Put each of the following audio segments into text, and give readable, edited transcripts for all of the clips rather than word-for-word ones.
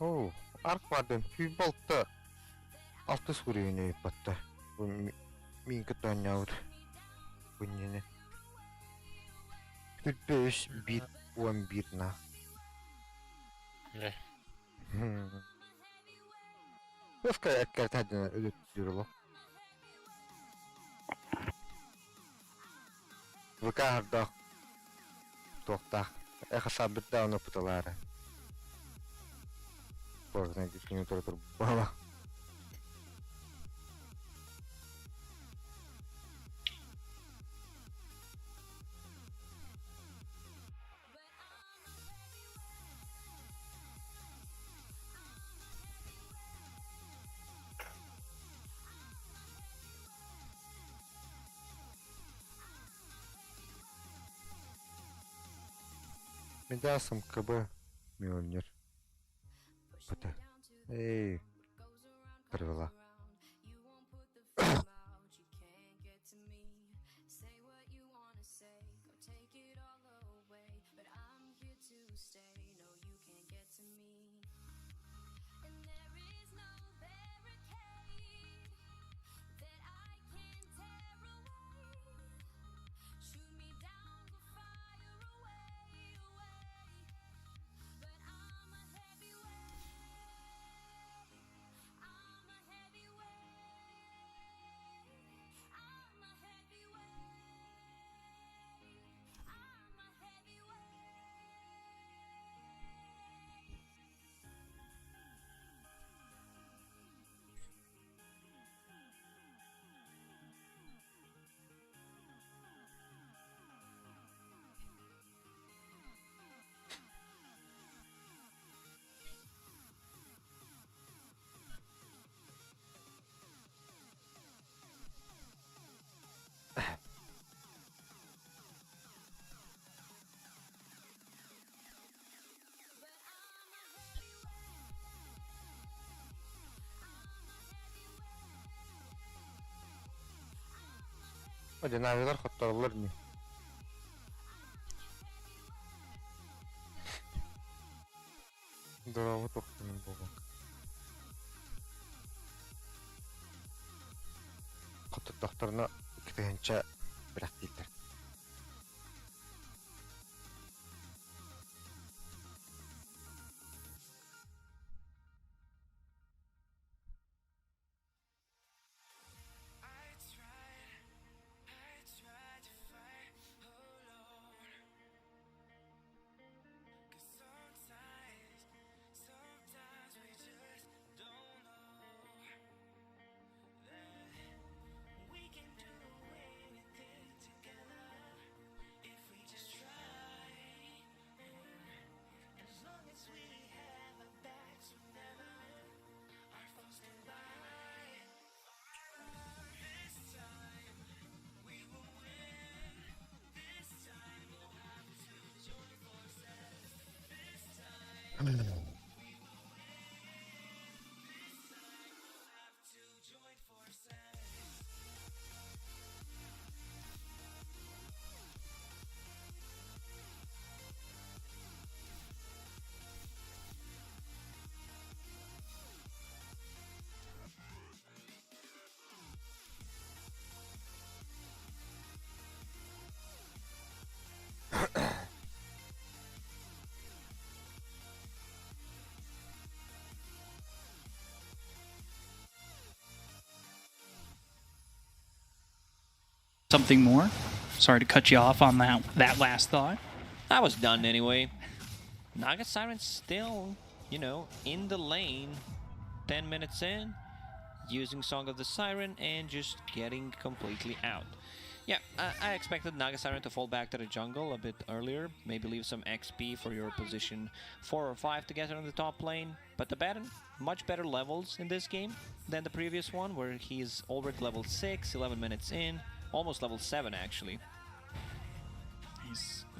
Oo, ark vardı. Bir boltta. Altı sürüyünü battı. Bu minki tanyavur. Bunun 45 bit 1 bit na. Ne? Nasıl kayak tadına ödüttürüyor. Bu kadar da doktor. Sabit da onu putalara. Portuna gittiğini tur baba. Медясом КБ Мьёльнир. Пыта. Эй, привела. Hadi navigar hatırlar mı? Здорово, тоқтының болған. Құттықтақтарына кітігінші бірақ дейдер. Something more? Sorry to cut you off on that last thought. I was done anyway. Naga Siren's still, in the lane. 10 minutes in, using Song of the Siren and just getting completely out. Yeah, I expected Naga Siren to fall back to the jungle a bit earlier, maybe leave some XP for your position 4 or 5 to get on the top lane, but the Baron, much better levels in this game than the previous one, where he's already level 6, 11 minutes in, almost level 7 actually.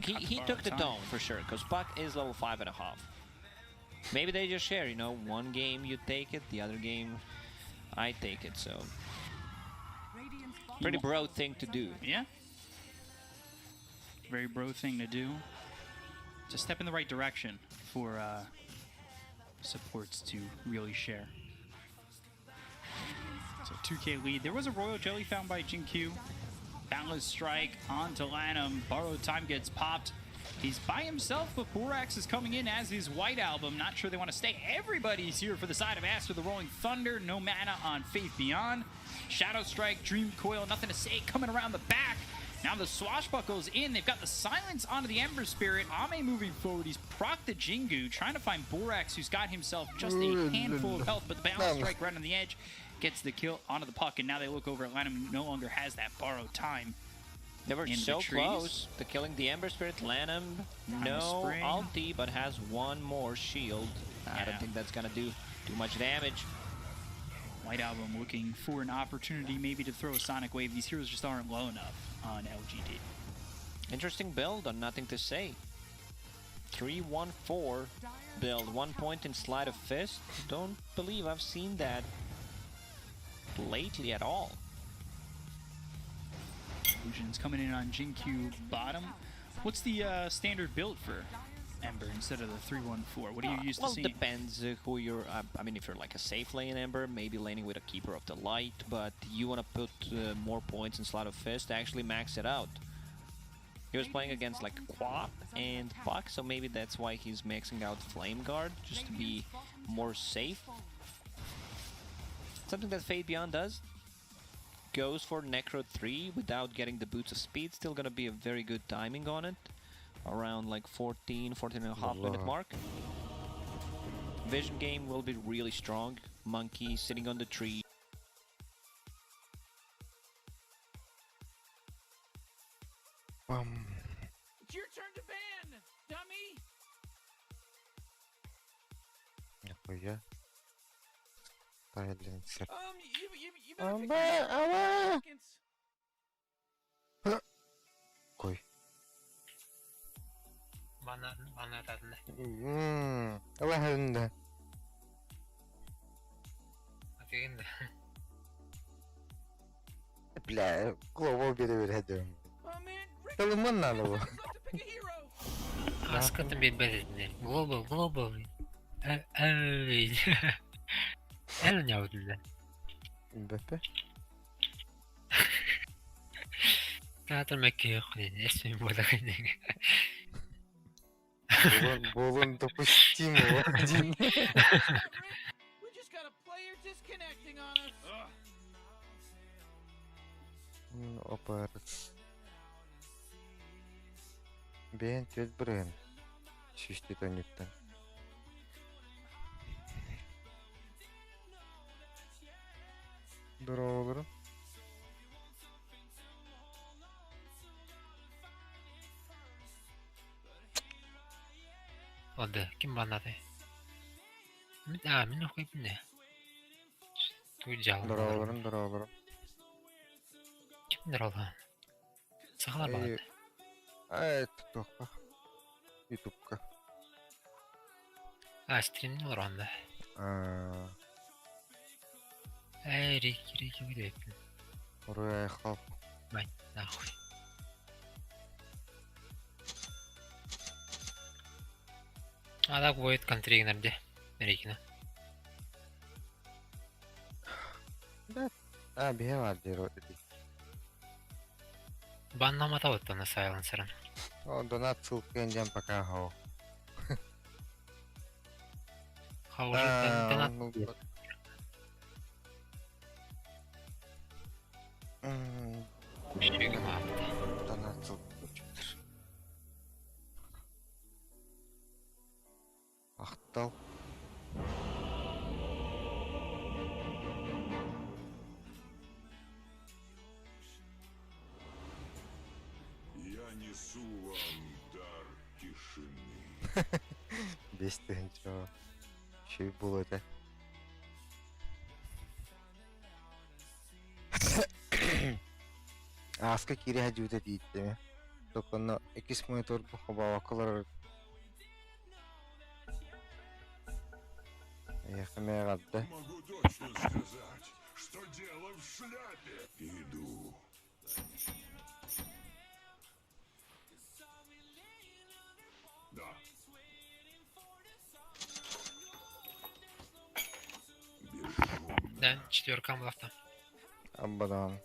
He took the tone for sure, because Puck is level 5.5. Maybe they just share, one game you take it, the other game I take it, so pretty bro thing to do. Yeah. Very bro thing to do. Just step in the right direction for supports to really share. So 2K lead. There was a Royal Jelly found by Jin-Q. Boundless Strike onto Lanham. Borrowed Time gets popped. He's by himself, but Borax is coming in as his White Album. Not sure they want to stay. Everybody's here for the side of Aster, the Rolling Thunder. No mana on Faith Beyond. Shadow Strike, Dream Coil, nothing to say. Coming around the back. Now the Swashbuckle's in. They've got the Silence onto the Ember Spirit. Ame moving forward. He's procced the Jingu, trying to find Borax, who's got himself just a handful of health. But the Boundless Strike right on the edge gets the kill onto the puck. And now they look over at Lanham, who no longer has that borrowed time. They were so close to killing the Ember Spirit. Lanham, no ulti, but has one more shield. I don't think that's gonna do too much damage. White Album looking for an opportunity maybe to throw a Sonic Wave. These heroes just aren't low enough on LGD. Interesting build on Nothing to Say. 3-1-4 build. 1 point in Sleight of Fist. Don't believe I've seen that lately at all. Illusion's coming in on Jin-Q bottom. What's the standard build for Ember instead of the 3-1-4? What are you used to seeing? Well, depends who you're. I mean, if you're like a safe lane Ember, maybe laning with a Keeper of the Light, but you want to put more points in Sleight of Fist, actually max it out. He was playing against like Quap and Puck, so maybe that's why he's maxing out Flame Guard, just to be more safe. Something that Fate Beyond does. Goes for Necro 3 without getting the Boots of Speed. Still gonna be a very good timing on it. Around like 14 and a half minute mark. Vision game will be really strong. Monkey sitting on the tree. It's your turn to ban, dummy! Нихуя. Сайленсер. You better pick me up. Seconds. Кой. Bana tadında. Allah önünde. Atayım da. Бля, главу переверяем. Oh man, Rick, Талыман надо его. love to pick a hero. Askıntı bir bezinde. Global. Ey. El nyavdulla. Мбаппе. Teatr Mekke yok dedi. Esmi burada dedi. Болон допустимого один. We just got a player disconnecting on us. Опа. Бен төт брен. Шишти тонюттан. Здорово, бро. Oldu. Kim banladı? Min okuyup ne? Duyacağım. Здорово. Kimdir o lan? Sağlar bana. TikTok'ka. YouTube'ka. Stream'in olur onda. Рики выдает. Oraya halk. Бань, нахуй. Так будет контригнерде. Рикина. Bir var diyor o dedi. Баннамата вот на сайленсерен. O donat ссылкадан пока хау. Хаужи донат. Шегім апты. Donat ссылка. Ақтал. Я несу вам дар тишины. Бестен чего. Şey булады. Аска кире хажууда дейді. Токоно экис монитор бахаба колор. Яхме гадда. Могу точно сказать, что дело в шляпе. Иду. Да. Да, 4 амлафта. Абадан.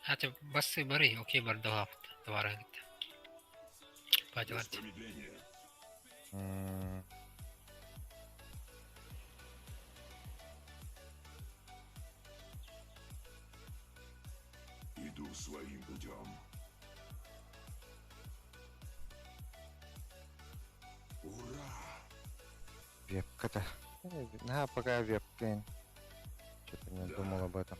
Хотя бассы бары, окей, бар товары гитти. Патилар. Промедления. М, Иду своим путем. Ура! Вебка-то. На, пока вебка. Что-то не думал об этом.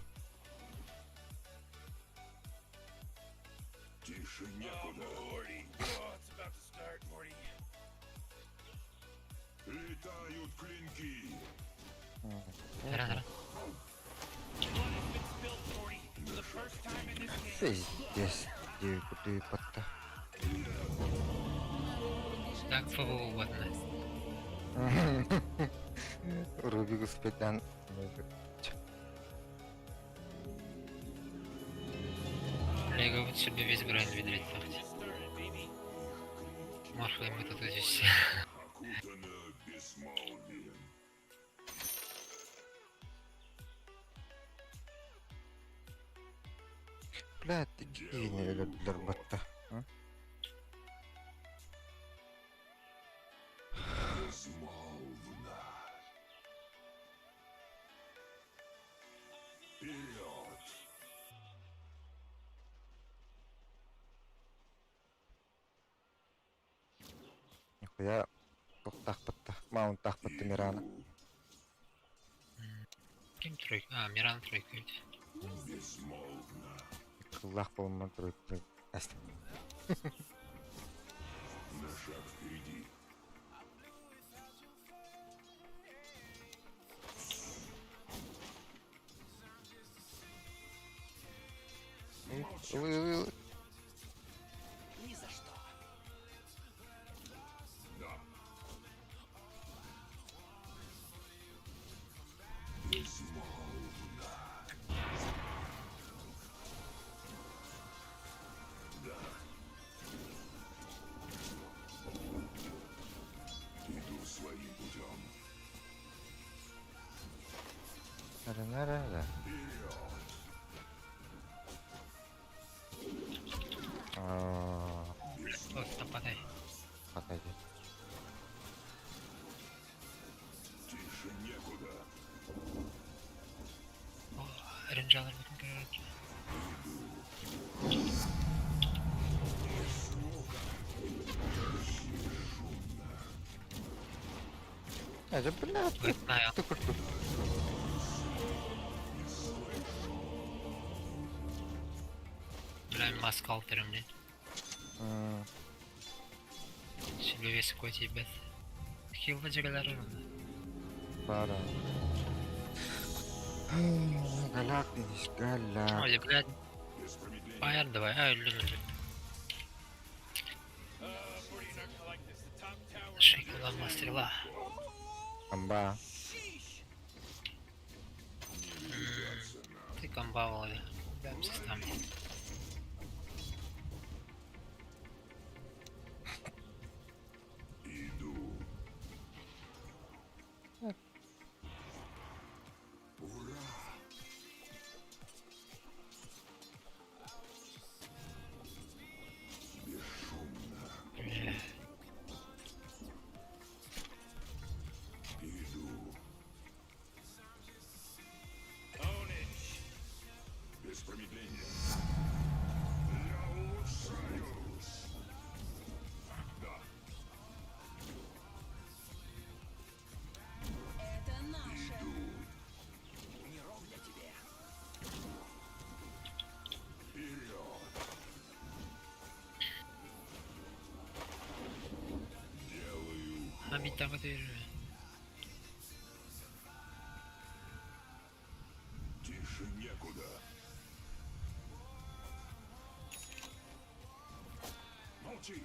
Тише некуда. Летают клинки. Рано. Пиздец. Где куда пота. Так, фаву угодно. Рубик успетан. Лего вот себе весь бренд видрить. Маршал мы тут здесь. Окутана бесмолвием. Бля, ты гений, для бота. Безмолвно. Вперед! Нихуя. Тохтах пота. Маунт тах пота Мирана. Кем тройка? А, Миран тройка ведь. Безмолвно. Кулах по монтру. Аст. На шаг впереди. Да. Безмолвно. Да. Иду своим путем. Нара-нара-ра. Вперед! Просто подай. Подойди. Тише некуда. О, ренджалар bakın görüyoruz. Это, бля, ты Знаю. крутой. Бля, маска алтарım ne? Şimdi vesi koy tibet. Хилвача kadar oldu. Пара. Галактиниш, галак. Ой, блядь, Без промедления. bayar давай, а, öldüm. Şey kullanma sırla. Амба. Ты комбавал, да? Да, систем. Иду. Ура! Бесшумно. Иду. Без промедления. Я улучшаюсь. Да. Это наше. Вперед. Делаю. Ha bir tane de Тише некуда. Молчи.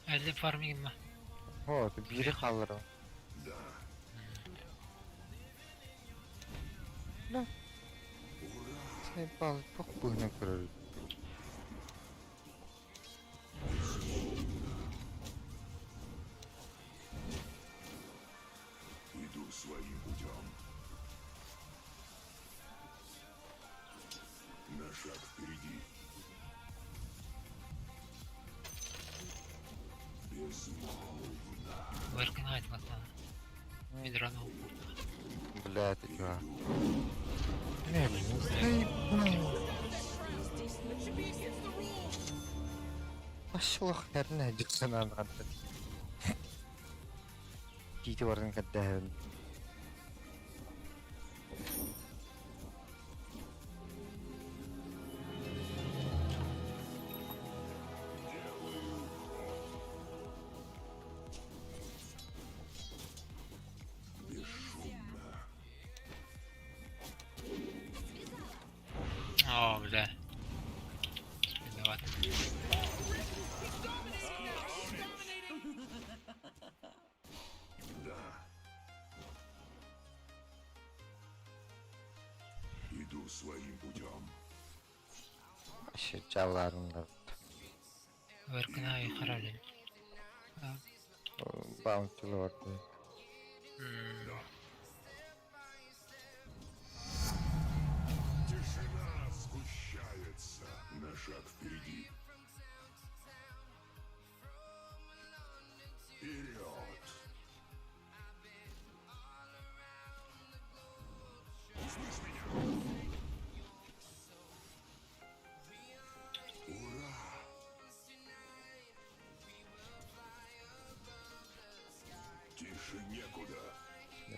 50 farming mi? О, ты бери халлера. Да. Заебал, похуй на крыль. Иду своим путем. Варкнайт латан. Медрану. Блядь, игра. Блядь, ну заебал. Пошел херня, диксонан гадать. Кити варен кадавен. О, бля. Виноват. Иду своим путем. Вообще чаларын гадать. Варкнай харалин. Баунти лорды. Тишина сгущается на шаг впереди. Вперед! Слышь меня? Ура! Тише некуда.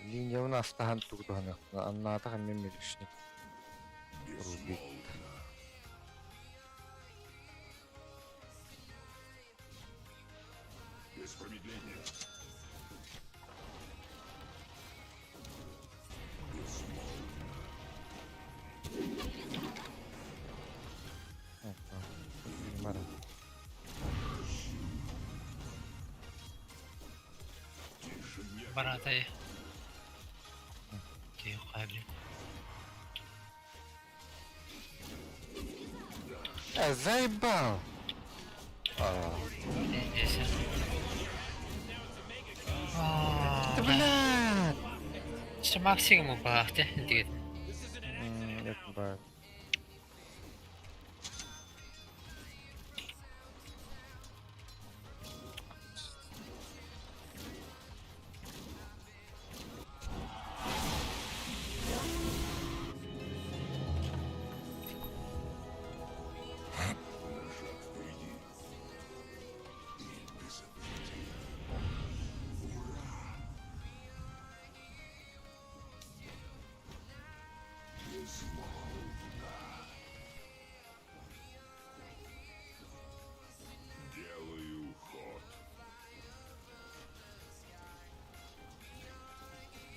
Линия у нас тахан тугдохнах. Анната хан мемелишник. Рубит. Без промедления. Мара. Тише некуда. Баратай. Тихо, блин. Заебал! Здесь. Да блядь! Что максимум бахте? Дит. Это бай. Делаю ход.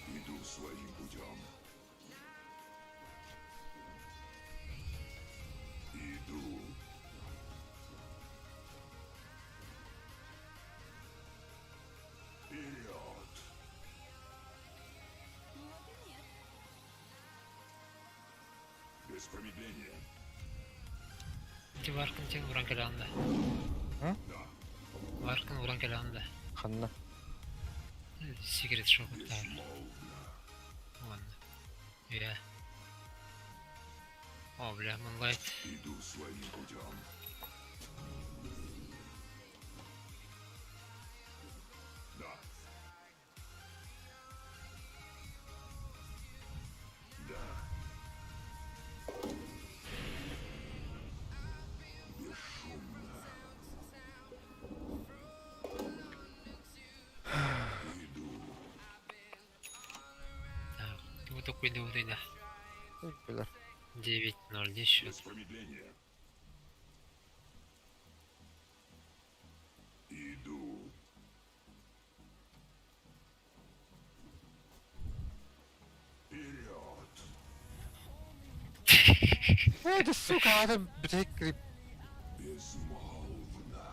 Иду своим путем. Иду. Вперед! Без промедления. Варкан тем уран келанды. Варкан уран келанды. Ханна. Секрет шепоттар. Ладно. Я. О, бля, Moonlight. Иду своим путем. Да. Да. Бесшумно. Иду. Так, вот такой да. Блядь. 9-0, здесь счет. Без промедления. Иду. Вперед! Да сука, это, блядь, крип. Безмолвно.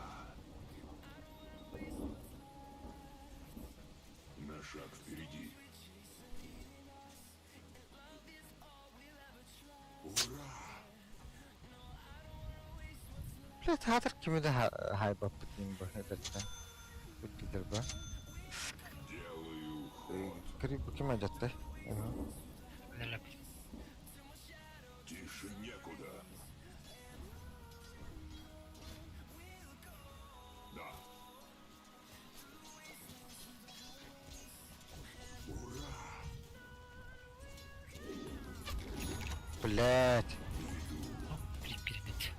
На шаг впереди. Ура! Блядь, хатар кимиде хайбап битин ба хедерта. Битидер ба. Делаю ход. Крип кима жатты. Далек. Тише некуда. Да. Блять. О, блин, перемет.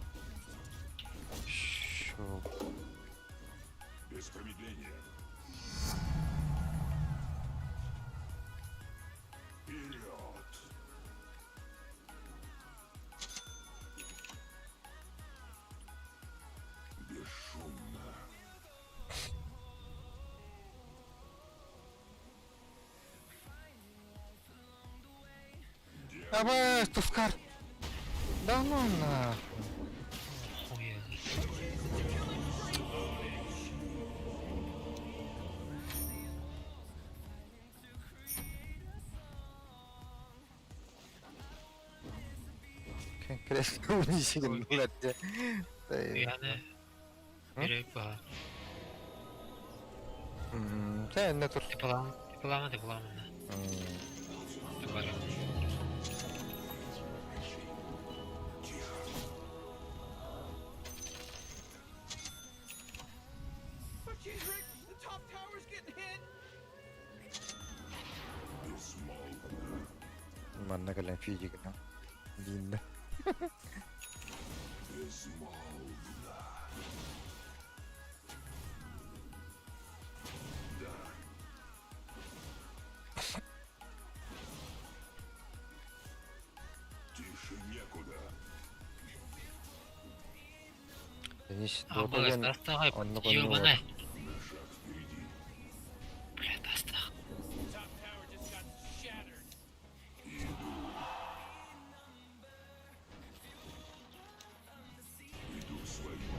Шо. Без промедления. Вперед! Бесшумно. Давай, Тускар. Да ну нахуй. Хуя. Конкретно унизительно, блядь. Yani biri var. Sen ne tur? Depolama. Var. Oh, jeez, Rick, the top tower's getting hit. Безмолвно. Manna gelen fiji gelen. Dinle. Безмолвно. Да. Тише некуда. Денис, Ama Dota'dan ıslak onluk yiyor onlu bana. var. На шаг впереди. Блядь, ıslak. Top tower just got shattered. Иду своим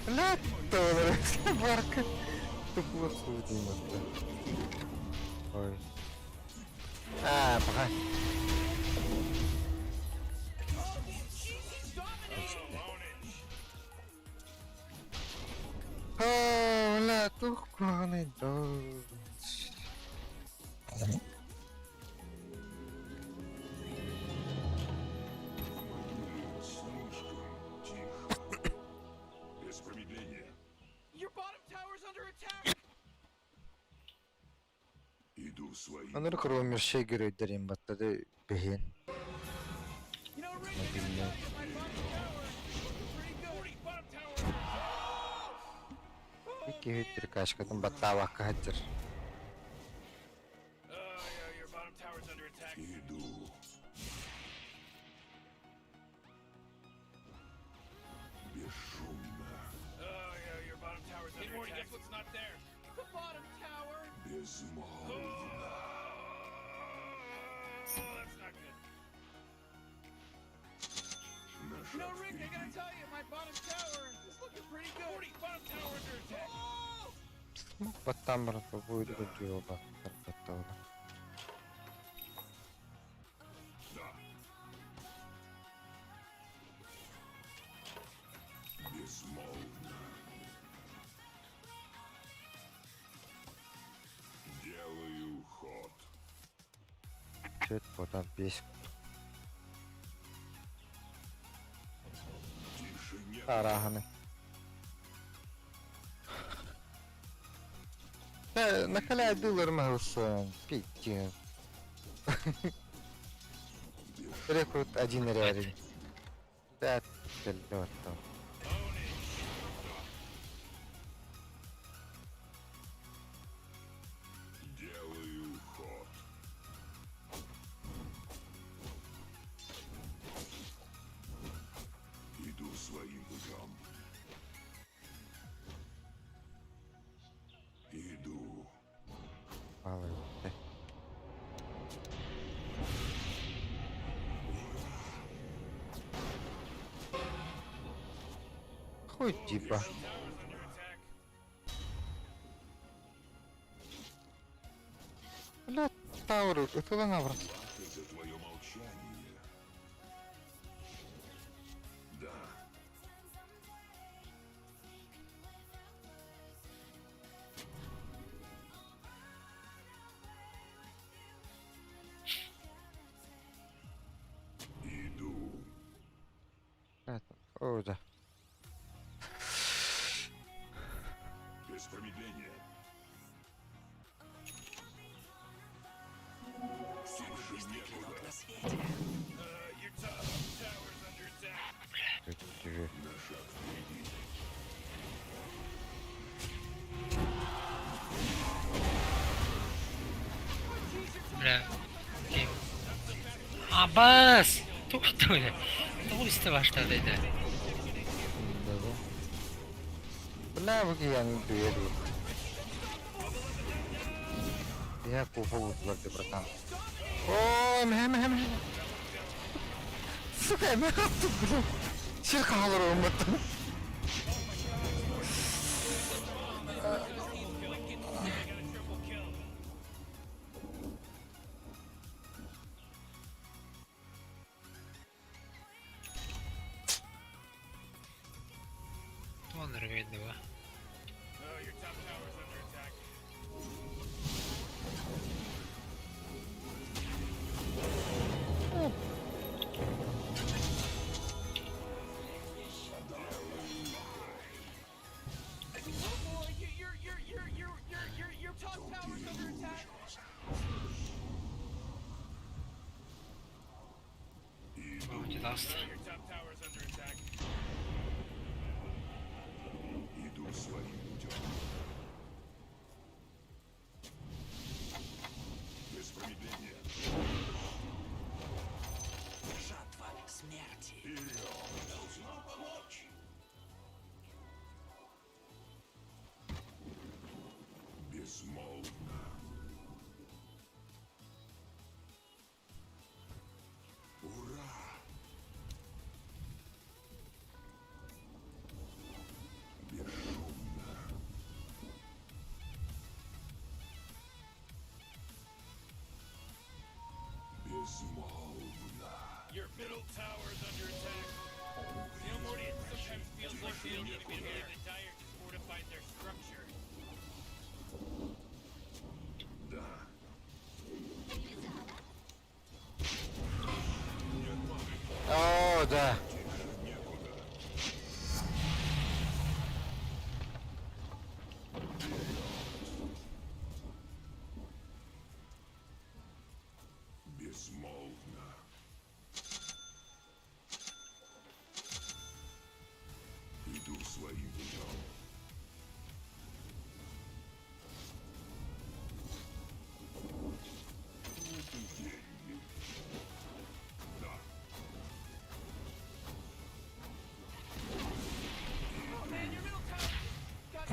Блядь, тоже собака. Ты плохо Дима-то. Ой. Пока. Hola, tus conectores. слишком тихо. Без промедления. Your bottom tower's under attack. Иду своим. Onları kurulmuş şey görüyor derim battadı behin. You know, Rick, Ne I gotta bileyim. tell you, my bottom tower is pretty good. Bottom tower. İki hüttür kaşkadın batta vakka hattır. Oh, yeah, your bottom tower's under attack. Иду. Бесшумно. Oh, yeah, your bottom tower's under attack. Guess what's not there? The bottom tower. Безмолвно. Oh, that's not good. На You know, шаг Rick, I gotta впереди. tell you, my bottom tower is looking pretty good. Bottom tower under attack. Oh! Смог батта мрата будет гудио баттар батта ола. Да. Безмолвно. Делаю ход. Чет потом песь. Тише не. Араханы. Накаляй дылар махусан. Пиздец. Рекрут один реален. Да, телёто. Делаю ход. Иду своим путем. Иду. Мало. Хуй типа. Tower's under attack. Бля, Тауру, это лангавра. Плата за твое молчание. Да. Иду. О, да. Без промедления. Тише некуда. Бас! Тукту эле. Тугуристе баштады да. Бля, bu yani duel yok. Ya kufa vurdular de bırakan. Ooo hem. Suka hemen attım bunu. Şirk alır olmadı. Туаныр бейді ба. boy, your top tower's under attack. Бауndi даст. Иду своим путем. Без промедления. Жатва смерти. Должно помочь. Безмолвно. Ура! Бесшумно. Безмолвно. Your middle tower's under attack. You know, Morty, it sometimes feels like the enemy and the Dire just fortified their structure. Да. Oo da. Безмолвно. Иду своим путем. Да. Oh man, your middle tower got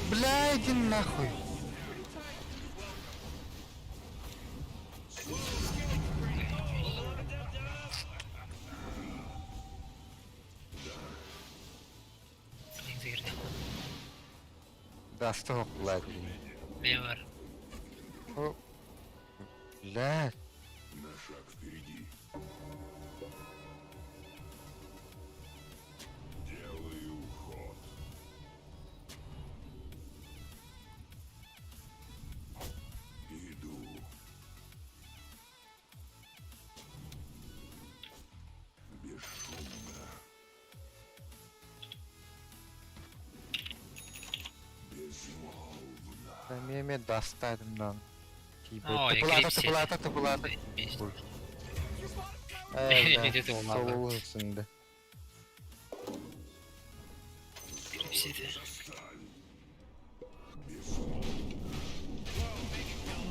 Бля, иди нахуй. Негізі кірді. Дасты оқылайды. Не бар? О, бля. На шаг впереди. Делаю ход. Иду. Бесшумно. Безмолвно. Ben dastaydım lan. Aa, Tıpılata. Есть. Evet, Dedi olmadı. soluğun üstünde. Крипсиді.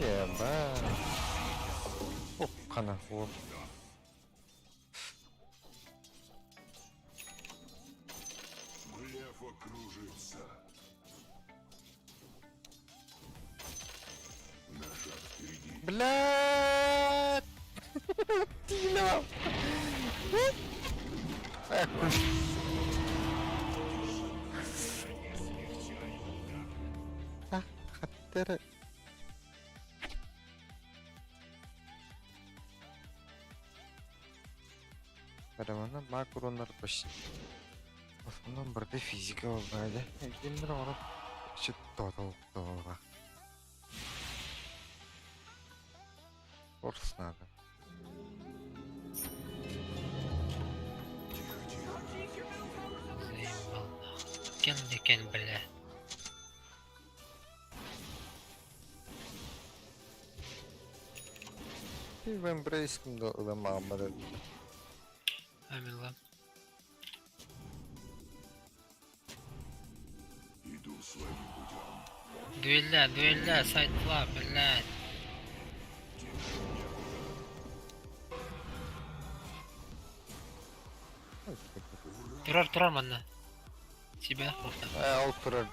Еба. Оп, қана, оп. Блефа кружится. На шаг впереди. Блядь! Тина! Хаттері. Қарамана макронлар почти. Основном бірде физика болғайды. Екендер орып. Тоға. Курс надо. Заебал. Кен, бля. И в эмбрейском дома бля. Амила. Иду своим путем. Дуэлля, сайт 2, блядь. Тұрар мана. Себя хватка. Ал тұрар.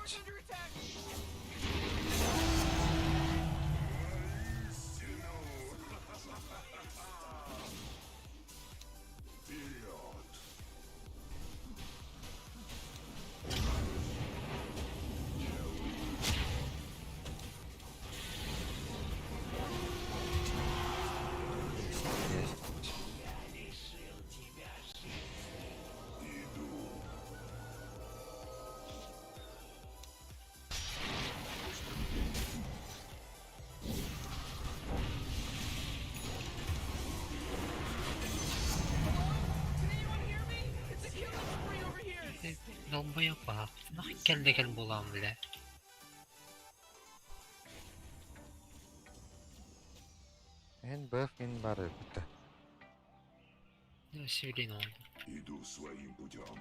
Долбоёб бак. Нахуй келдеген болам биле. Мен бэф мен бар бітті. Не сөйлейін оны. Иду своим путем.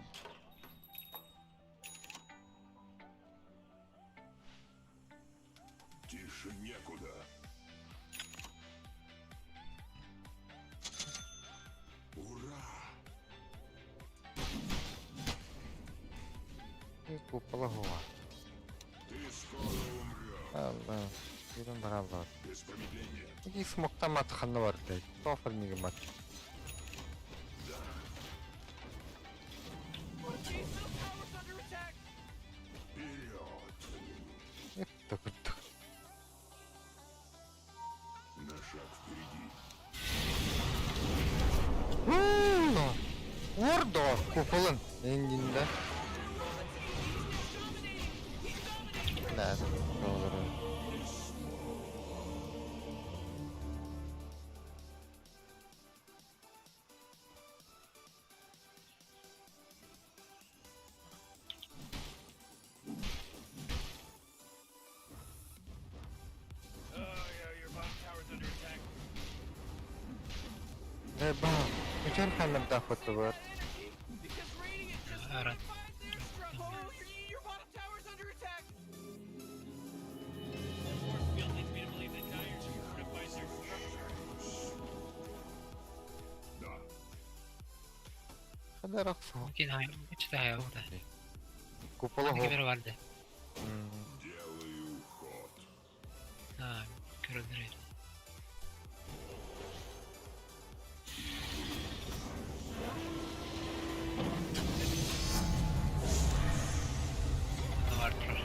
Тише некуда. Ура! Купола гова. Ты скоро умрешь. Алла. Бірін бір алла. Без промедления. Неге смоктан матқаны бар дейді. Тофыр неге мат. Вперед! Етті күтті. На шаг впереди. Ордо куполын. Ендінде. Ләз. Doğru. Oh, yeah, your bottom tower's under attack. Ба. Üçer kanım da foto var. Арат. Force field leads me to believe that Dire fortifies their structure. Да. Kadar aksa. Mungkin hayal. Hiç de hayal da. Kupola Hadi hop. bir vardı. Делаю ход. Ha, görüldür. Ne var Trar?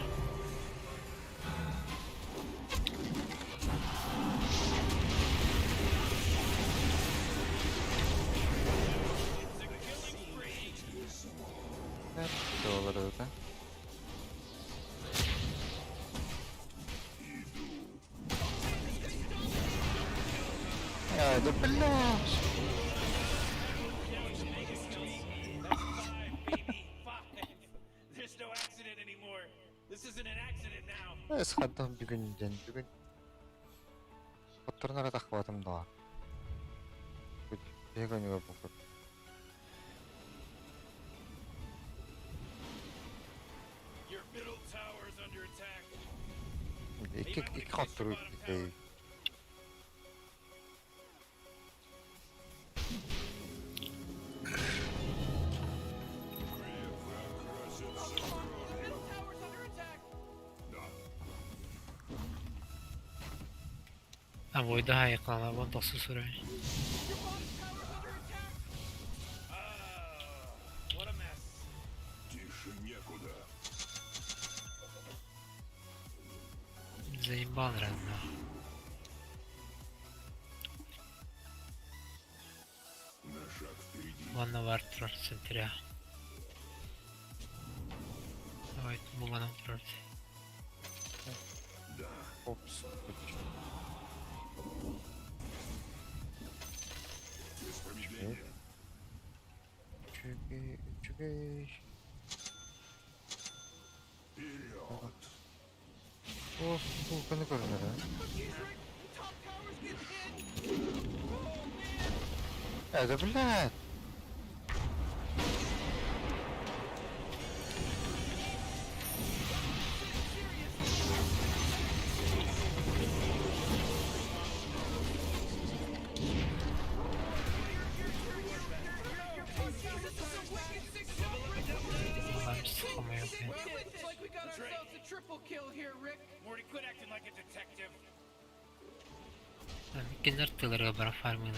Hep olur öyle. Ya da belaş. There's no accident anymore. This isn't an accident now. Исхаддан бүгүндөн бүгүн. Фоторнара тахватым да. Бегөнүгө букуп. Your middle tower's under attack. İki kontrol edeyim. Ha, boyda hayıklanlar. Bu nasıl sürer? What a mess. Тише некуда. Заебал, реально. На шаг впереди. Ванна var Trar центря. Давай, bu bana Trar. Да. Опс. Без промедления. Чугей. Вперед! Of, bu görünür ha. Ya da блядь. triple kill here, Rick. Morty, quit acting like a detective. Kimler tılırga bara farmını.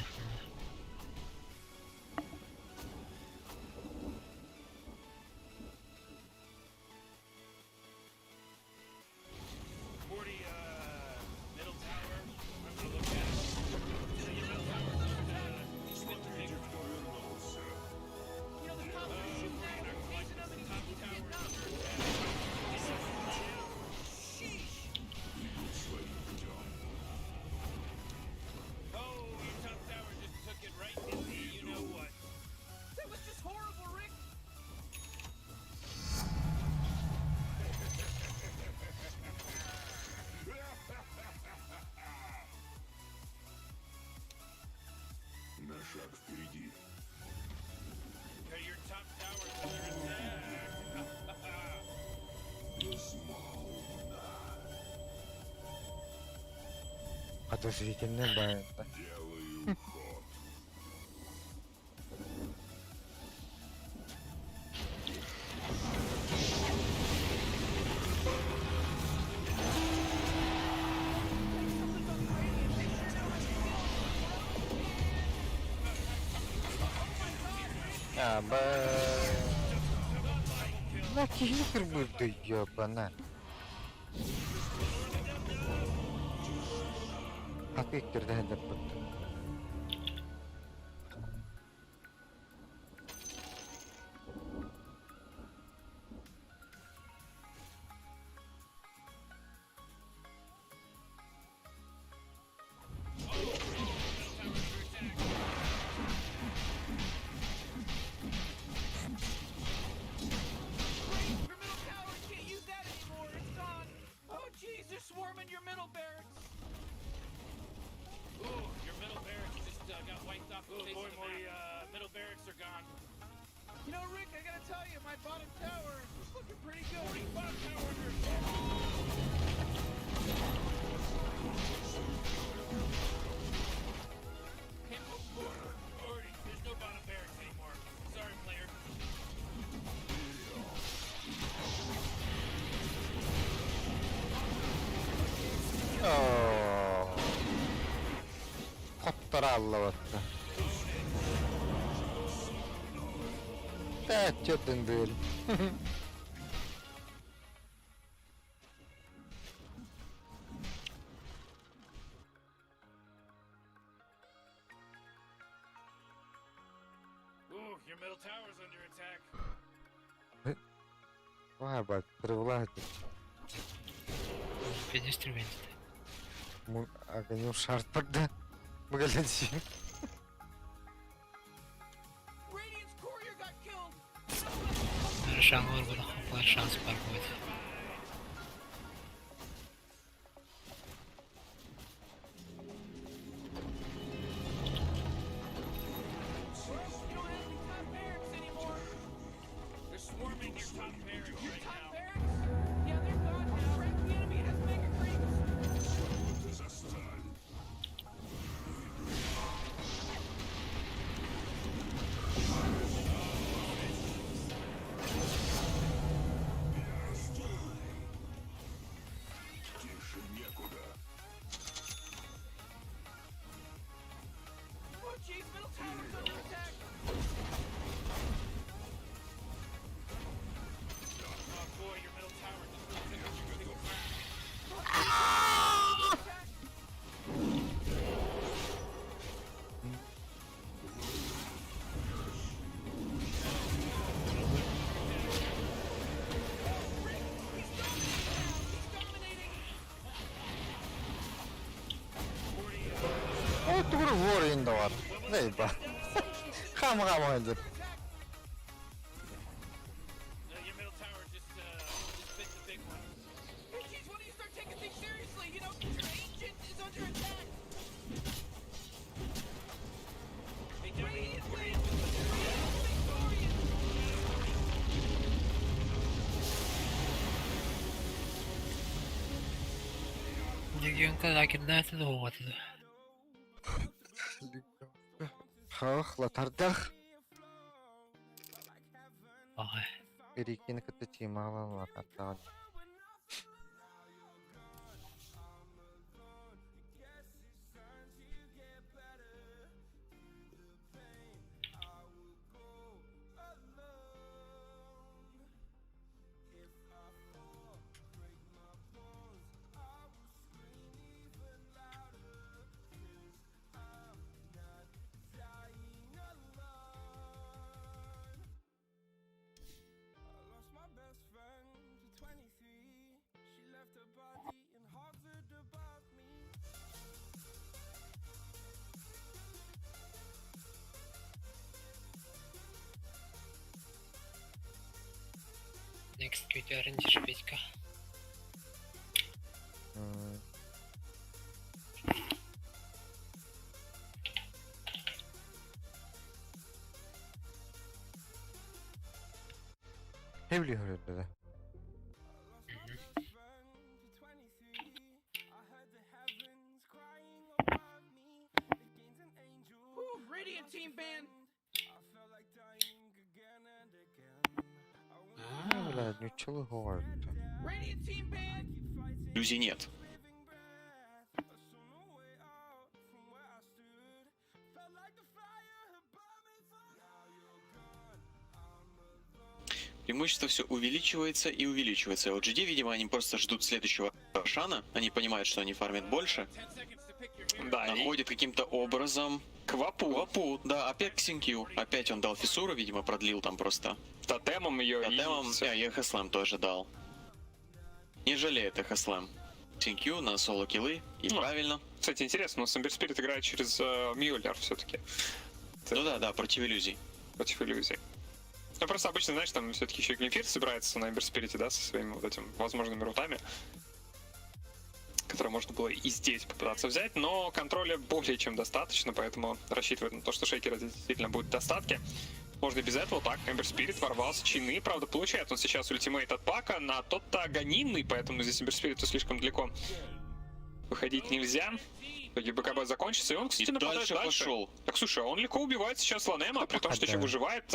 Morty, middle tower. I'm gonna look at it. Your middle tower split the big one. You know, the cops are shooting at him, chasing him, and he keeps getting up. Oh, your top tower just took it right in the you-know-what. That was just horrible, Rick. На шаг впереди. Okay, your top tower is under attack. Подозрительный байнда. Делаю ход. Накинь кырмырды, ёбана. Hakiktir hedef buldu. Your middle tower, you can't use that anymore. It's gone. Oh, jeez, they're swarming your middle barracks. Ooh, your middle barracks just got wiped off the face of the map. Middle barracks are gone. You know, Rick, I gotta tell you, my bottom tower is looking pretty good. Bottom tower under attack. Hey, Morty, there's no bottom barracks anymore. Sorry, player. Koptara Allah'ta. Çötün değil. Ooh, your middle tower's under attack. Vay bak, kırıvlar. Без инструмента. Огонем шарт тогда. Выглядит. Radiant's courier got killed. Шанс burada haplar şans var bu. You don't have any top barracks anymore. They're swarming your top barracks right now. Top barracks? Yeah, they're gone now. Track the enemy has mega creeps. Застань. Тише некуда. Oh, jeez, middle tower's under attack. Oh boy, your middle tower just took a big crack. O doğru warrior'ın da var. Ney bak. Kama öldür. Your middle tower just bit the big one. Hey, jeez, why don't you start taking things seriously? You know, your agent is under attack. Hey, Radiant wins! Radiant Легионка лакердается до вот это. Хахла тардах. Ага. Bir ikini kıtı çiğme alalım atar. Next QT ориентиш, Петька. Heavily hurt dedi. Radiant team band. Блядь, ничего ховард. Radiant team band. Иллюзий нет. Преимущество все увеличивается и увеличивается. LGD, видимо, они просто ждут следующего шана. Они понимают, что они фармят больше. Да, и Находят каким-то образом Квапу Квапу. Да, опять Ксинкью. Опять он дал фиссуру, видимо, продлил там просто. тотемом ее Тотемом, и всё. и Эхослэм тоже дал. Не жалеет Эхослэм. Ксинкью на соло-киллы, и Ну. правильно. Кстати, интересно, но Самбер Спирит играет через Мьёльнир все-таки Ну да, против иллюзий. против иллюзий. Ну просто обычно, знаешь, там все-таки еще Глимфир собирается на Эмбер Спирите, да, со своими вот этими возможными рутами, которые можно было и здесь попытаться взять, но контроля более чем достаточно, поэтому рассчитывает на то, что шейкера здесь действительно будет в достатке. Можно и без этого. Так, Эмбер Спирит ворвался, чины, правда, получает он сейчас ультимейт от Пака на тот-то агонинный, поэтому здесь Эмбер Спириту слишком далеко выходить нельзя. В итоге БКБ закончится, и он, кстати, И нападает дальше пошел. Так, слушай, он легко убивает сейчас Ланема, при том, что еще Да. выживает.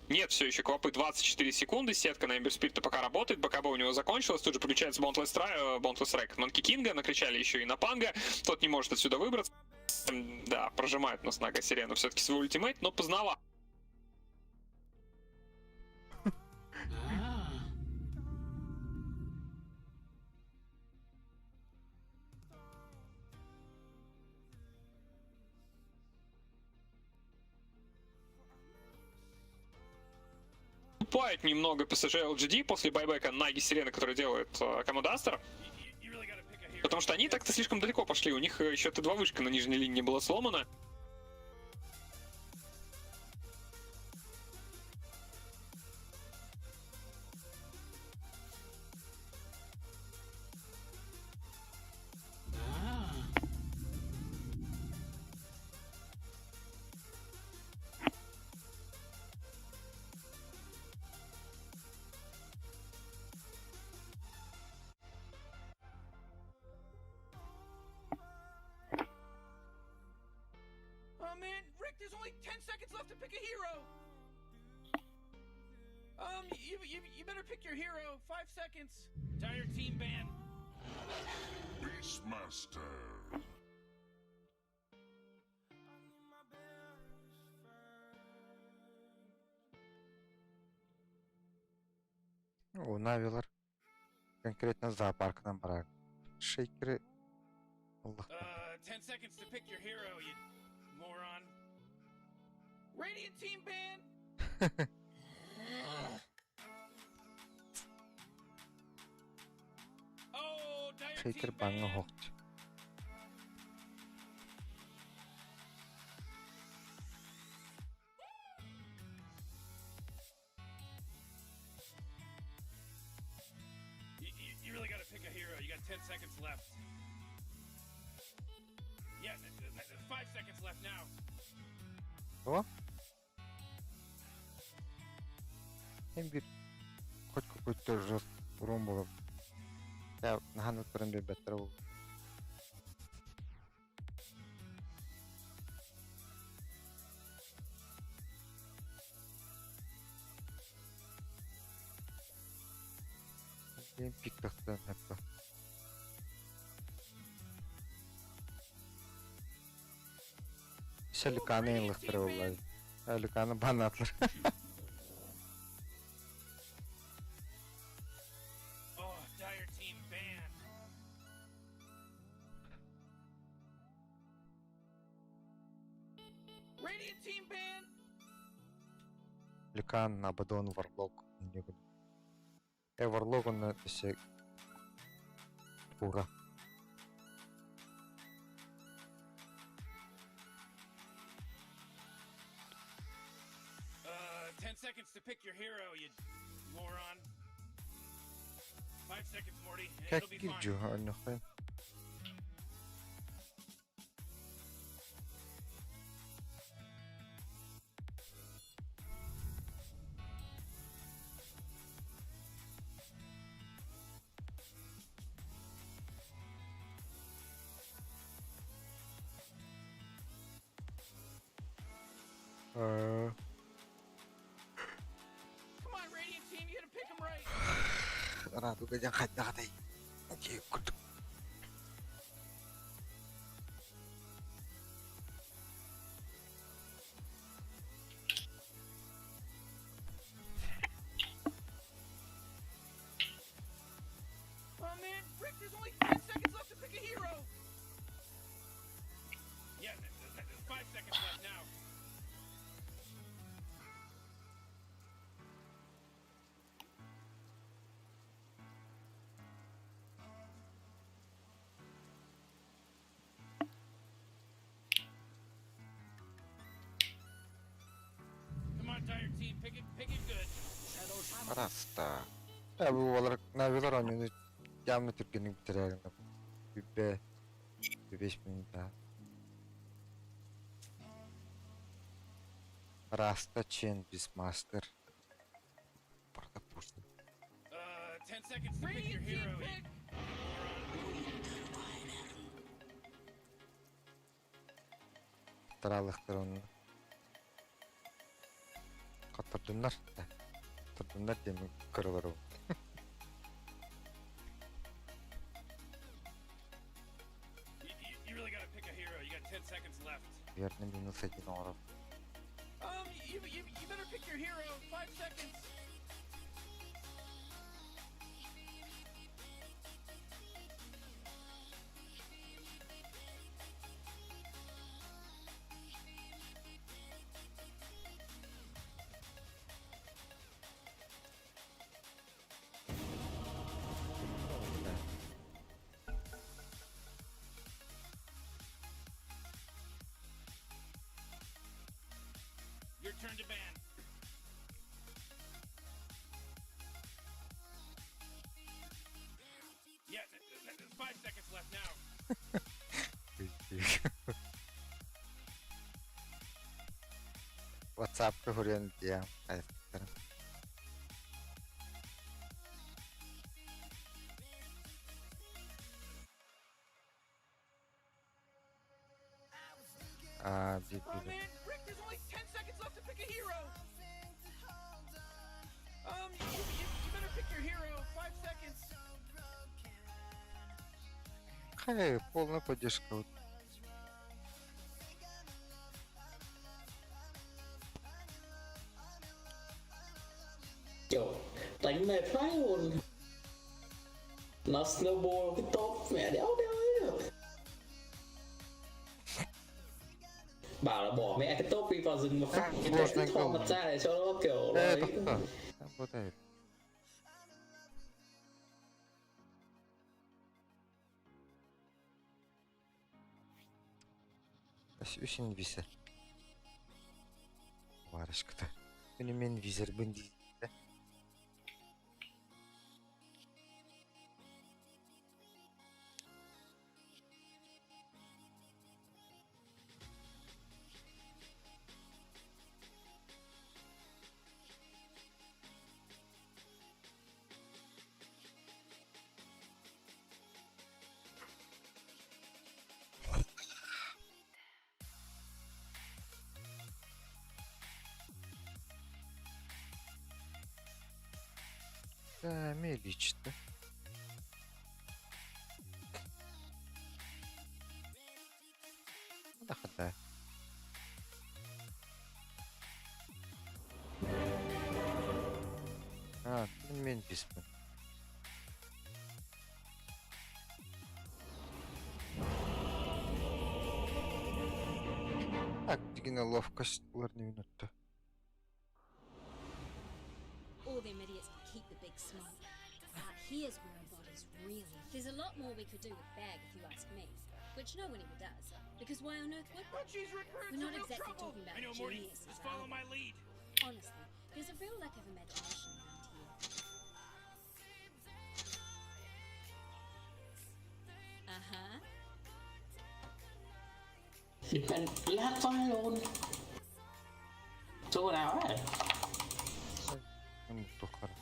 Нет, все еще Квапы 24 секунды, сетка на Эмбер Спирита пока работает, БКБ у него закончилась, тут же включается Boundless Strike, Манки Кинга, накричали еще и на Панга, тот не может отсюда выбраться. Да, прожимает у нас Нага Сирену все-таки свой ультимейт, но познала. Упает немного PSG LGD после байбека Наги Сирены, который делает команда Астер. Потому что они так-то слишком далеко пошли. У них еще Т2 вышка на нижней линии была сломана. Oh man, Rick, there's only 10 seconds left to pick a hero. You better pick your hero. 5 seconds. Dire team ban. Beastmaster. У Навилар конкретно зоопаркынан барак. Шейкеры Аллах. 10 seconds to pick your hero, you moron. Radiant team ban. Oh, dire Шейкер team банга ban. хохт. You really gotta pick a hero. You got 10 seconds left. Yeah, 5 seconds left now. О? Hem bir хоть какой-то жест урон булып. Я наханут көрөн бе беттер бул. Мен пик тактан хатта. Шеликаны ылыктыр буллай. Шеликаны банатлар. Oh, dire team ban. Radiant team ban. Ликан, Абадон, Варлок. Варлок он на все пура. 10 seconds to pick your hero, you moron. 5 seconds, Morty, and Как it'll be fine. гильдию, нахрен. Come on, Radiant team, you gotta pick him right. Радуга jangan kata. Окей, круто. Oh man, Rick, there's only 10 seconds left to pick a hero. Yeah, there's 5 seconds left now. Come on, Dire team, pick it good. Раста. Я bu olarak Navigator oynuyordu. Yanlı Türkiye'nin bitirelim. Bir 5 minut daha. Rasta Chen Beastmaster. Burada puştum. 10 seconds to pick your hero. Taralıktır onu. Katırdınlar da. Katırdınlar diye mi kırılır o? You really gotta pick a hero. You got 10 seconds left. Yerine minus edin orada. You better pick your hero. 5 seconds. Your turn to ban. Yeah, there's 5 seconds left now. WhatsApp पे हो रहा है क्या? ऐसे तरह. Oh man, Rick, there's only 10 seconds left to pick a hero. You better pick your hero. 5 seconds. Хай, полная поддержка. Trời, đánh mệt vãi luôn. Nó snowball cái top mẹ đéo đéo ấy được. Bảo là bỏ mẹ cái top đi vào rừng mà phát cái Bỏ cái thành thò công. mặt ra để cho nó kiểu Ê, ấy. doktor. Работает. Очень висер. Варышката. Мен визербін дейді. Да, меличто. Да, хода. Мен беспін. Так, дегенде ловкость оларны минутта. All them idiots can keep the big smoke. Here's where our bodies really. There's a lot more we could do with Bag if you ask me. Which no one ever does. Because why on earth would we? Oh, jeez, Rick, we're in We're some not real exactly trouble. talking about I know, Morty. geniuses, Just are follow we? my lead. Honestly, there's a real lack of imagination around here. Men lät varjon. Så där var det. Ne mutlu karı.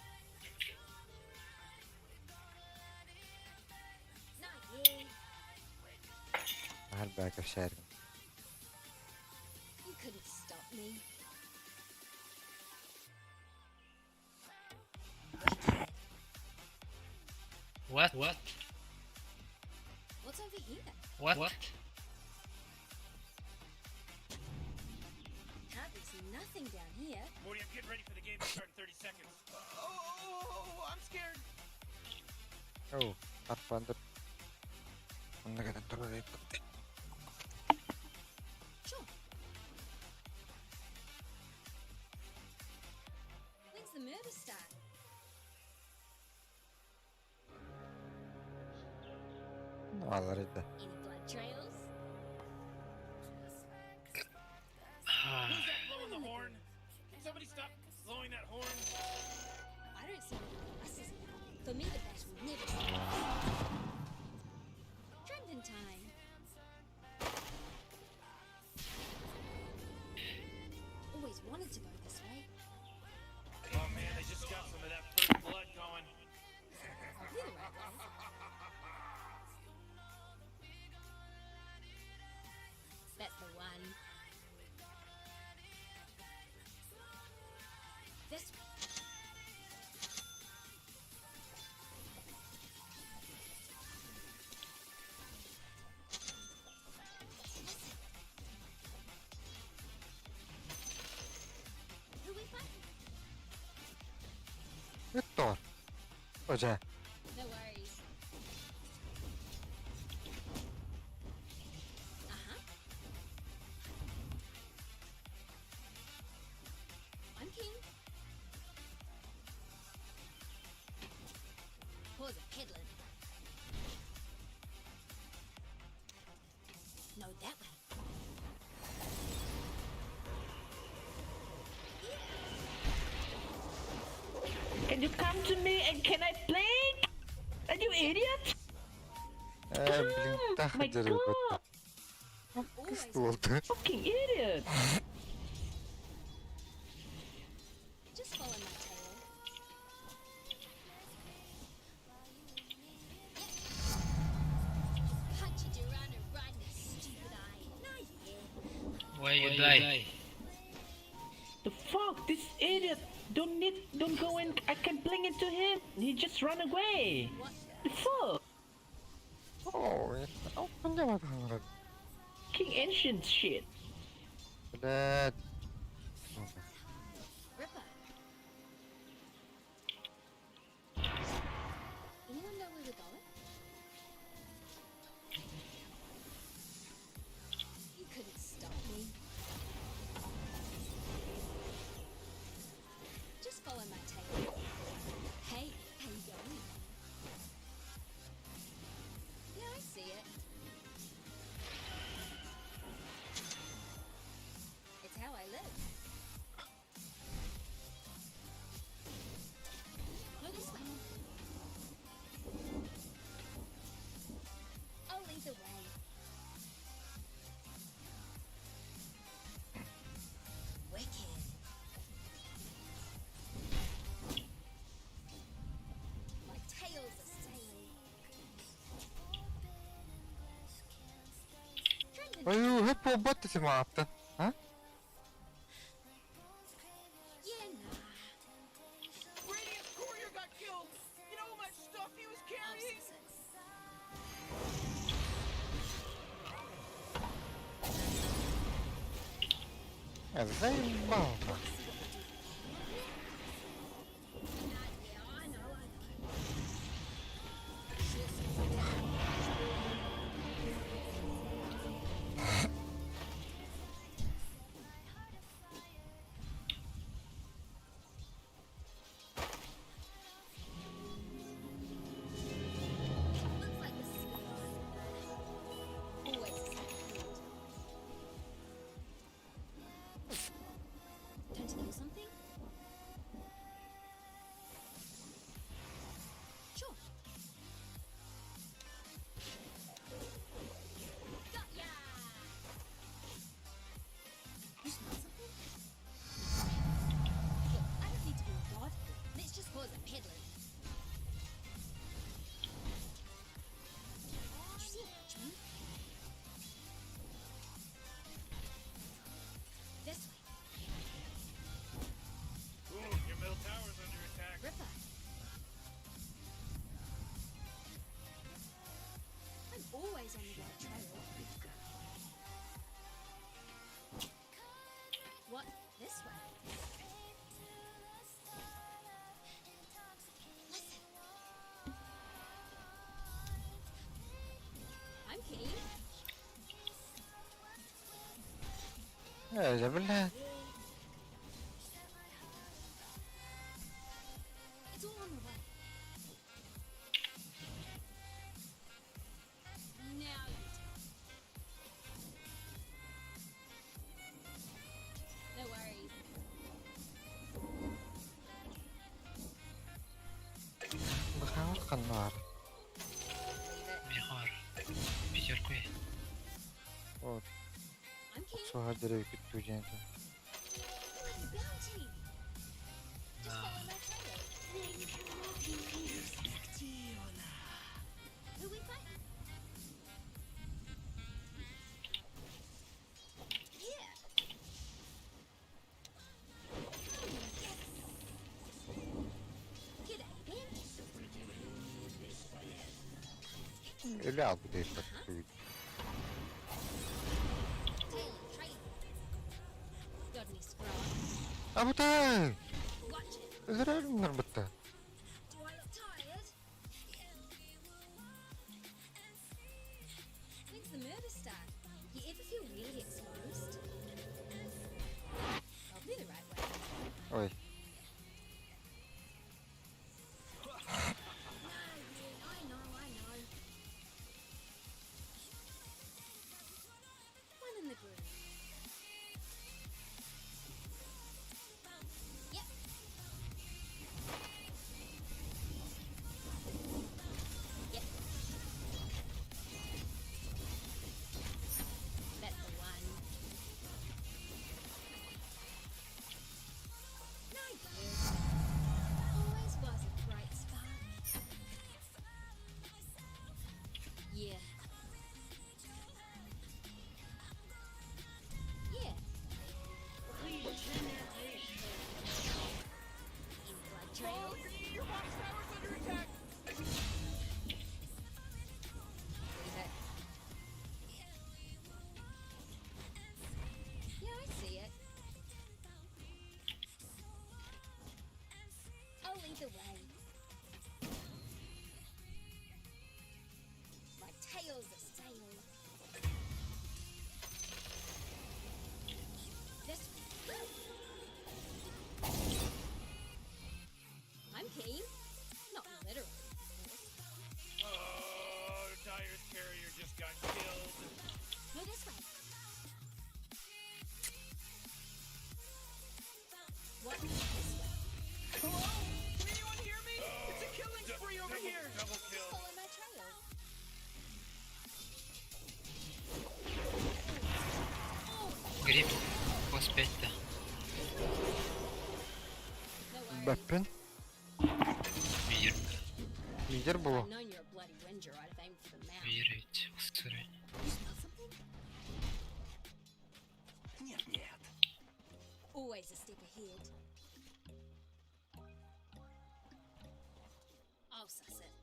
Not you. Her belki şehrim. You couldn't stop me. What? What? What's over here? What? What? Can't see nothing down here. Morty, I'm getting ready for the game to start in 30 seconds. I'm scared. Oh, arpandır. Onda kadar durur. Sure. When's the murder start? Ağlarıydı. Any blood trails? Who's that blowing the horn? Can somebody stop blowing that horn? I don't see any buses now. For me, the battle never stops. Trending time. Always wanted to go this way. Oh man, they just got some of that first blood going. I'll be the right guys. That's the one. This way. Who we fighting? Victor. Hoca. No worries. Uh-huh. I'm king. Pause a peddling. No, that way. Can you come to me and can I play? Are you idiot? Blink'te my hacırı God. bu. Kıstı oldu. Fucking idiot. Just follow my tail. How'd you do around and ride in stupid eye? Nah, yeah. Why you die? The fuck? This idiot don't go in. I can blink into him. He just run away. What? The fuck? Oo, anlamadım onları. King ancient shit. Evet. Ripper. Anyone know where we're going? You couldn't stop me. Just follow my tail. Hey, how you going? Yeah, I see it. It's how I live. Go this way. I'll lead the way. Wicked. My tail's a sail. Ayu, hep bomba ateşi mi attın? Ha? Yeah, nah. Radiant Courier got killed. You know how much stuff he was carrying? Zajebawa. Yeah, I know. Looks like the sky. Always a second. Don't always on the right trail. What? This way? Listen. I'm keen. يا جبلها. It's all on the way. Now you tell. No worries. بحاول قنار. بيخار بيجركوي أوه I'm keen. شو هالدري كنت توجين انت. Like a bounty. Just follow my trail. Who we fighting? Yeah. G'day, Ben. اللي عبد يفتح توجين. Taylor, trail. Got any scrubs? أبو تاي. Watch it. إزرائيل من البتة. Do I look tired? When's the murder start? You ever feel really exposed? I'll be the right way. أوي. No, I know. One in the group. Yep. Yep. That's the one. No good. Always was a bright spark. Yeah. Yeah. In blood trail. Your box tower's under attack! Is it? Yeah, I see it. Oh, either way. My tail's a sail. This way. I'm keen. Not literally, of course. Oh, Dyer's carrier just got killed. No, this way. What? This way. Hello? Can anyone hear me? It's a killing spree over here! Double Just kill. follow my trail. Гриб plus 5 да. No worries. بابن. Мир. ليدر I've بابا. known you're a bloody whinger. I'd have aimed for the mouth. Мир ведь ускорение. You smell something? Always a step ahead. I'll suss it.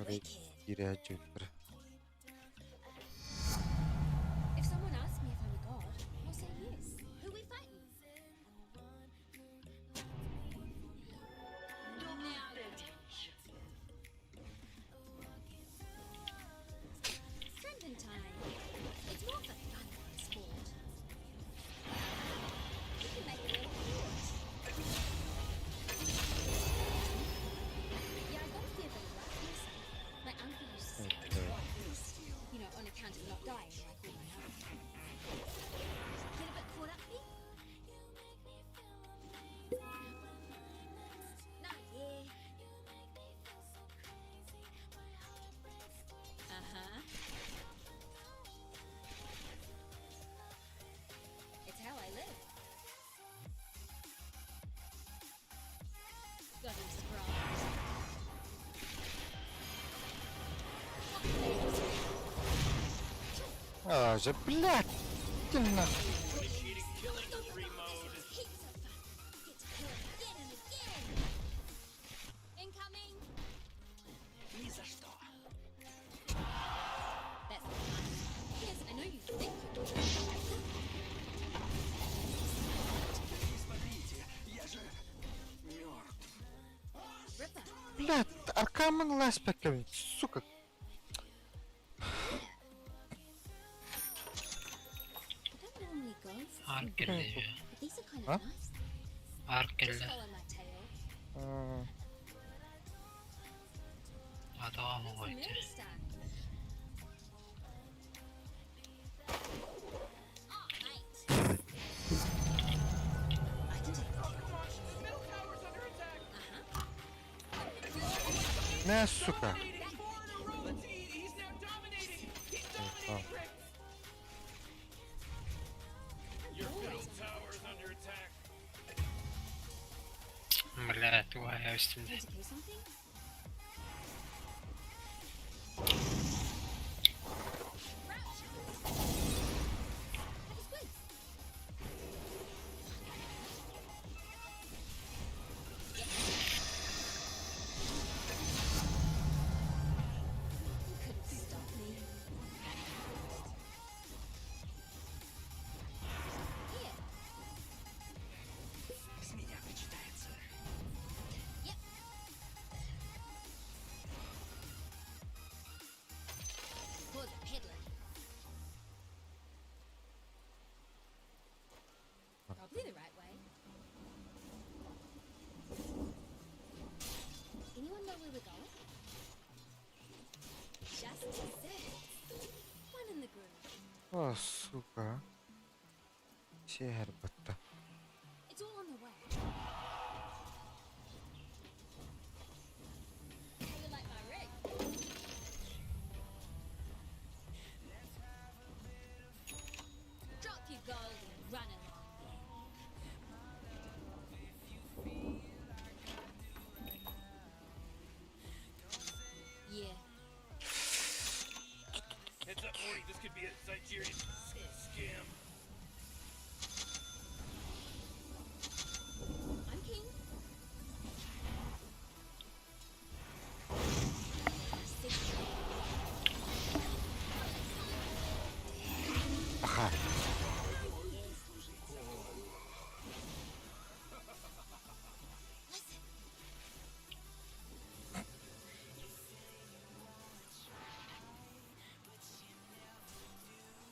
ريد يريها جوفر. If someone asks me if I'm a god, I'll say yes. Who we fighting? Now then. Trembling time. It's more for fun than sport. We can make a little court. Yeah, I got a fair bit of luck myself. My uncle used to say I was twice. You know, on account of not dying like all my own. Get a bit caught up, me? No, yeah. Uh-huh. It's how I live. Got him surprised. جبلات. كنا. Initiating killing spree mode. Heaps of fun. Get to kill again and again. Incoming. Аркамын ласпекем, сука. I don't normally go for Ark geldi ya. but these are kind Huh? of nice. Ark Just geldi. follow my tail. Adam It's a koydu. murder stack. Oh, mate. I can take the kill. Middle tower's under attack. Ne suka? Four in a row. He's now dominating. He's dominating, Rick. Your middle tower's under attack. Блядь, твоя üstünde. Want to kill something? Have a squid. You couldn't stop me. Here. Yep. Pull the peddler. Probably the right way. Anyone know where we're going? Just desserts. One in the groove. O suka. Şehir battı. It's all on the way. How you like my rig? Drop your gold and run along. Yeah. Heads up, Morty. This could be a Nigerian scam. I'm king. Aha.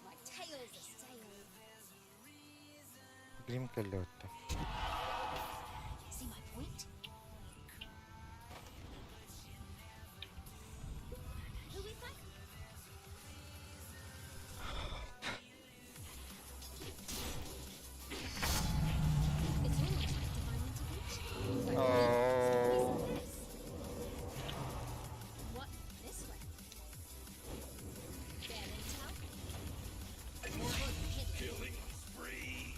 My tail's a sail. Grim kelli öttü. See my point? Who we fight? It's almost like divine intervention. Oh. What? This way? Bad intel? Killing spree.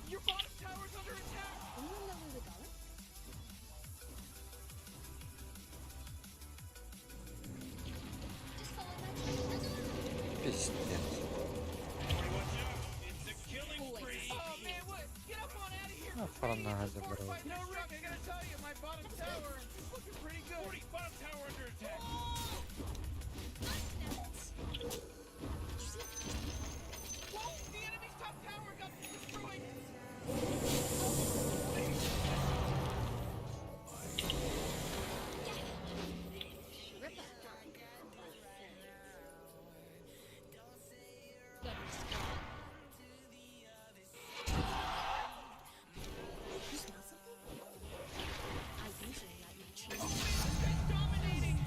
Your bottom tower's under attack. Anyone know where we're going? Just follow my tail. Pis. Morty, watch out. It's a killing spree. Oh, man, what? Get up on out of here. Ne falan harcadılar o. No, Rick, I gotta tell you, my bottom tower is looking pretty good. Morty, bottom tower under attack. Whoa, the enemy's top tower got destroyed. You smell something? I usually like my trees. Dominating.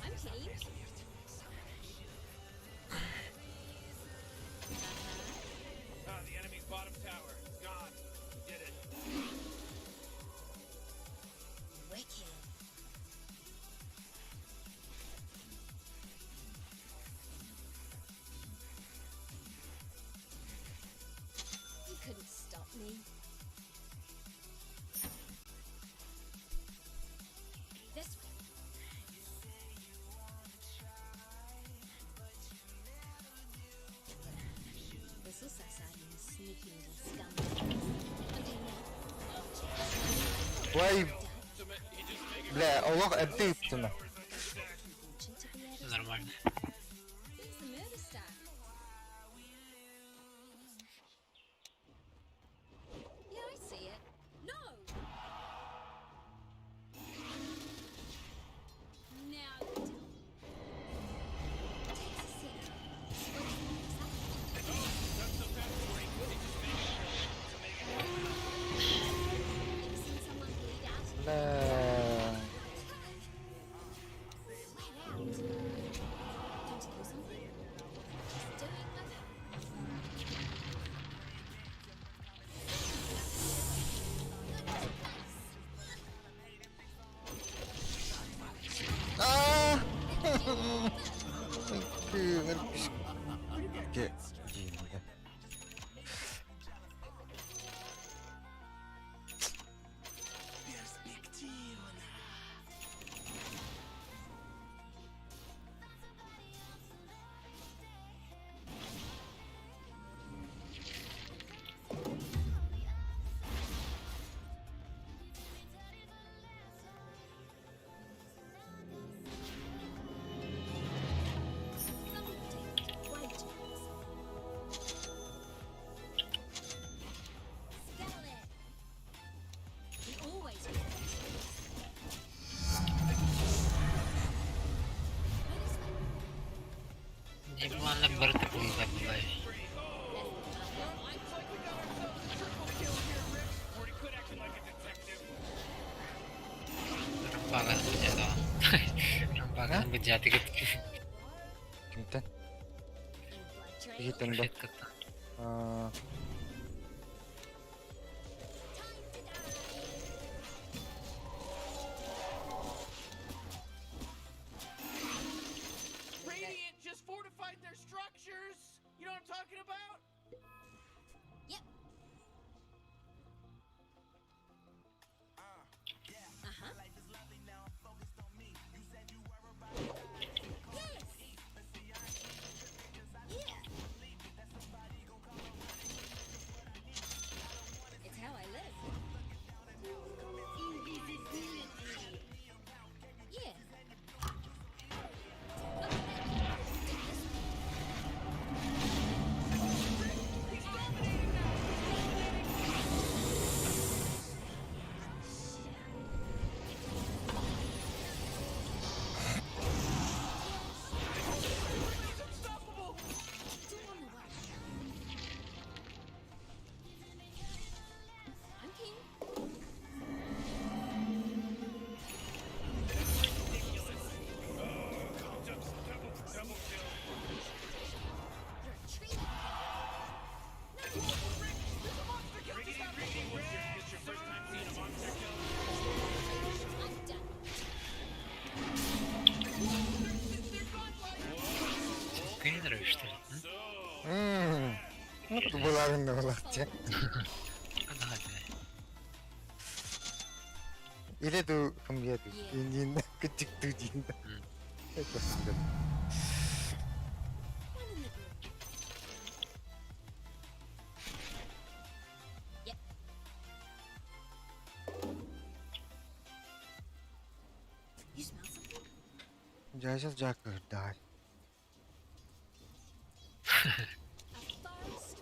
I'm clean. The enemy's bottom tower is gone. We did it. Wicked. You couldn't stop me. This way. This'll suss out you sneaky little scum. Okay, now. Vay. Bля, Allah ebde gitti mi? Ancient to be added. Нормально. It's the murder stack. Yeah, I see it. No! 이게 이긴데. Gimana bertemu mulai? Rampangan senjata. Rampangan bejati gitu. Kimten? Igitin ba? Shit kata. Radiant just fortified their structures. You know what I'm talking about? Yep. Uh-huh. Yes. Yeah. It's how I live. Yeah. I'm king. You're a tree. I'm done. Kayaknya terus tuh. Ну, тут была на власти. Ada ada. Или ту хамьяты. Индин, кычик тудин. Это супер. One in the group. Yep. You smell something? Я сейчас Джака ждать. A forest.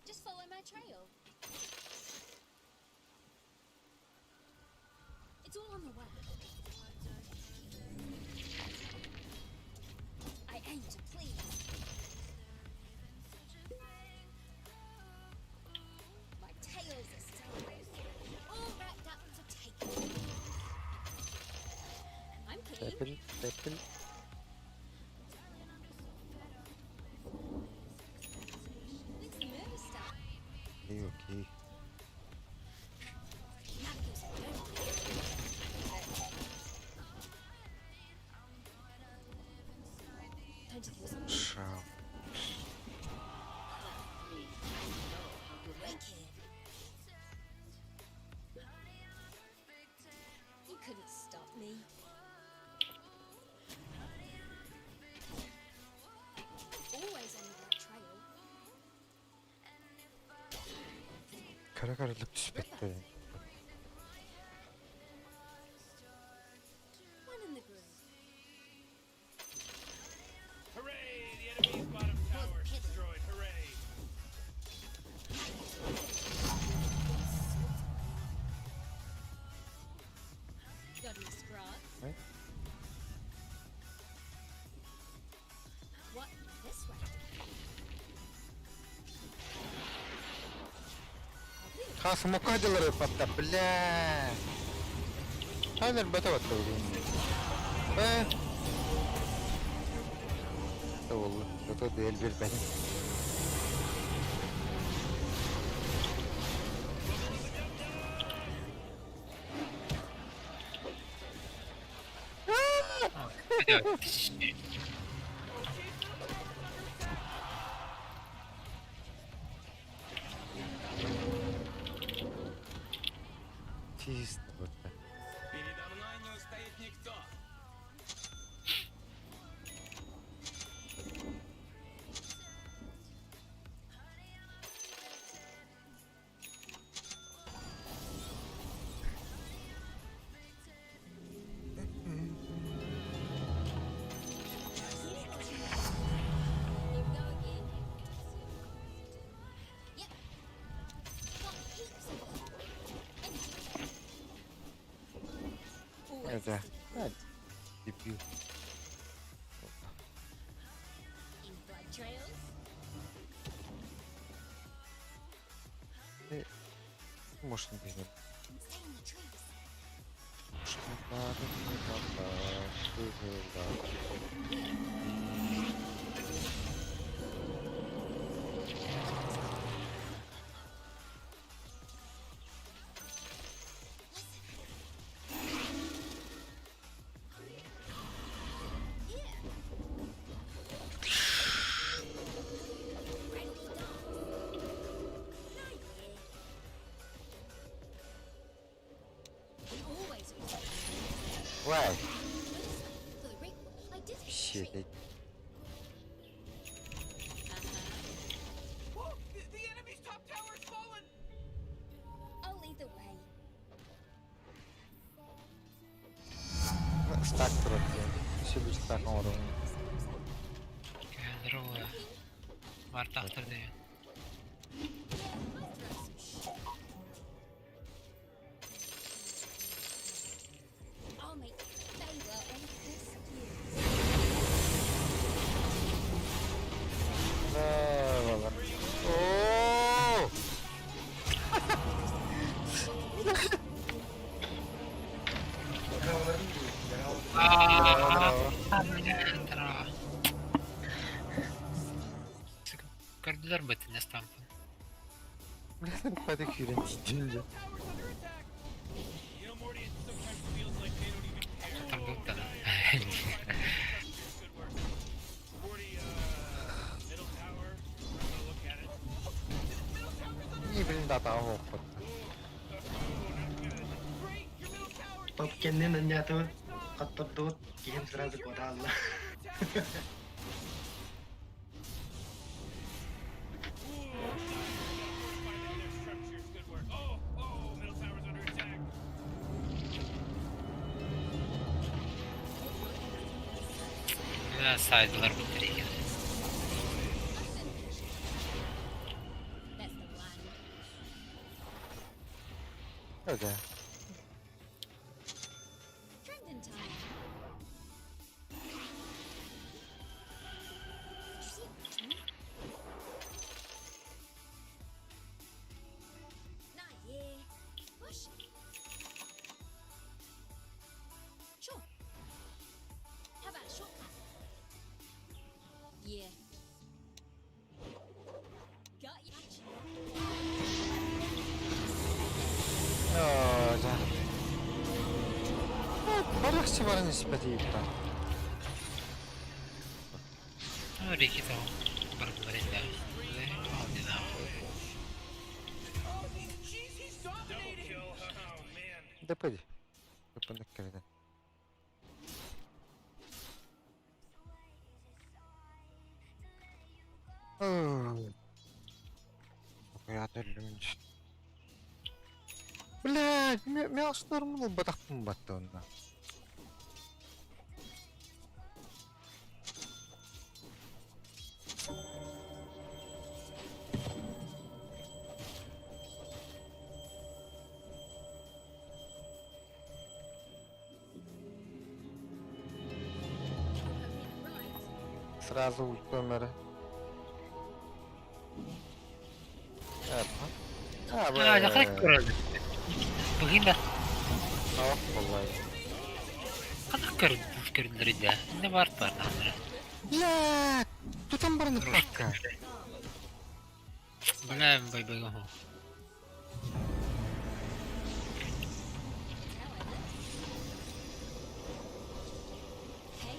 Just follow my trail. It's all on the way. I aim to please. My tails are still all wrapped up for taking. I'm king. Тэпэл, тэпэл. When's the murder start? Окей, окей. Now it goes Don't you think so? Шау. Wicked. You couldn't stop me. Always on the right trail. Каракарлап түспетті. One in the group. Hooray! The enemy's bottom tower destroyed. Hooray! Got any scrub? Right. What? This way? Ха, самокадилары подта, бля. Хайдер бета бата уже. Это oldu. Это değil bir benim. Hadi Чисто вот так. Передо мной не устоит никто. Here we go again. Yep. Got heaps of them. Always Это. Дебил. in blood trails. Может, не без него. Stay in the trees. Always Вай! for the ring. I did it. Щит. Whoa! The enemy's top tower's fallen! I'll lead the way. Стак против. Все будет так уровне. Здорово. Март автор даю. I'll make favor on this year. Да, ладно. О! Здорово. Коридор бы ты не стампан. Блин, хватит хилить. You know, Morty, it sometimes feels like they don't even care. Там был-то. Good work. Morty, middle tower. I'm gonna look at it. И, блин, да, там опыт. Great! Your middle tower! Попкенный на нету. Оттуда гейм сразу подала. Structures, good work. Oh, middle tower's under attack. Да, сайдлер батарея. That's the one. Это. Trending time. Not yeah. Push. Sure. How about a shortcut? Yeah. Got you. О, да. Полегче варни спади там. Ну, реки там. Барбарин, да. Не знаю. Jeez, he's dominating! Double kill. Oh, man. Да пойди. Выпадок когда. Я дөлмж. Блядь, мяу штормнул батахтын баттонда. Сразу ульт умер. Я как курады. Богинда. Ох, vallahi. Как коридор, да. Не варт бар, наверное. Блядь, кто там бар нападка? Бля, бай-бай. Hey,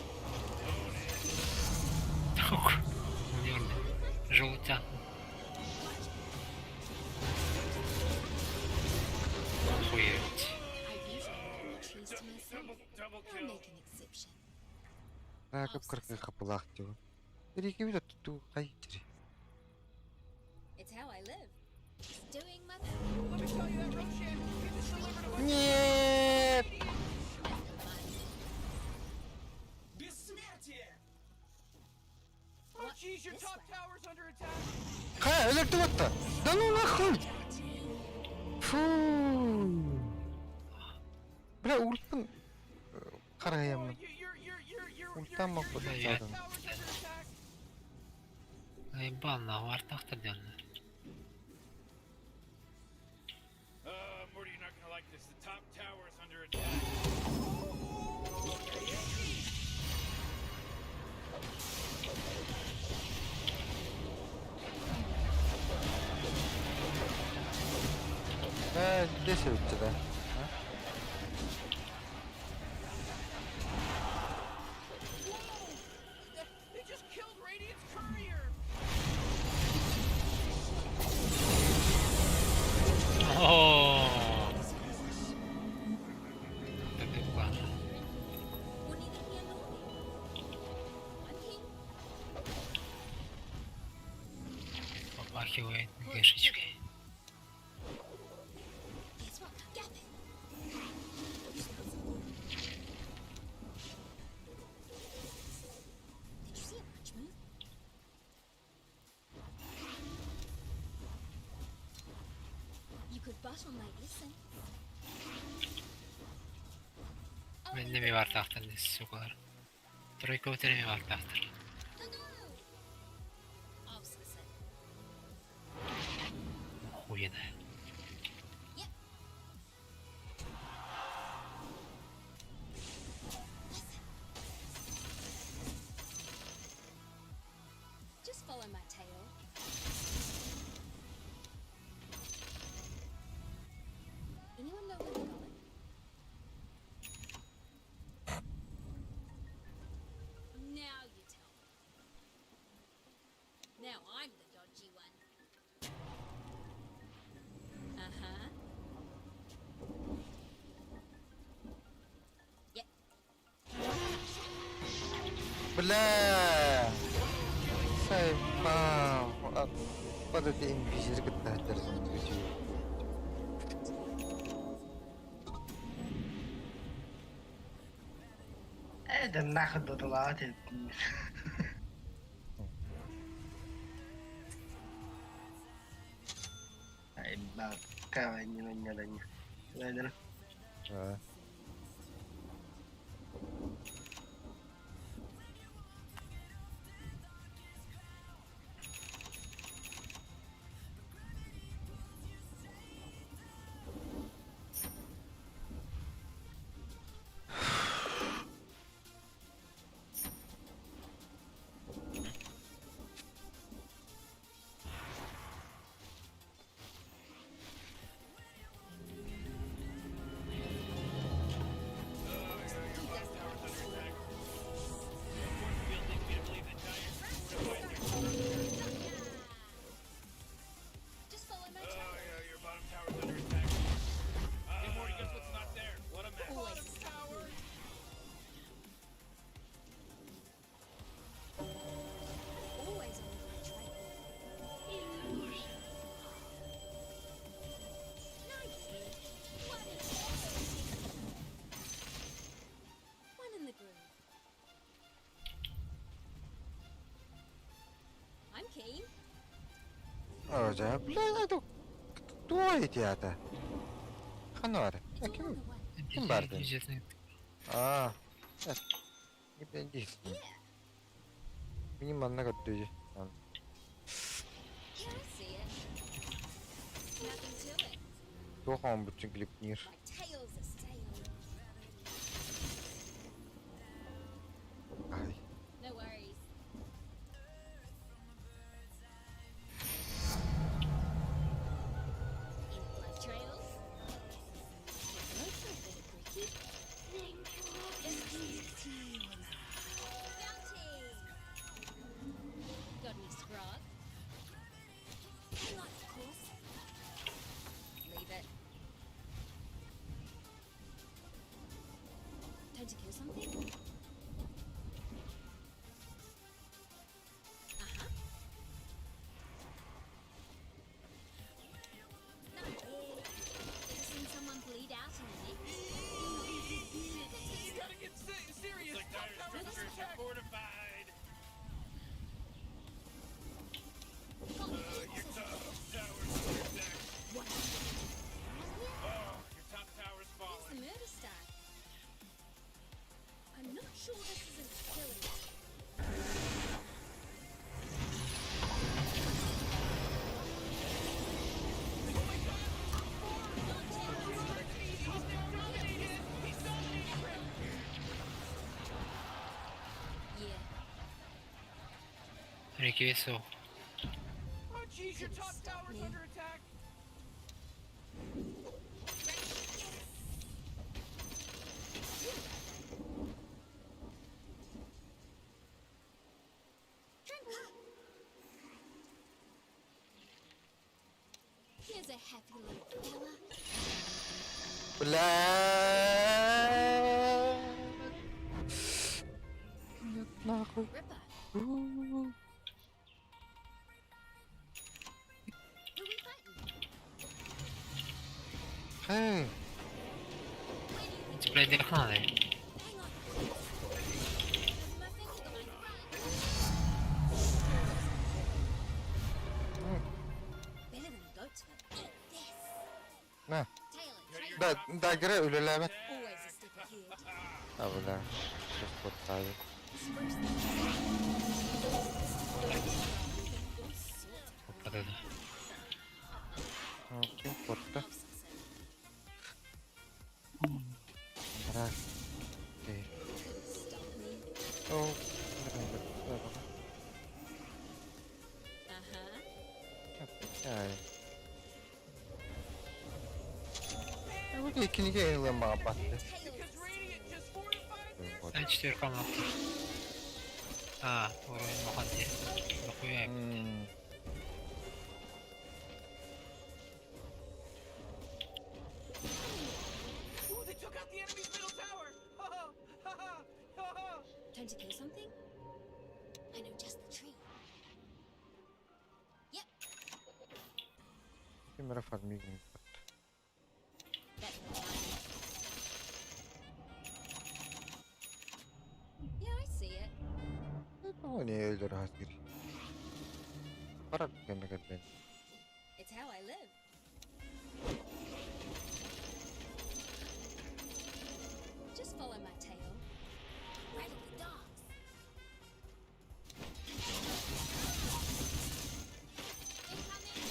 Умерли. Желтя. Охуеть. I usually keep the trees to myself. I'll make an exception. Ракып кыркы хапылах диyor. Береги бит ту кайтыр. It's how I live. Just doing my Нет! Jeez, your top tower's under attack. Ха, электроватта! Да ну нахуй! Фу! Бля, ультан... Караямын. Ультан мог Я подать. наебал на артах-то делно. Morty, you're not gonna like this. The top tower is under attack. Где тебя? They just killed Radiant's courier. О. Это ладно. Wouldn't even hear noise. I'm king. Попахивает гэшечкой. Guess what? Gap it. Did you see a punch move? You could butt on my essence. Oh, Ben de mi var tahtın dizisi o kadar. Troika öteri mi var tahtır? no, no. I was gonna say. Huyene. Yep. Just follow my tail. Anyone know where we're going? Now you tell me. Now I'm the dodgy one. Uh-huh. Yep. Бля! Сайпам! Вот это инвизир кататер. ده ناخد بطولات Ay, baka nyo. Wala na. Just follow my tail. Your bottom tower's under attack. Hey, Morty, guess what's not there? What a mess. Always. Always on my trail. Illusion. Nice. One in the groove. I'm keen. Оже, бля, кто эти это? Ханор. It's all on the way. Kim vardı? Бюджетный. Aa. Evet. Ben değilsin. Benim anına kadar Here, I see it. Nothing to it. Yok ama bütün klip nir. My tail's a sail. Ay. No worries. Any blood trails? No for a bit of Bricky. Bounty! Time to kill something? Uh-huh. Not really. Ever seen someone bleed out in the neck? You gotta get serious. Like dire structures are fortified. Your top tower's under attack. What? Oh, your top tower's It's falling. the murder stack. I'm not sure this is a facility. Yeah. Ricky Veso. Oh, jeez, your top tower's under attack. Here's a happy little fella. Ulan! Ingat na ako. Ripper, Ooh. who we fighting? Hey! Display di ako na eh. Hang on. My finger got my Better than a goat's foot. Eat this. Na, Taylor, dagre, ulalamat. always a step ahead. Ah, wala. Support tayo. Pata na. Okay, porta. Tara. Okay. Oh. Ay. Ay, wala kinigay lang mga bate. Because Radiant just fortified their Ay, 4 かもなった。ああ、俺の感じ。6や。Ooh, they took out the enemy's middle tower. Time to kill something? I know just the tree. Yep, Hindi mara farming. that's the one. Yeah, I see it. Ano ni Elder Hasiri? Parang ganda-ganda. It's how I live. Just follow my tail. Right at the dogs. Incoming.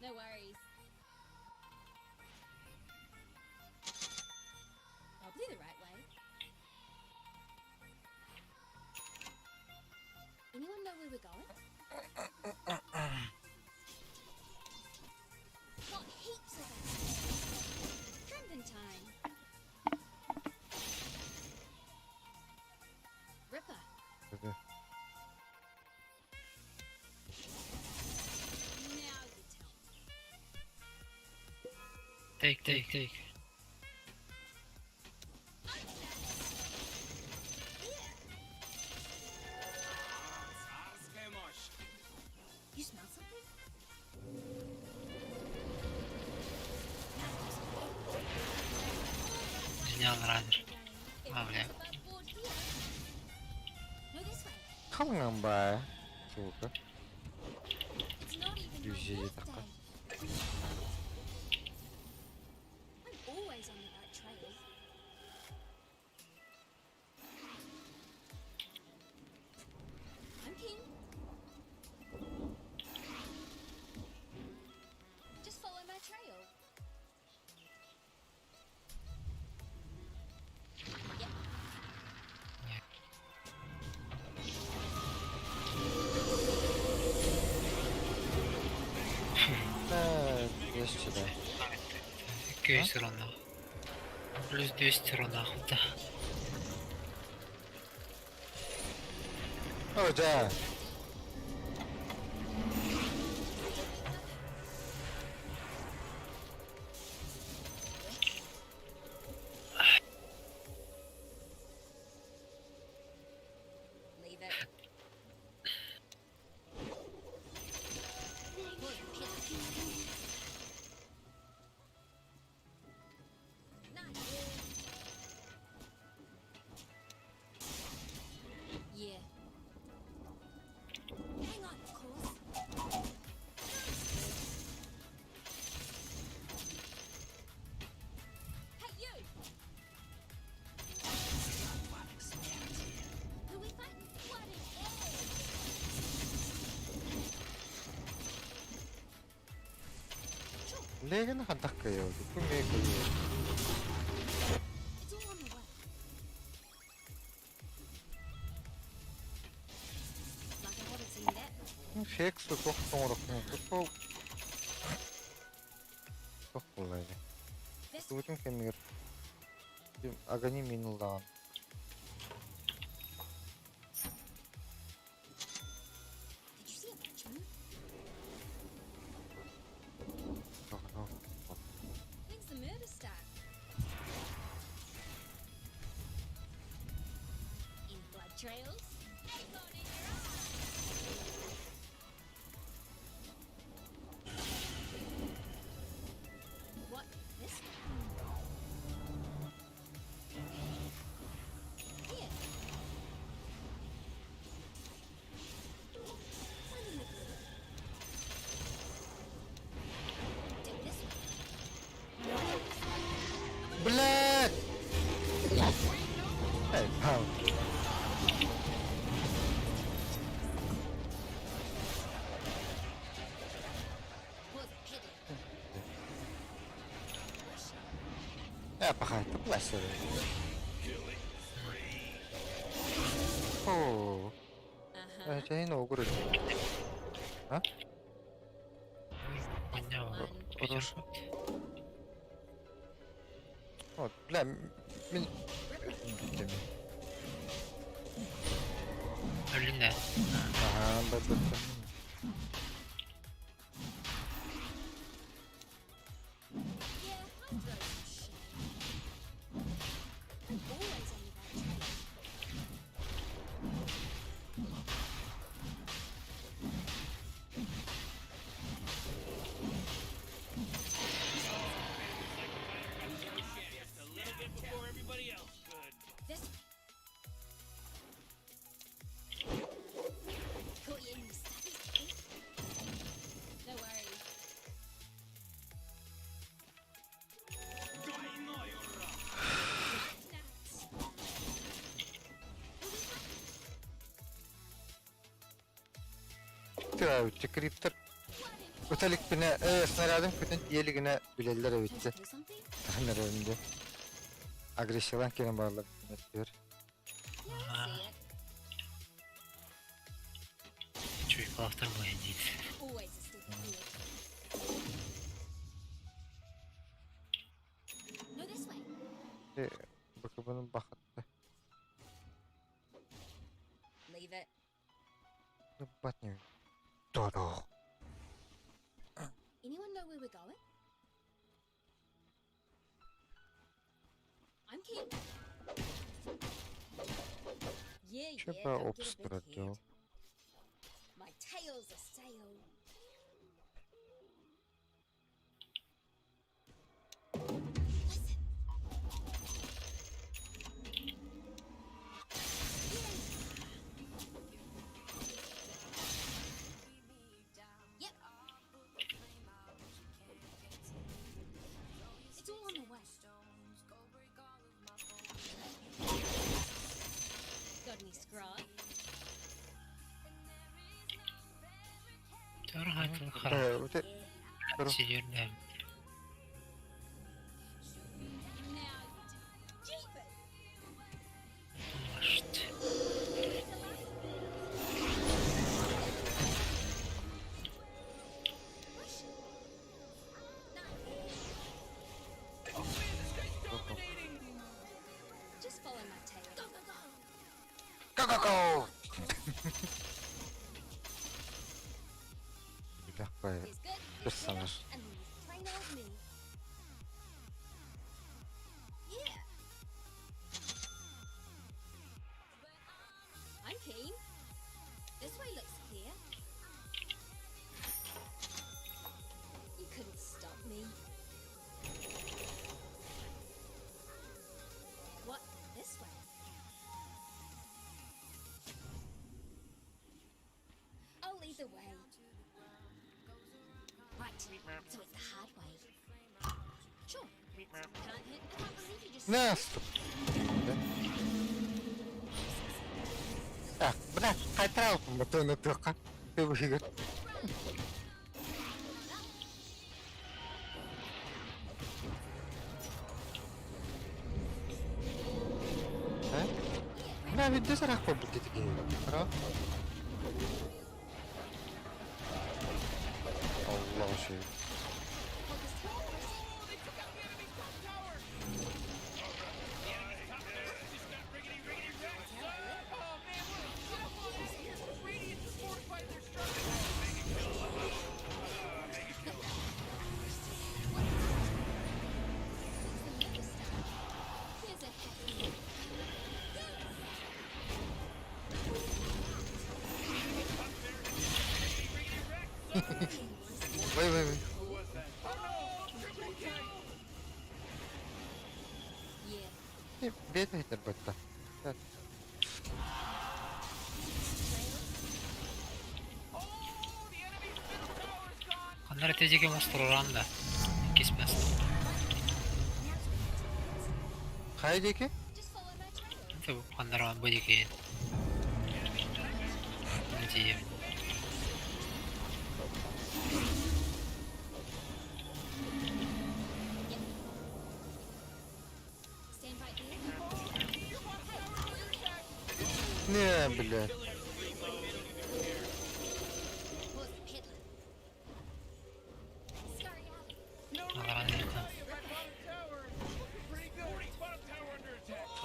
No worries. Probably the right way. Anyone know where we're going? Got heaps of it. Trembling time. Ripper. Sige. Now you tell me. Take. You smell something? Genial runner. Ah, bля. Above board here. No, this way. Kangen ba? Suka. It's not even my Usually birthday. I'm always on the right trail. I'm keen. Just follow my trail. Yep. Jeszcze da. 200 ровно. Плюс 200 ровно охота. O, da. Legend hantak kayo. Kung may kayo. It's all on the way. Like I haven't seen that before. 섹스 똑똑으로 그냥 똑똑. 똑 몰라요. This 요즘 게임이 지금 아가니 민울라. did you see a Dutchman? When's the murder start? Any blood trails? Hang on in your eyes. What? This one? Here. Take this one. Blood! Hey, how? Was a pity. Napaka-ito klase rin. Oh. Uh-huh. 쟤는 억울해. 어? Понял. Хорошо. Вот, бля, Блин, да. Ага, да. Yeah, Hydro's a shame. Always on the bad track. Just a little bit before everybody else could. This. Caught you in your study. No worries. Травчы криптор. Ötelik bine снарядым kötün diyeligine bilirler Can evitte. I do something? Tahmin önünde. Agresifan kelim bağlı diyor. Yeah, I see it. Чуть повторное нет. Always a step ahead. No, this way. Bakıbının bakıttı. Leave it. Batmıyor. Dodo. Anyone know where we're going? I'm keen. Yeah, Trzeba don't get a big obstrać head. ją. My tail's a sail. Listen. Yep. It's all on the way. Got any scrub? ترى هاي الخرا Öte سيجرنا. Now you do. Jeepers! Может. Push it. Just follow my tail. Go, go, go! Go go go. Bilah bayağı. He's good. Dur He's sanır. good, and he's plain old me. Yeah. I'm keen. This way looks clear. You couldn't stop me. What? This way? I'll lead the way. Right, so it's the hard way. Sure. Can't hit. I can't believe you just. Nasıl? Ah, benar. Kaya tahu betul betul kan? Itu begitu. لا بدي صراحة بدي تجيب ترى الله شيء Here's a happy وي وي وي yeah. بيته البتة Onlar öteceki monster oran da kesmez. خايديكي Just follow my trail. Tabi onlar ama bu dikeyin. Netice. Stand right here. نعم بالله Pause peddling. Scurry out. Allah razı olsun.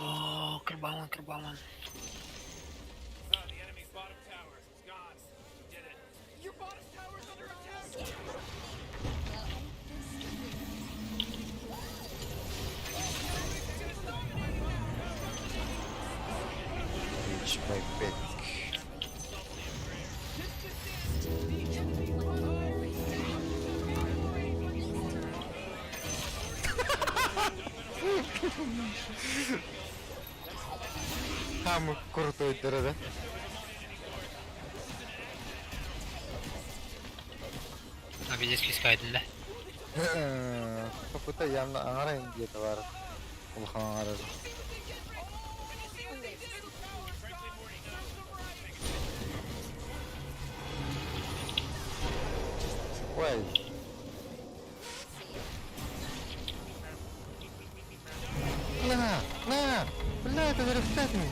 Oh, kerbangan, kerbangan. The enemy's bottom tower. It's gone. We did it. Your bottom tower's under attack. Reach my bed هم كرتو الدرجة Abi eski kaydında. Kaputa yanına arayın diye de var. Ulhan aradı. Vay. لا لا بالله تدرفتني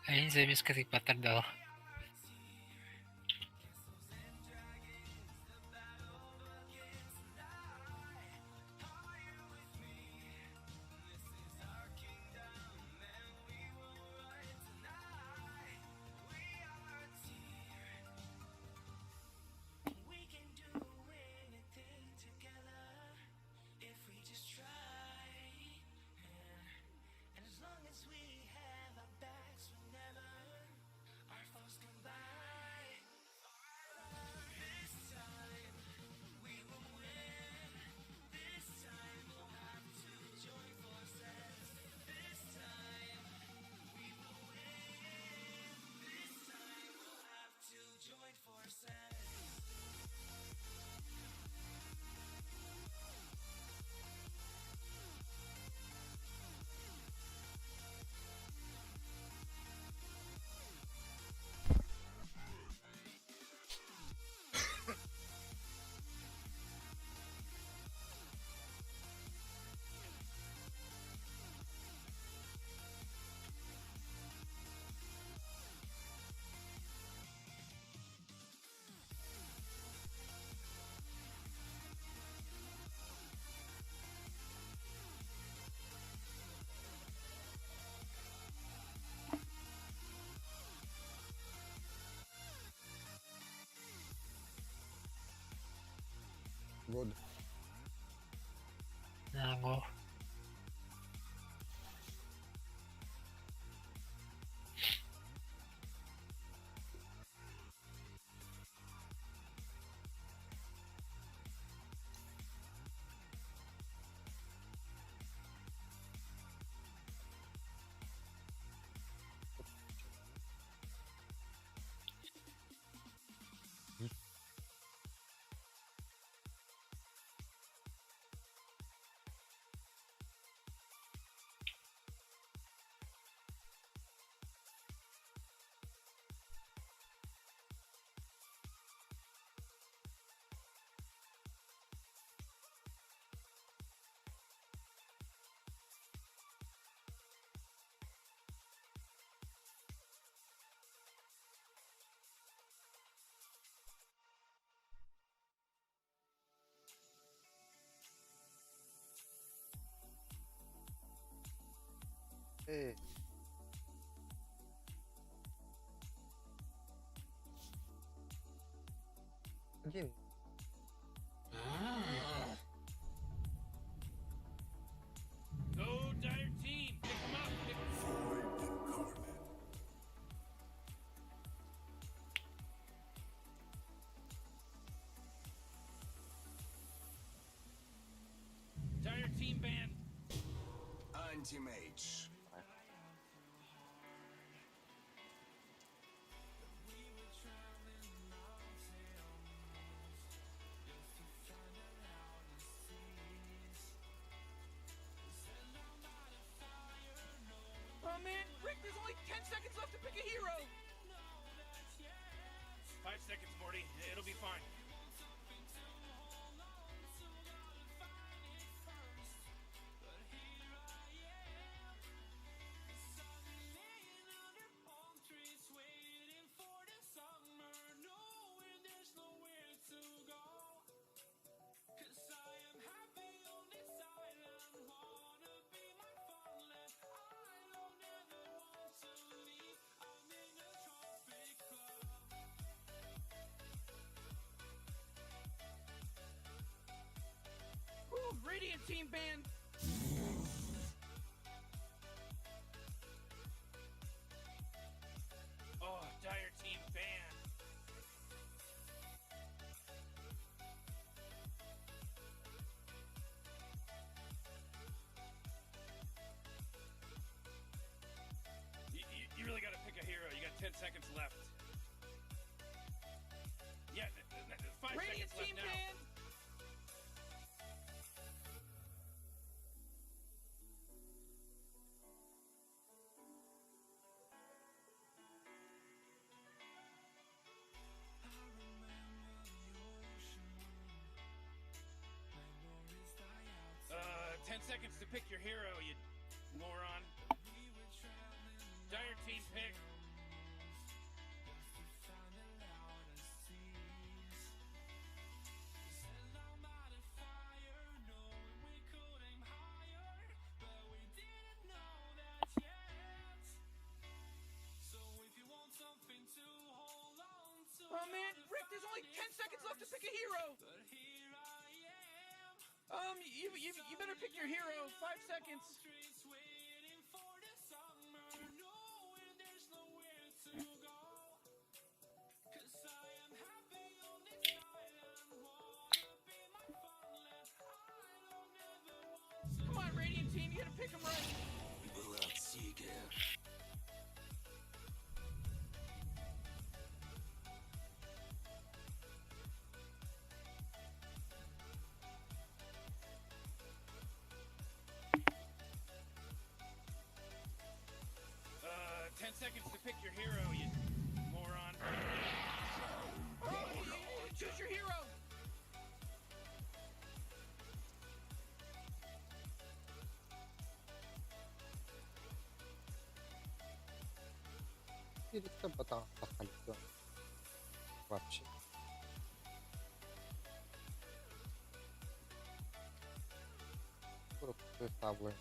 Ayun sa miss kasi patar daw. Good. Nako. Эй. Где? Go, Dire Team! Pick 'em up! Pick 'em up! Void incarnate. Dire Team band! Anti-mage. Oh man, Rick, there's only 10 seconds left to pick a hero! 5 seconds, Morty. It'll be fine. Woo, Radiant Team band! Oh, Dire Team band! You really gotta pick a hero. You got 10 seconds left. Yeah, 5 Radiant seconds Team left now. band! Uh, 10 seconds to pick your hero, you moron. Dire Team pick. Oh man, Rick, there's only 10 seconds left to pick a hero! You better pick your hero. 5 seconds. Come on, Radiant Team, you gotta pick him right. Bloodseeker. Uh, 10 seconds to pick your hero, you moron. Choose your hero. Перед ботом подхалил. Вообще. Просто таблы.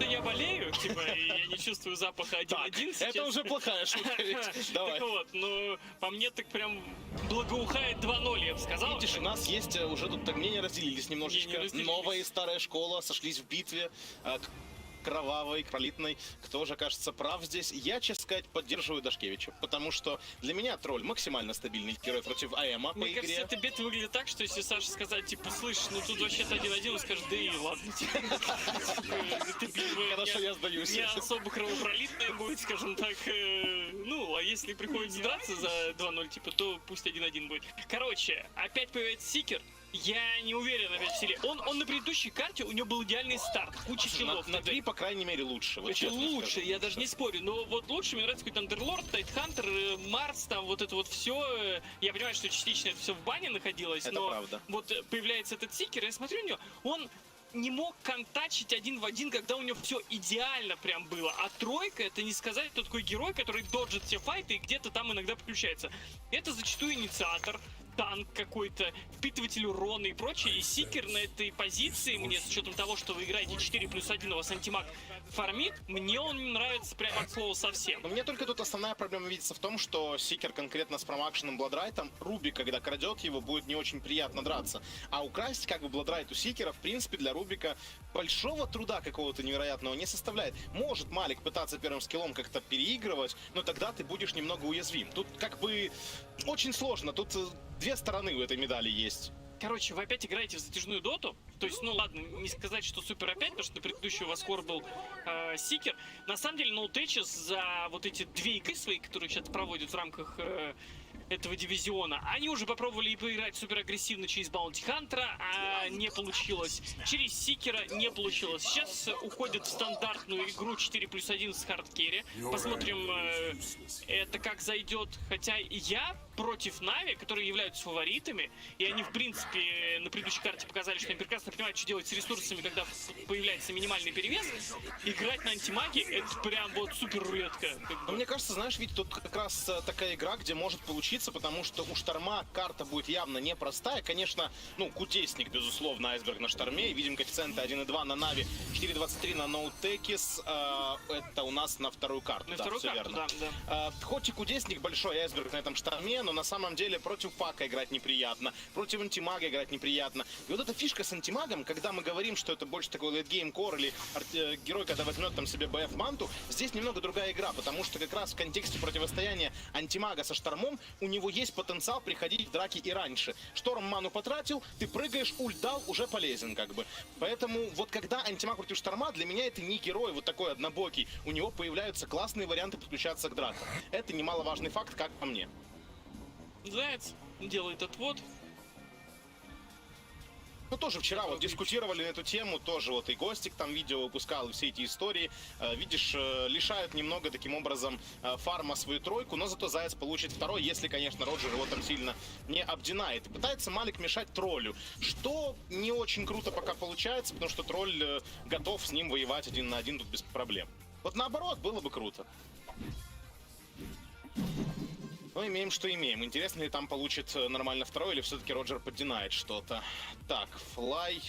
Я болею, типа, и я не чувствую запаха 1-1 сейчас. Это уже плохая шутка, ведь. Давай. Так вот, ну, по мне так прям благоухает 2-0, я бы сказал. Видишь, у нас есть уже тут мнения разделились немножечко. Мнения разделились. Новая и старая школа сошлись в битве. кровавой, пролитной. Кто же окажется прав здесь? Я, честно сказать, поддерживаю Дашкевича, потому что для меня тролль максимально стабильный герой против АМа по Мне игре. кажется, эта битва выглядит так, что если Саша сказать, типа, слышь, ну тут вообще-то 1-1, он скажет, да и ладно. Эта битва Хорошо, я сдаюсь. не особо кровопролитная будет, скажем так. Ну, а если приходится драться за 2-0, типа, то пусть 1-1 будет. Короче, опять появится Сикер. Я не уверен опять в силе. Он на предыдущей карте, у него был идеальный старт. Куча киллов. На 3, по крайней мере, лучше. Вот Это честно лучше, скажу. я даже не спорю. Но вот лучше мне нравится какой-то Андерлорд, Тайтхантер, Марс, там вот это вот все. Я понимаю, что частично это все в бане находилось, Это но правда. вот появляется этот Сикер, я смотрю на него, он не мог контачить 1 в 1, когда у него все идеально прям было. А тройка, это не сказать, кто такой герой, который доджит все файты и где-то там иногда подключается. Это зачастую инициатор, танк какой-то, впитыватель урона и прочее. И Сикер на этой позиции, мне с учетом того, что вы играете 4+1, у вас антимаг фармит, мне он не нравится прямо от слова совсем. Но мне только тут основная проблема видится в том, что Сикер конкретно с промакшенным Бладрайтом, Руби, когда крадет его, будет не очень приятно драться. А украсть как бы Бладрайт у Сикера, в принципе, для Рубика большого труда какого-то невероятного не составляет. Может Малик пытаться первым скиллом как-то переигрывать, но тогда ты будешь немного уязвим. Тут как бы очень сложно, тут две стороны у этой медали есть. Короче, вы опять играете в затяжную доту. То есть, ну ладно, не сказать, что супер опять, потому что на предыдущий у вас скор был Сикер. На самом деле, NoTech за вот эти 2 игры свои, которые сейчас проводят в рамках этого дивизиона, они уже попробовали и поиграть супер агрессивно через Баунти Хантера, а не получилось. Через Сикера не получилось. Сейчас уходят в стандартную игру 4+1 с хардкерри. Посмотрим, это как зайдет. Хотя я против Нави, которые являются фаворитами, и они, в принципе, на предыдущей карте показали, что они прекрасно понимают, что делать с ресурсами, когда появляется минимальный перевес. Играть на антимаге — это прям вот супер рулетка. Но мне кажется, знаешь, ведь тут как раз такая игра, где может получиться, потому что у Шторма карта будет явно непростая. Конечно, ну, Кудесник, безусловно, Айсберг на Шторме. Видим коэффициенты 1,2 на Нави, 4,23 на Ноутекис. Это у нас на вторую карту. На да, вторую все карту, верно. да. Хоть и Кудесник большой, Айсберг на этом Шторме, но на самом деле против Пака играть неприятно, против антимага играть неприятно. И вот эта фишка с антимагом, когда мы говорим, что это больше такой лейтгейм кор или герой, когда возьмет там себе БФ манту, здесь немного другая игра, потому что как раз в контексте противостояния антимага со Штормом у него есть потенциал приходить в драки и раньше. Шторм ману потратил, ты прыгаешь, ульт дал, уже полезен как бы. Поэтому вот когда антимаг против Шторма, для меня это не герой вот такой однобокий. У него появляются классные варианты подключаться к дракам. Это немаловажный факт, как по мне. Заяц делает отвод. Ну, тоже вчера вот дискутировали на эту тему, тоже вот и Гостик там видео выпускал, и все эти истории. Видишь, лишают немного таким образом фарма свою тройку, но зато Заяц получит второй, если, конечно, Роджер его там сильно не обдинает. И пытается Малик мешать троллю, что не очень круто пока получается, потому что тролль готов с ним воевать 1 на 1 тут без проблем. Вот наоборот, было бы круто. Но имеем, что имеем. Интересно ли там получит нормально второй, или все-таки Роджер поддинает что-то. Так, Флай.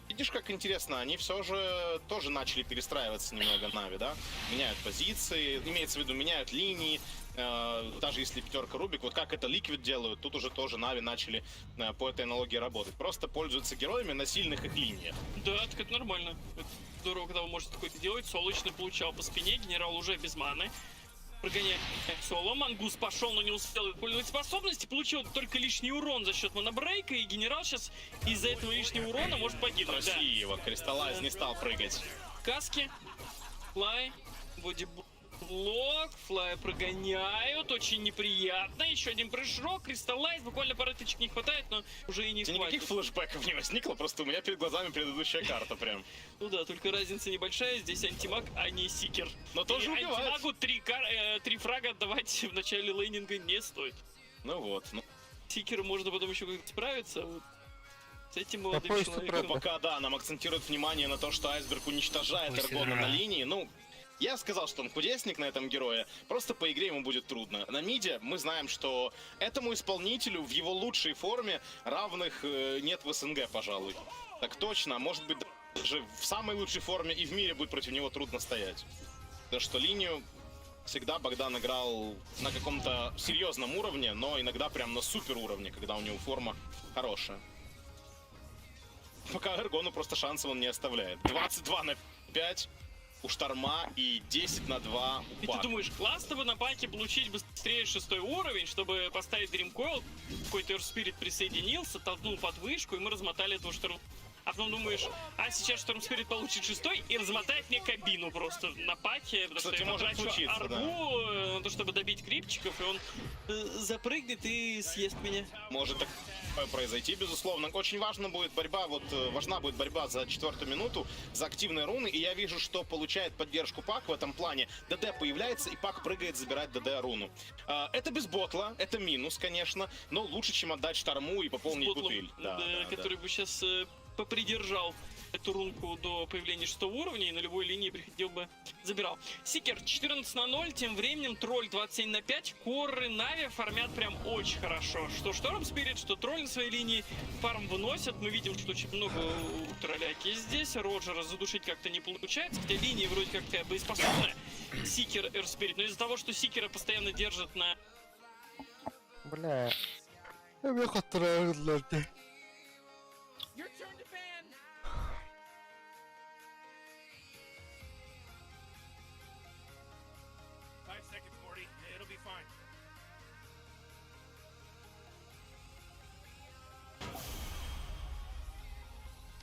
Видишь, как интересно, они все же тоже начали перестраиваться немного Нави, да? Меняют позиции, имеется в виду, меняют линии. Даже если пятерка Рубик, вот как это Liquid делают, тут уже тоже Нави начали по этой аналогии работать. Просто пользуются героями на сильных их линиях. Да, так это нормально. Это здорово, когда вы можете такое делать. Солочный получал по спине, генерал уже без маны. Прогоняет соло, Мангус пошел, но не успел использовать способности, получил только лишний урон за счет монобрейка, и генерал сейчас из-за этого лишнего урона может погибнуть. Красиво, да. Кристаллайз не стал прыгать. Каски, Флай, бодиблок, Флая прогоняют, очень неприятно, еще один прыжок, Кристаллайз, буквально пары тычек не хватает, но уже и не хватит. Никаких флешбеков не возникло, просто у меня перед глазами предыдущая карта прям. Ну да, только разница небольшая, здесь антимаг, а не Сикер. Но тоже убивает. Антимагу 3 фрага отдавать в начале лейнинга не стоит. Ну вот. Сикеру можно потом еще как-то справиться, вот. С этим молодым Какой человеком. Пока, да, нам акцентируют внимание на то, что Айсберг уничтожает Эргона на линии, ну... Я сказал, что он кудесник на этом герое, просто по игре ему будет трудно. На миде мы знаем, что этому исполнителю в его лучшей форме равных нет в СНГ, пожалуй. Так точно, может быть, даже в самой лучшей форме и в мире будет против него трудно стоять. Потому что линию всегда Богдан играл на каком-то серьезном уровне, но иногда прям на супер уровне, когда у него форма хорошая. пока Эргону просто шансов он не оставляет. 22-5 у Шторма и 10-2 у И Пак. ты думаешь, классно бы на паке получить быстрее 6-й уровень, чтобы поставить Dream Coil, какой-то Earth Spirit присоединился, толкнул под вышку, и мы размотали этого Шторм. А потом думаешь, а сейчас Шторм Спирит получит 6-й и размотает мне кабину просто на паке, потому Кстати, что я может потрачу случиться, арбу на то, чтобы добить крипчиков, и он запрыгнет и съест меня. Может такое произойти, безусловно. Очень важна будет борьба за 4-ю минуту, за активные руны, и я вижу, что получает поддержку Пак в этом плане. ДД появляется, и Пак прыгает забирать ДД руну. Это без ботла, это минус, конечно, но лучше, чем отдать Шторму и пополнить С ботлом, бутыль. который бы сейчас попридержал эту рунку до появления 6-го уровня и на любой линии приходил бы, забирал. Сикер 14-0, тем временем Тролль 27-5, Коры, Нави фармят прям очень хорошо. Что Шторм Спирит, что Тролль на своей линии фарм выносят. Мы видим, что очень много у Тролляки здесь. Роджера задушить как-то не получается, хотя линии вроде как боеспособная. Сикер, Earth Spirit, но из-за того, что Сикера постоянно держат на... Бля. Я бы хотел разлать. Your turn to ban!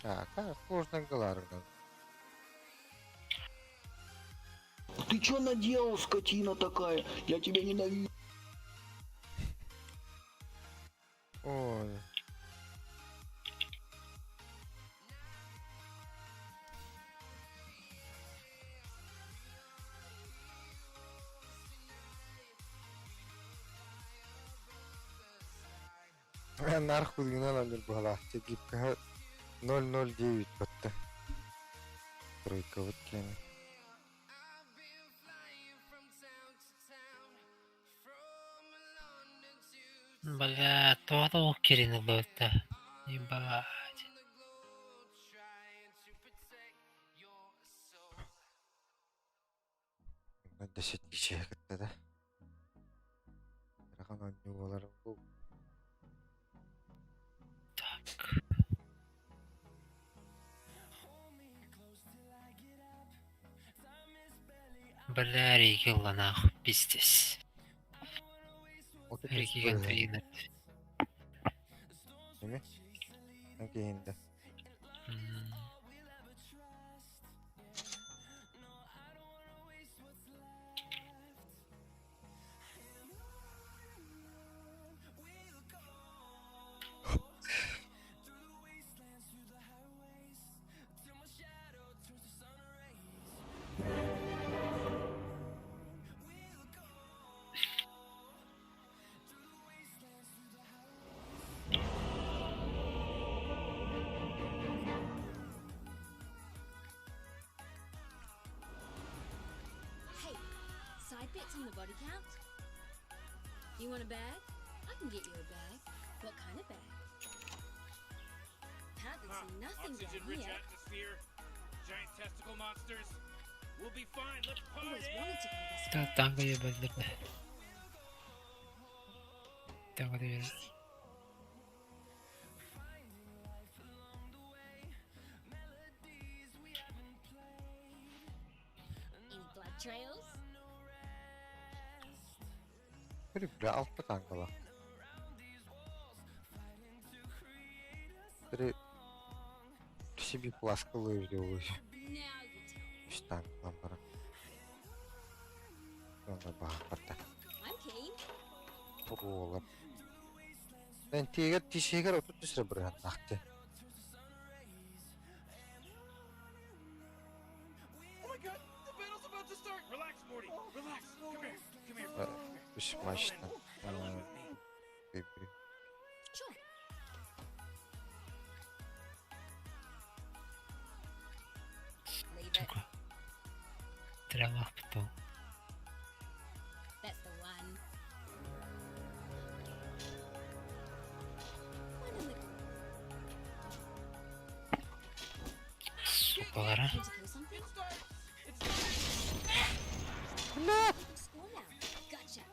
Так, сложная Галарга. Ты чё наделал, скотина такая? Я тебя ненавижу. Ой. Нарху дигнал была. Тегипка 009 потта. Тройка вот кем. Бля, тотал Кирина был-то. Ебать. На 10 кичек да? Рахана не болар бу. Так. Бля, Ригелла нахуй, пиздец. Рики контрина. Değil mi? Again'de. Hey, side bits on the body count? You want a bag? I can get you a bag. What kind of bag? Apparently see nothing down here. atmosphere, giant testicle monsters. We'll be fine, let's Always wanted to go this Да, танго ебать, да. Танго доверяю. Any blood trails? Biri altta kankalar. Biri kişi bir plaskalı öyle oluyor. Now you tell me. İşte kankalar bana. Sonra bağırdı. I'm keen. Oğlum. Ben tişeğer oturup sıra bırakın taktı. Oh my god, the battle's about to start! Relax, Morty, relax. Come here, come here. Üst maçtan. Sure. Leave it. Трава потом. That's the one. One in the Супара. Need to kill something? Score now. Gotcha.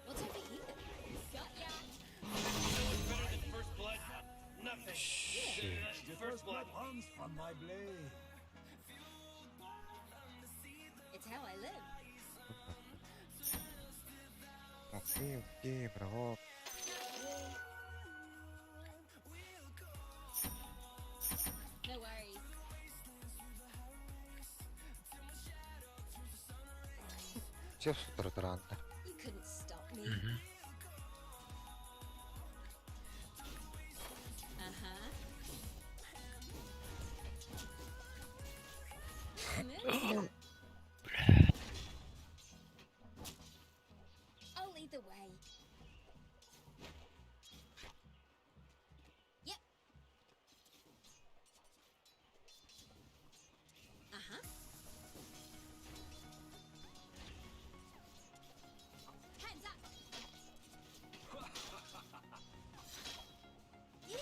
What's over here? Got ya. Better than first blood? Nothing. Shit. first blood. From my blade. It's how I live. Окей, окей, браво. No worries. Все супер-дранта. You couldn't stop me. Uh-huh. Smooth. I'll lead the way. Yep. Uh-huh. Hands up. Yeah.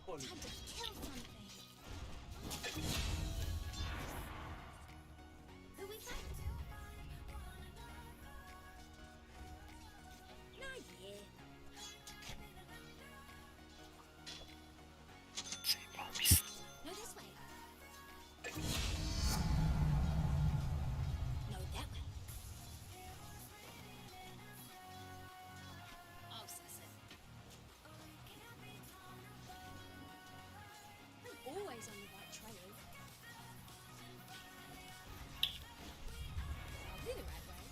Time to kill something. Who we fight? Nah, yeah. No, this way. No, that way. I'll suss it. I'm always on the right trail. I'll be the right way.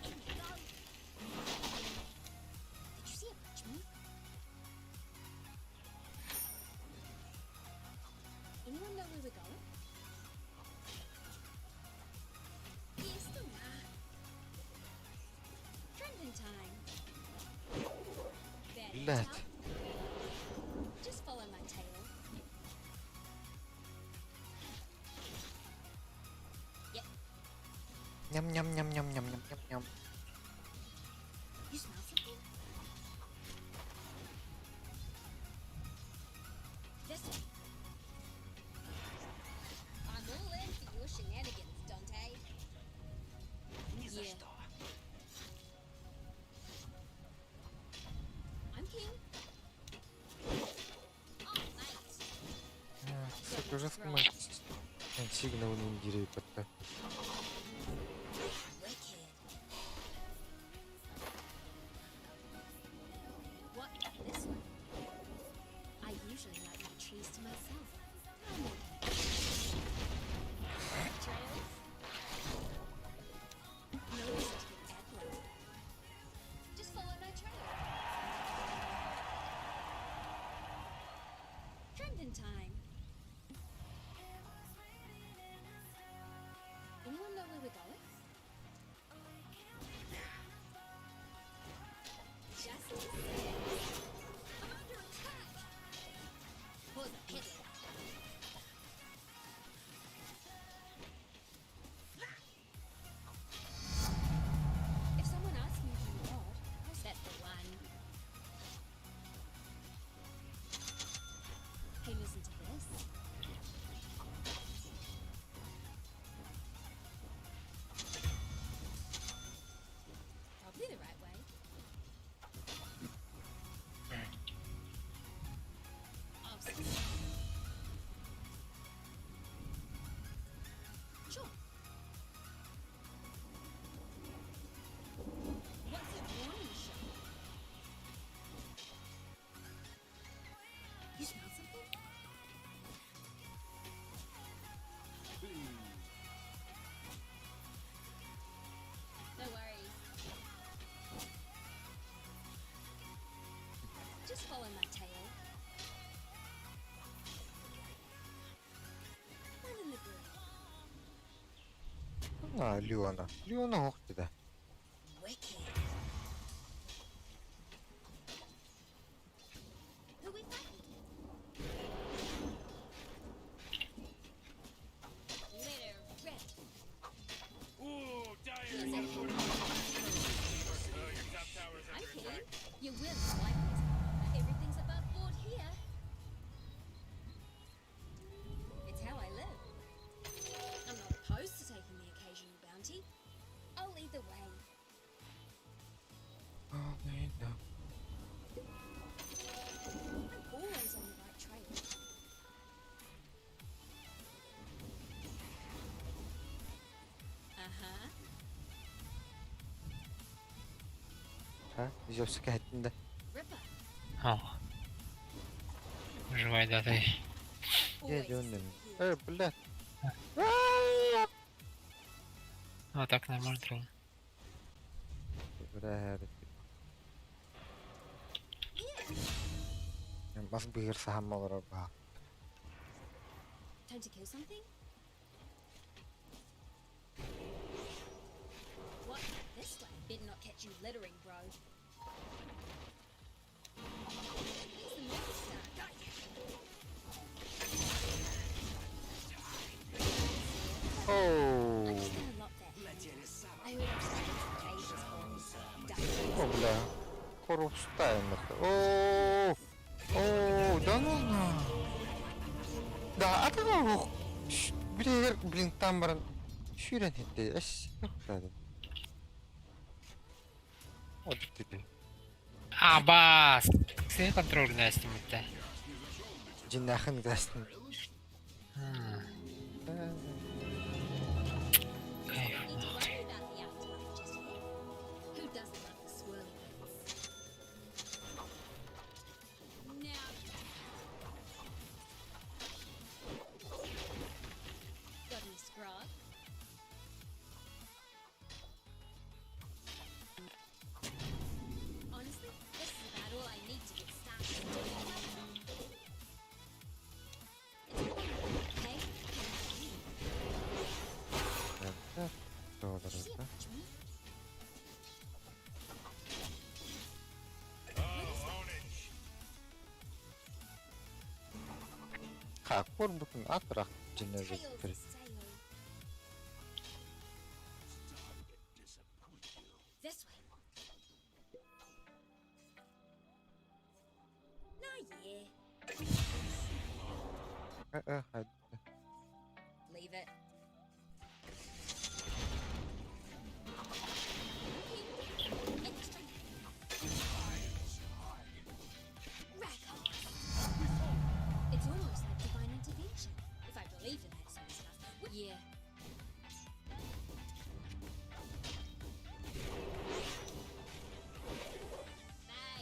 In we go. Did you see a Dutchman? Anyone know where we're going? Yes, the nah. Trending time. Bad Let. tough. Just follow my tail. Yep. Ням-ням-ням-ням-ням-ням-ням. You smell something? This way. I'm all in for your shenanigans, Dante. Yeah. I'm king. Oh, mate. Кстати, уже сигнал ниндзя как-то. Wicked. What? This one? I usually like my trees to myself. Trails? No reason to get aggro. Just follow my trail. Trending time. Anyone know where we're going? Just a sec. I'm under attack. Pause it, hit it. If someone asks me who you are, I'll set the one. Hey, listen to this. Probably the right way. Oh, sure. What's a warning shot? You smell something? No worries. Just follow my tail. One in the group. А, Леона. Леона, ох ты да. Wicked. Who we fighting? Litter red. Ooh, dire. Here's You a gotta put it your top tower's I'm under kidding. attack. You will like this. Everything's above board here. It's how I live. I'm not opposed to taking the occasional bounty. I'll lead the way. А? Зевс кәһәттен дә. Ripper. О. Живой датай. Де дөнден. Блядь. А так нормально тролл. Блядь. Бас бигер сахам олар ба. Time to kill something? What? This way? Better not catch you littering, bro. Where's the movie star? Оу. I'm just gonna lock that. I heard upstairs the cage is on. О, бля. Коруп ставим это. О, о, да ну на. Да, а ты как? Блин, там баран. Шүрен хитте. Эш, да. Вот ты. Бас! Сен контроль nästin mitte. Жинахын гасын. Кайф. Don't need to worry about the afterlife just yet. Who doesn't love the swirly bits? Now. Got any scrog? Honestly, this is about all I need to get started. It's okay? Добре. Ха, корм бүхэн атрах жинэж тэр. This way. Nah, yeah. Хай. Leave it. Extra. Rack on. It's almost like divine intervention. If I believed in that sort of stuff. Yeah.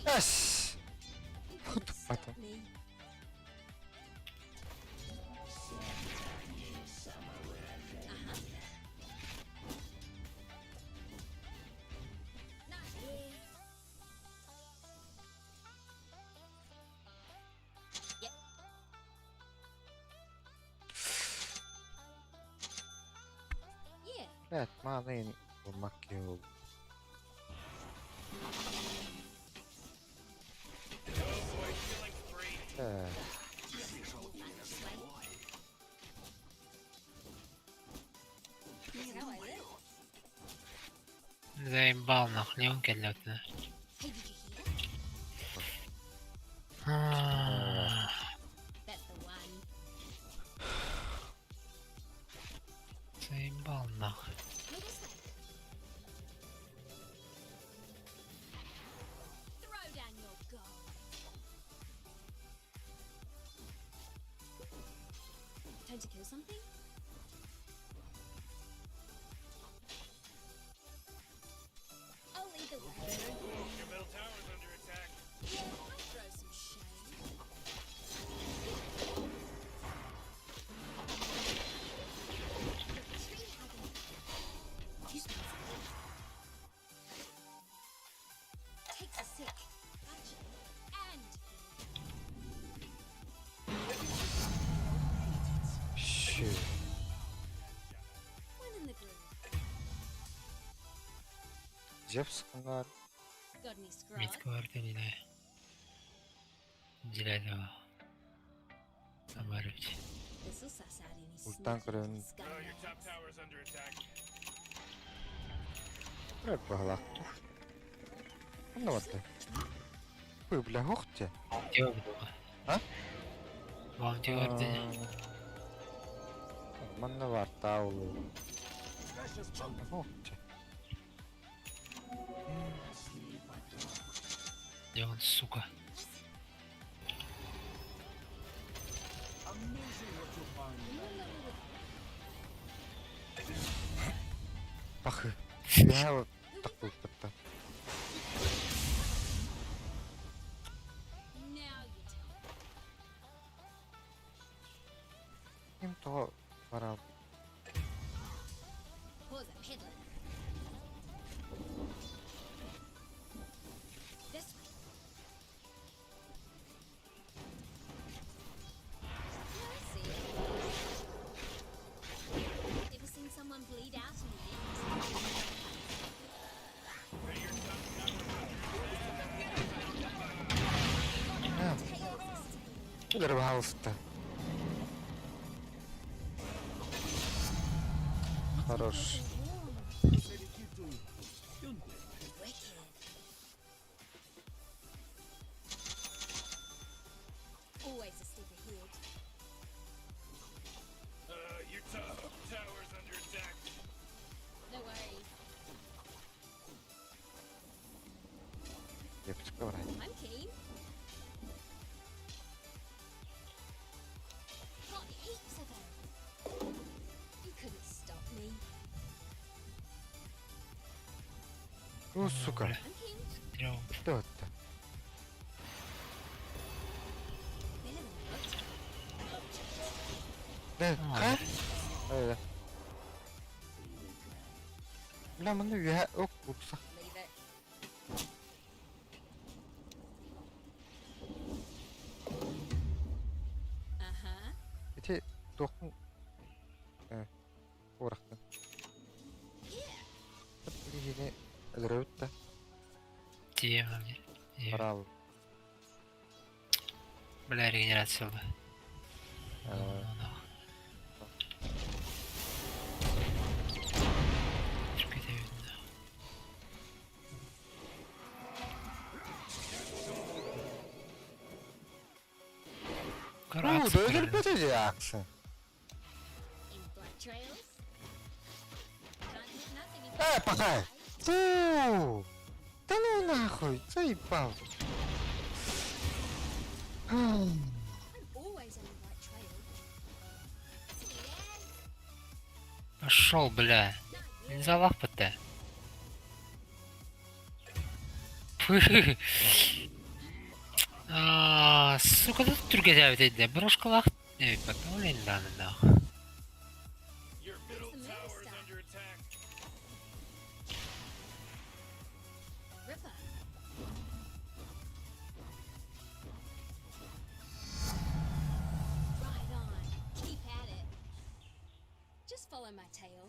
Yes. Who can stop Потом. me? Uh-huh. Not here. Yep. Yeah. Evet, mağazayı bulmak iyi oldu. Evet. Here's how I live. Заебал нахуй, не он кәлләтне. Hey, did you hear? That's the one. Заебал нахуй. Go this way. Throw down your gold. Time to kill something? I'll lead the way. Your middle tower's under attack. Yeah, I'll throw some shade. Tree hugger. You smell something. Takes a sick. Gotcha. And Shoot. one in the groove. Зевс kangar. Got any scrog? Мид кварталине. Зеленого. Оборвать. This'll suss out any Ультан sneaky кырын. Oh, your top scumbags. tower's under attack. Evet bağlak. Anlamadı. Bu bile hoqti. Тёплого. А? Вам тёрды. Manna var tavlu. Hoqti. Где он, сука? Пахы. Я вот такой как-то. Kim to para. Pause it, peddler. This way. Mercy. Ever seen someone bleed out in the end? Uдар хаустай. Хорош. Always a step ahead. Your top tower's under attack. No worries. Девочка, врать. I'm keen. Got heaps of them. You couldn't stop me. Ну, сука. I'm keen. Трём. Что это? Better than I looked. Да, а? Да. Бля, мене я окупса. Leave it. Uh-huh. Эти тохну. Орахтан. Блин, Рөтта. Тема. Браво. Бля, регенерация была. Ну, да это опять реакция. In black trails. Can't hit nothing if Пахай! Фу! Да ну нахуй, заебал. I'm always on the right trail. Yeah. Пошел, бля. Не залапать-то. Сука, тут түргәдә бит брошкалах. Потом да, да. Your middle tower's under attack. Ripper. Right on. Keep at it. Just follow my tail.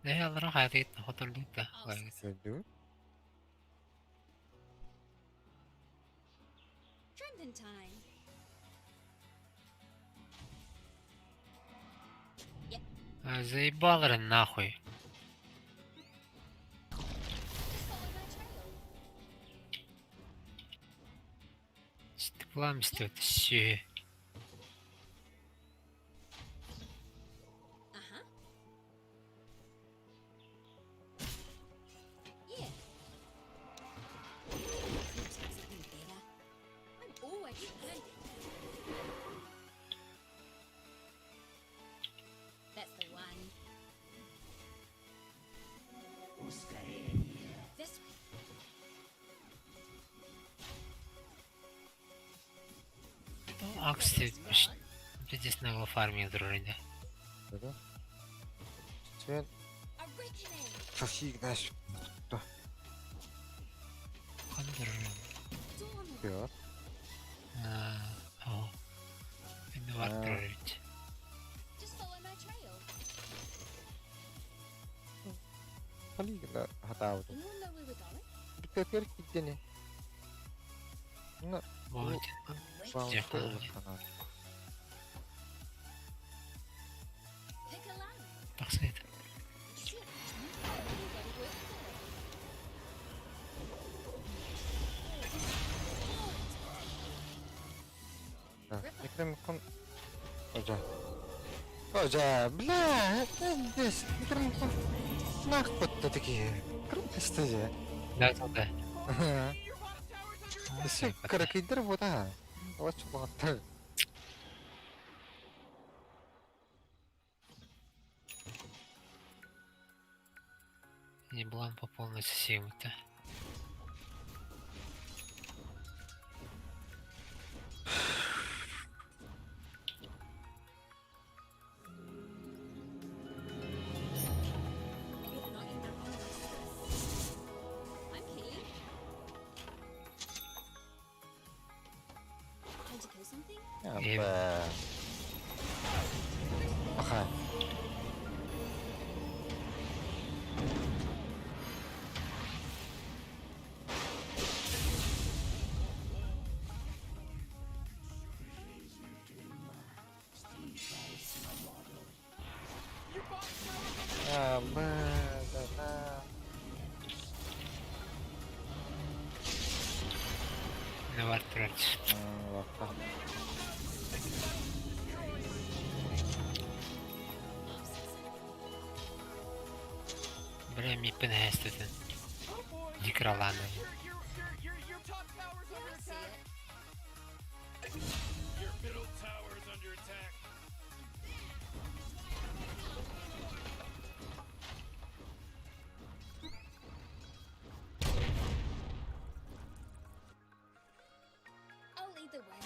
Да я راح اعطيت خطر لوتا. Сойду. Trampin' time. Заебал нахуй. Just follow my trail. Стеклами стоит все. Uh-huh. Yeah. Looks like something better. I'm always handy. That's the one. This way. Акси, здесь на фарме вроде. Да. Цвет. A reckoning. Софиг, знаешь. Dawn. Вперед. О. Инноватор ведь. Just follow my trail. Полигна готова. Anyone know where we're going? Теперь кидение. Ну, Вот. вам Я что понял. канал. Pick a line. Так сказать. Shit. Everybody work Да. Микромикон. Ожа, бля, это здесь микромикон. Нахуй-то такие. Круто, кстати. Да, да. Ага. Все, каракидер вот, а. Вот что было. Не блам по полной системе-то. Game. be. Aha. Ah, be, da. Ne var Turaç? Bakalım. Бля, ми пенестите. Дікралани. Your top tower's under attack. Your middle tower is under attack. I'll lead the way.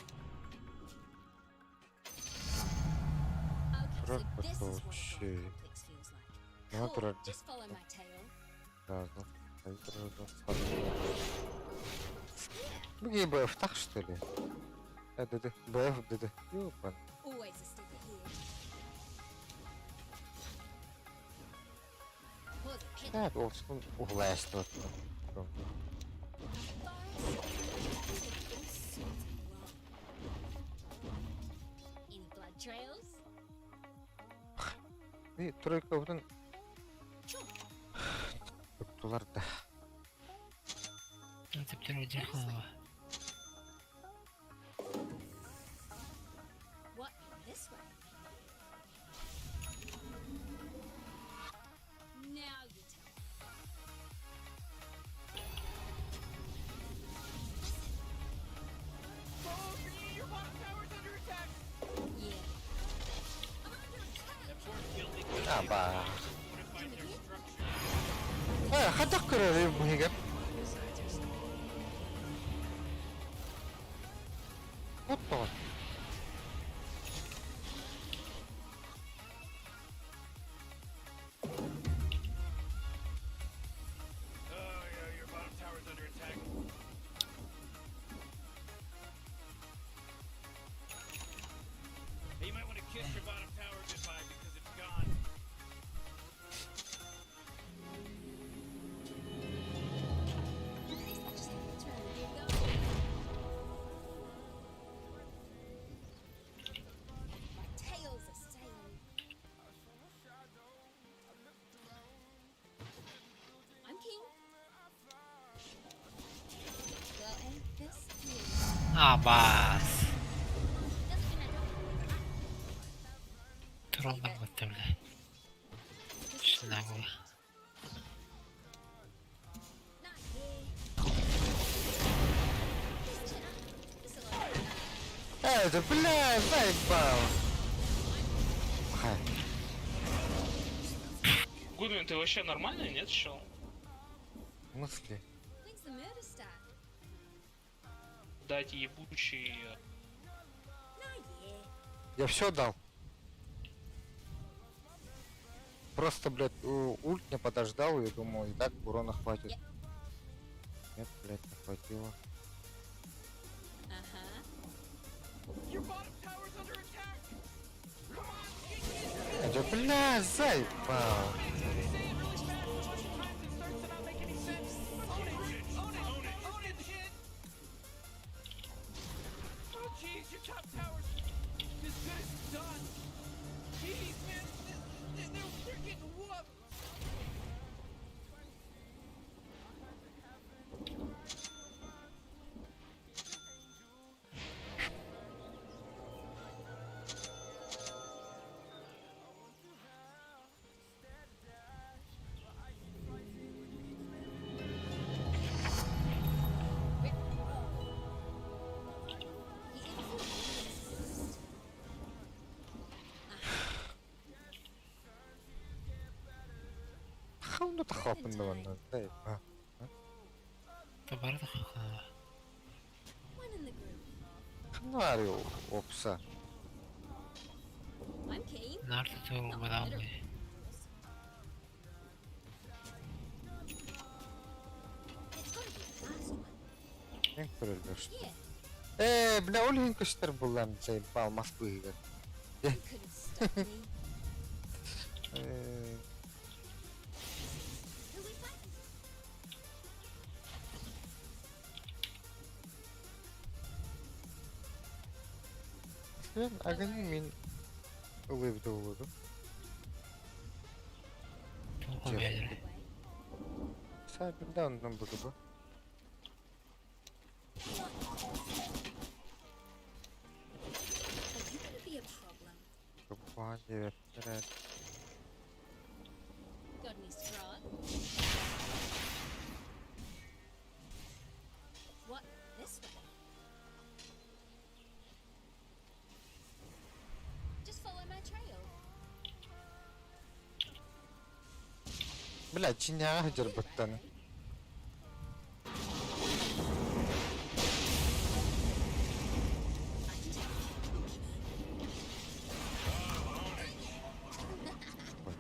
Bırak Okay, so this is bakalım what a şey. complex feels like. Ne Cool, bırak just follow my tail. lazım. Hayır, biraz. Bu gibi BF tak что ли? Dedi. BF dedi. Yok ben. Always a sticker here. Pause it, hit Evet olsun. Uğlayıştı. Any blood trails? Bir тройка bunun Sure. tuttular da. Це переодягала. What? This way? Now you tell me. Your bottom tower's under attack. Yeah. Ah ba. Hadak kırıyor bu higap. What the? Oh yeah, your bottom tower's under attack. Hey, you might want to kiss your bottom tower goodbye because it's gone. My tails are sailing. I'm king. Well, ain't this cute? Абас. Doesn't mean I don't. Троллом вот бля. Что нагло. Not here. Это, бля, заебал. Ха. Гудвин, ты вообще нормальный, нет, чел? В смысле? When's the murder start? Дать ебучий... Not yet. Я все дал. Просто, блядь, ульт не подождал, я думаю, и так урона хватит. Нет, блядь, не хватило. Uh-huh. Your bottom tower's under attack. Come on, Это, бля, заебал. Oh jeez, your top tower's as good as done. Jeez, man, they're getting whooped. Хауну тахапын да банда. Заебал. Табарда хахала. One in the group. Ханарю, опса. I'm keen. Нарто туру бадамы. It's gotta be the last one. Eng kırıldı işte. Yeah. Бля, Ольгин көстер булам заебал Москвы. You couldn't stop me. Who we fighting? Sen agani min ылыбды болду. Умер. Сайберда ondan buldu. Are you gonna be a problem? Çok evet. Got any straw? What? This way? Just follow my trail. Бля, чиня хажар баттаны.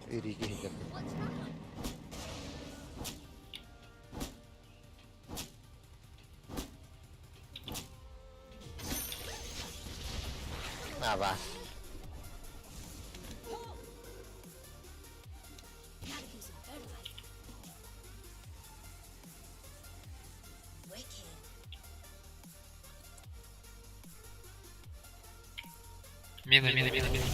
Эриге хажар. What's wrong? Ава. Gotta do some fertilizer. Wicked. Мина, мина, мина, мина.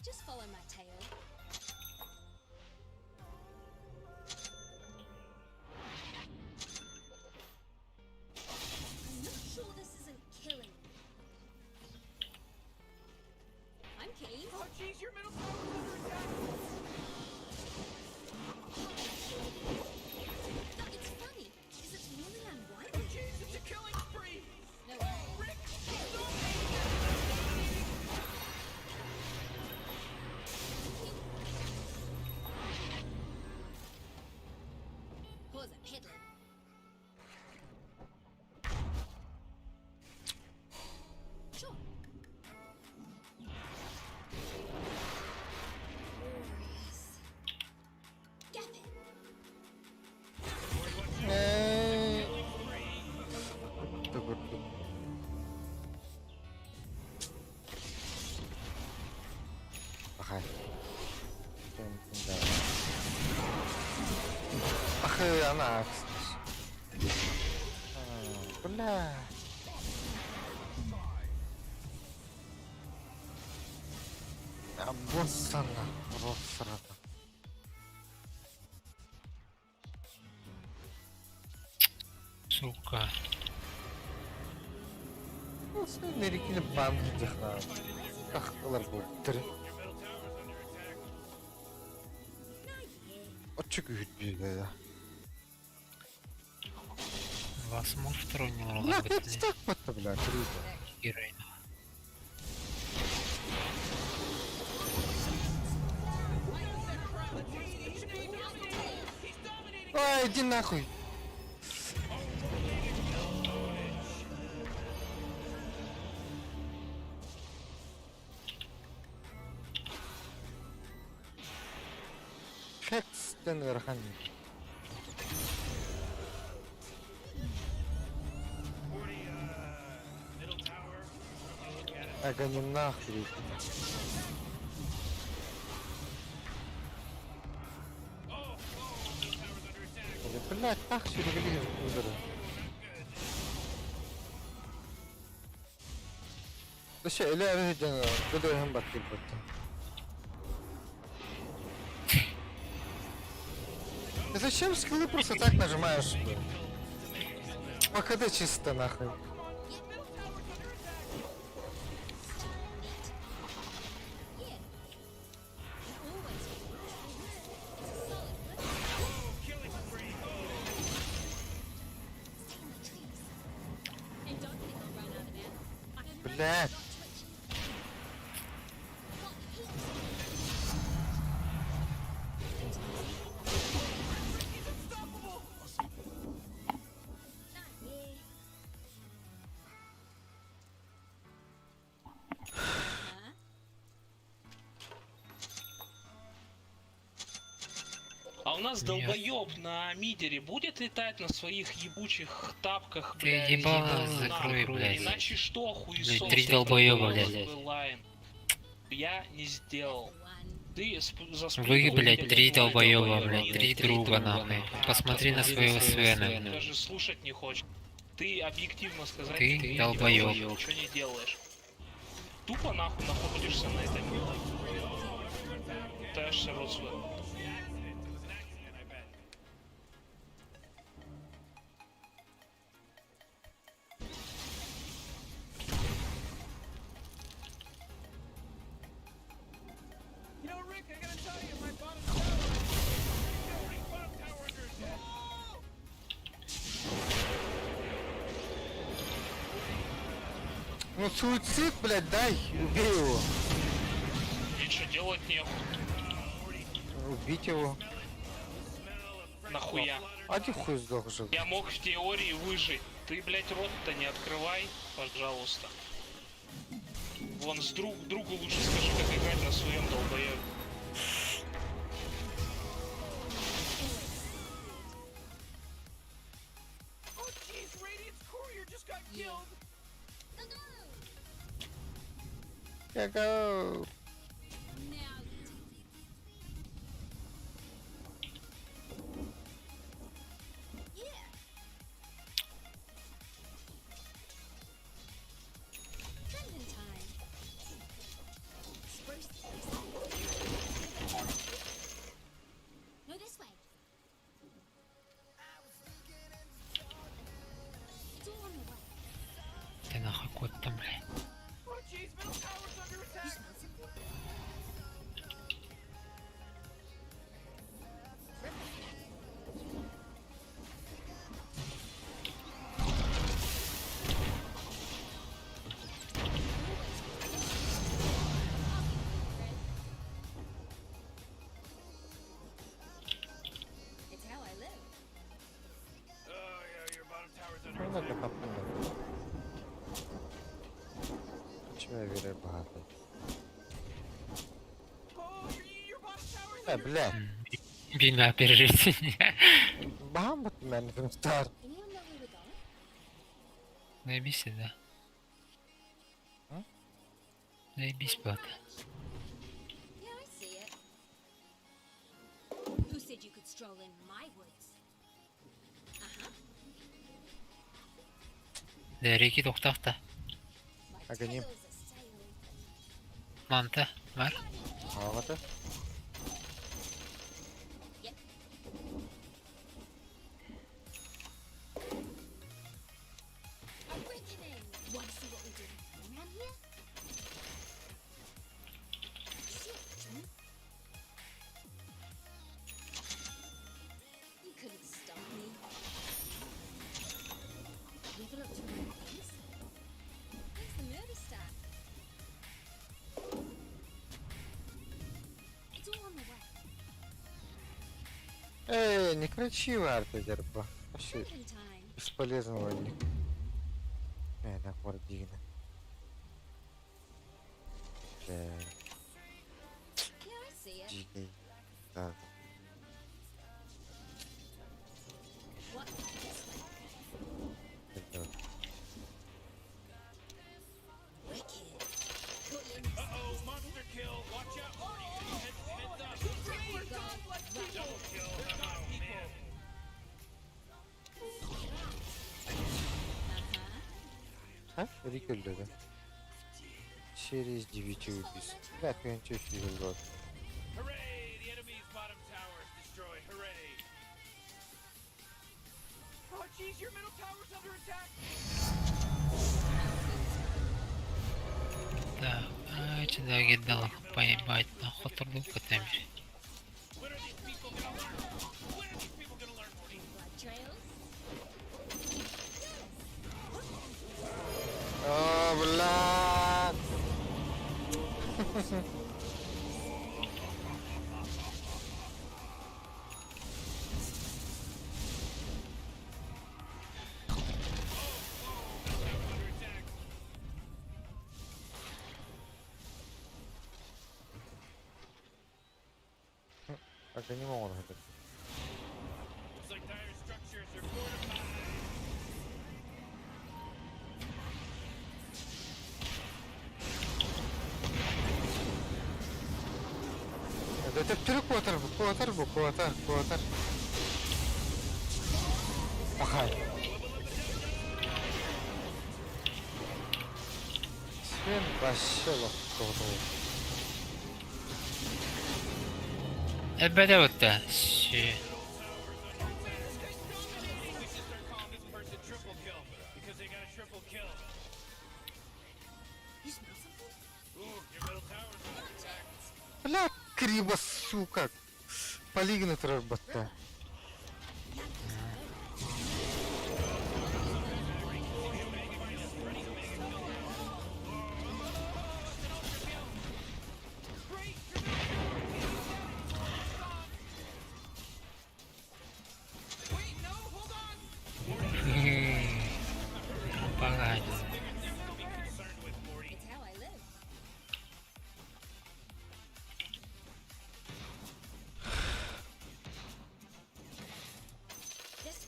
Just follow my tail. I'm not sure this isn't killing me. I'm keen. Oh, jeez, your middle tower's under attack. No, it's funny, because it's really Oh, unwinding. jeez, it's a killing spree. No, Rick, he's dominating. pause it, peddling. Sure. Glorious. Gap it. Tıkırdım. Bakay. Kendinde. Ахы, она. Бля. Обоссана. Просрата. Сука. Sen nerikini bandıracaklar. Kahkalar bu. Tırı. Açık ühütlüyle ya. Вас может второй Бля, быть это так будто, бля, круто. героин. Ой, иди нахуй. Хекстен верхан. Ага, не нахуй. Блять, так все выглядит удары. Да все, или я буду им батки потом. Ты зачем скиллы просто так нажимаешь? КД чисто нахуй. Блять. нас долбоёб на мидере будет летать на своих ебучих тапках, Ты блядь, ебало ебаный закрой, нахуй. блядь. Иначе что, хуесос? Блядь, 3 это долбоёба, был блядь. лайн. Я не сделал. Ты Вы, блядь, 3 долбоёба, блядь, 3 друга, нахуй. Посмотри на своего Свена. Даже слушать не хочешь. Ты объективно сказать, Ты ты долбоёб. ничего не делаешь. Тупо нахуй находишься на этой милой. Пытаешься рот свой. Ну суицид, блядь, дай, убей его. Ничего делать нехуй. Убить его. Нахуя? А ты хуй сдох же. Я мог в теории выжить. Ты, блядь, рот-то не открывай, пожалуйста. Вон с другу лучше скажи, как играть на своем долбоебе. Я go. No, this way. It's all on the way. Ты нахуй кот там, блядь. You smell something? It's how I live. Ну надо попробовать. Чего я верю богато? Бля. Бина, пережить. Бамбут, man, from start. Anyone know where we're going? Наебись, да. А? Наебись, брат. Yeah, I see it. Who said you could stroll in my woods? Uh-huh. Дәреки тоқтақта. My Агоним. tails are sailing. Манта, бар. Алғаты. Yep. A reckoning! Want to see what we're doing around here? Shit, hmm? You couldn't stop me. Leave it up to my face. Where's the murder stack? It's all on the way. Не кричи, Арта, дерба. Вообще Second time. бесполезного не. На квартире. Yeah, I see it. Дикий. Да. What? This way. Это Wicked. Put you in this. Uh-oh, monster kill. Watch out, Marty. Heads up. Double kill. Oh, man. Uh-huh. А? Рикельда, да? Через 9 убийств. Да, кончу фигуру. Hooray! The enemy's bottom tower is destroyed. Hooray! Oh, jeez, your middle tower's under attack. Так, сюда кидал поебать на хутордука там. When are these people gonna learn? When are these people gonna learn, Morty? Blood trails. О, блядь! Так, я не могу нагадать. Это Квотер, Квотер. Ага. Свен Башелов кого-то. Эбедеута. Си. Бля, криво, сука. Полигнуть работа. Погано. It's how I live. Yes.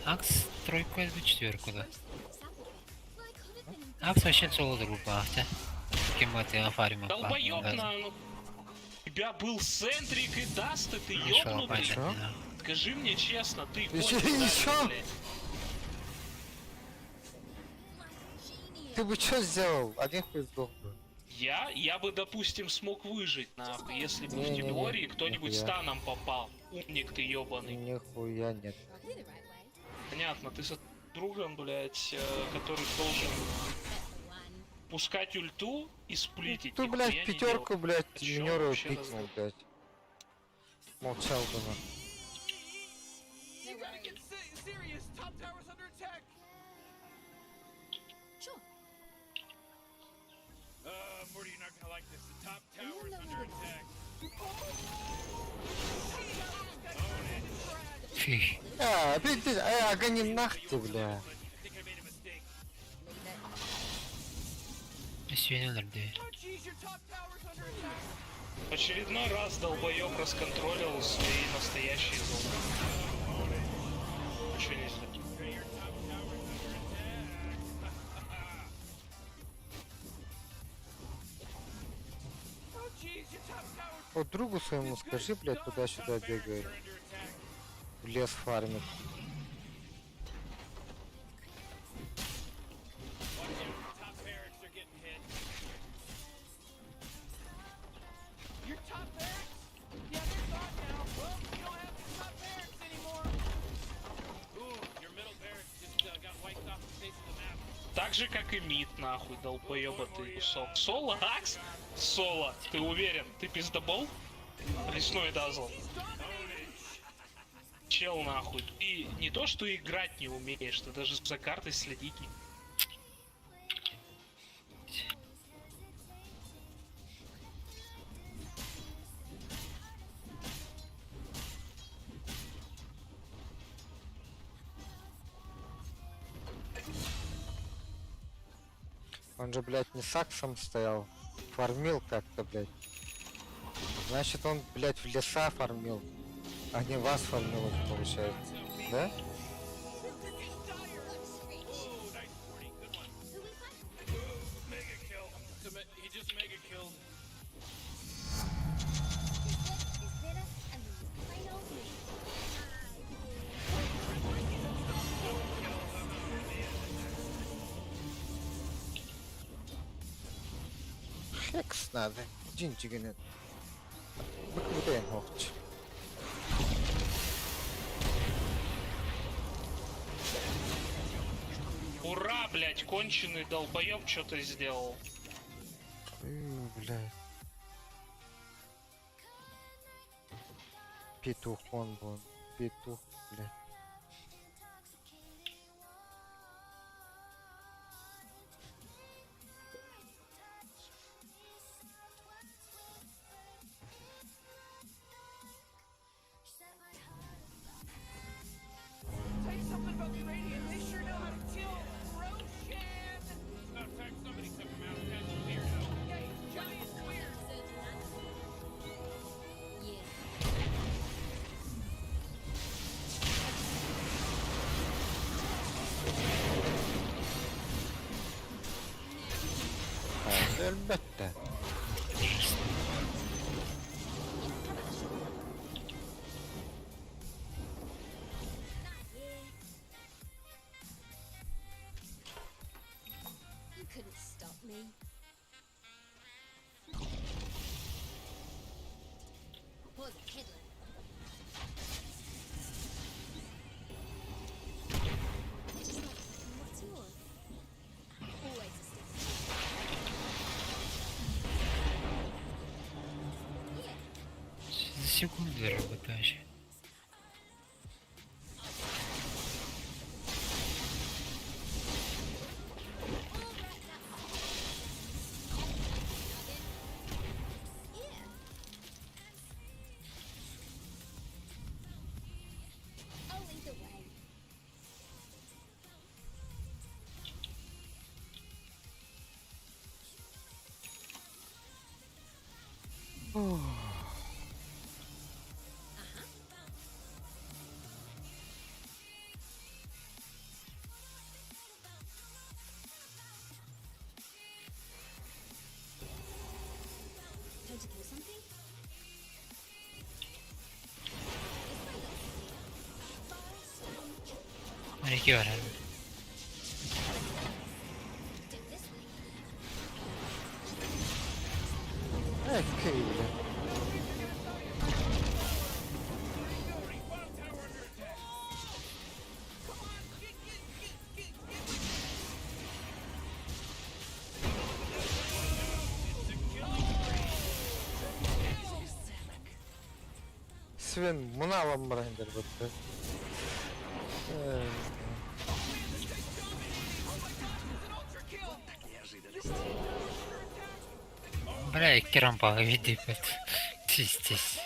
Акс тройку или четверку, да? Well, I could have been in Акс вообще целую группа, да? Кем ты на фариме? Долбоёб у тебя был Сентрик и Даст, ты Ничего, ёбнутый. понятно. Скажи мне честно, ты Еще, конченый, еще? блядь. Ты бы что сделал? Один хуй сдох бы. Я бы, допустим, смог выжить, нахуй, если бы в Не-не-не, теории кто-нибудь нихуя. станом попал. Умник ты ёбаный. Нихуя нет. probably the right way. Понятно, ты с другом, блядь, который должен That's the one. пускать ульту и сплитить. Ты, нихуя блядь, не пятерку, делать. блядь, О чём минеру вообще пикнул, разговор? блядь. Молчал бы, на. No worries. Sure. Morty, you're not gonna like this. The top And tower is then under we would- attack. Фи. Опять ты, гони нахуй, бля. I think I made a mistake. Свинья нормально. В очередной раз долбоёб расконтролил свои настоящие зоны. Ничего не сделал. Вот другу своему скажи, блядь, туда-сюда бегает. В лес фармит. Top barracks are getting hit. Your middle barracks just got wiped off the face of the map. Так же, как и мид, нахуй, долбоёба ты кусок. Соло, Акс? Соло, ты уверен? Ты пиздобол? Лесной дазл. Чел, нахуй. Ты не то, что играть не умеешь, ты даже за картой следить не... Он же, блядь, не саксом стоял. Фармил как-то, блядь. Значит, он, блядь, в леса фармил. А не вас фармил, получается. Да? Mega kill. He just mega killed. Is better and we just plain old me. Хекс надо. Джинчиганет. Выкрутаем хохч. Ура, блядь, конченый долбоёб что-то сделал. Блядь. Петух он был. Петух, блядь. Elbette. You couldn't stop me. Was a headland. Just like, what's yours? Always a step. Yeah. За секунду работаешь. I'll lead the way. Time to kill something? Реки var abi. Dip this way. Ekkeyle. Sven, bunu alan bırakındır bu. Бля, iki рампа види пет. Тис.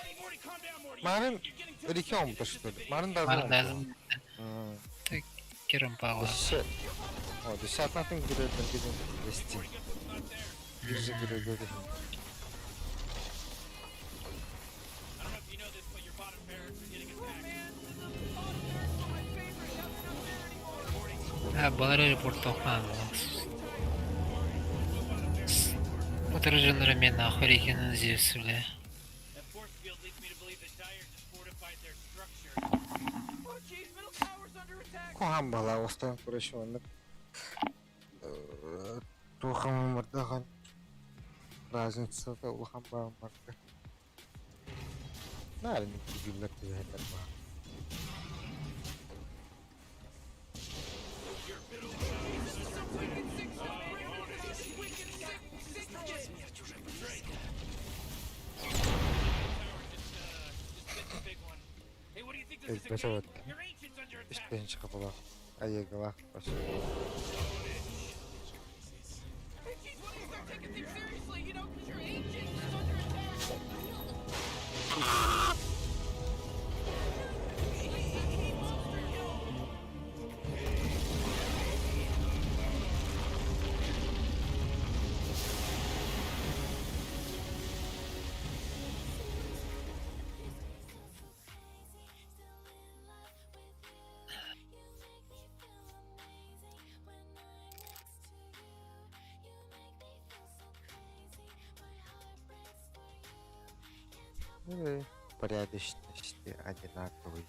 Марын Рике омтышты. Марын да Марын да зон. Iki рампа var. Десят. О, десятнатын гүрөдөн гиден эсти. Yüzü gürödөн. Ha, bari report тоқан. Отражен рамен нахуй рекенін зевсі, бля. That force field leads me to believe the Dire just fortified their structure. Oh jeez, middle tower's under attack. Кохан бала остан күрөшүнүк. Тухам мырдаган. Разница да улхан бар. Нарын гүллөр түзөтөр бар. Бесоват. Бешинчи капыла. Аегала. Порядочности одинаковый.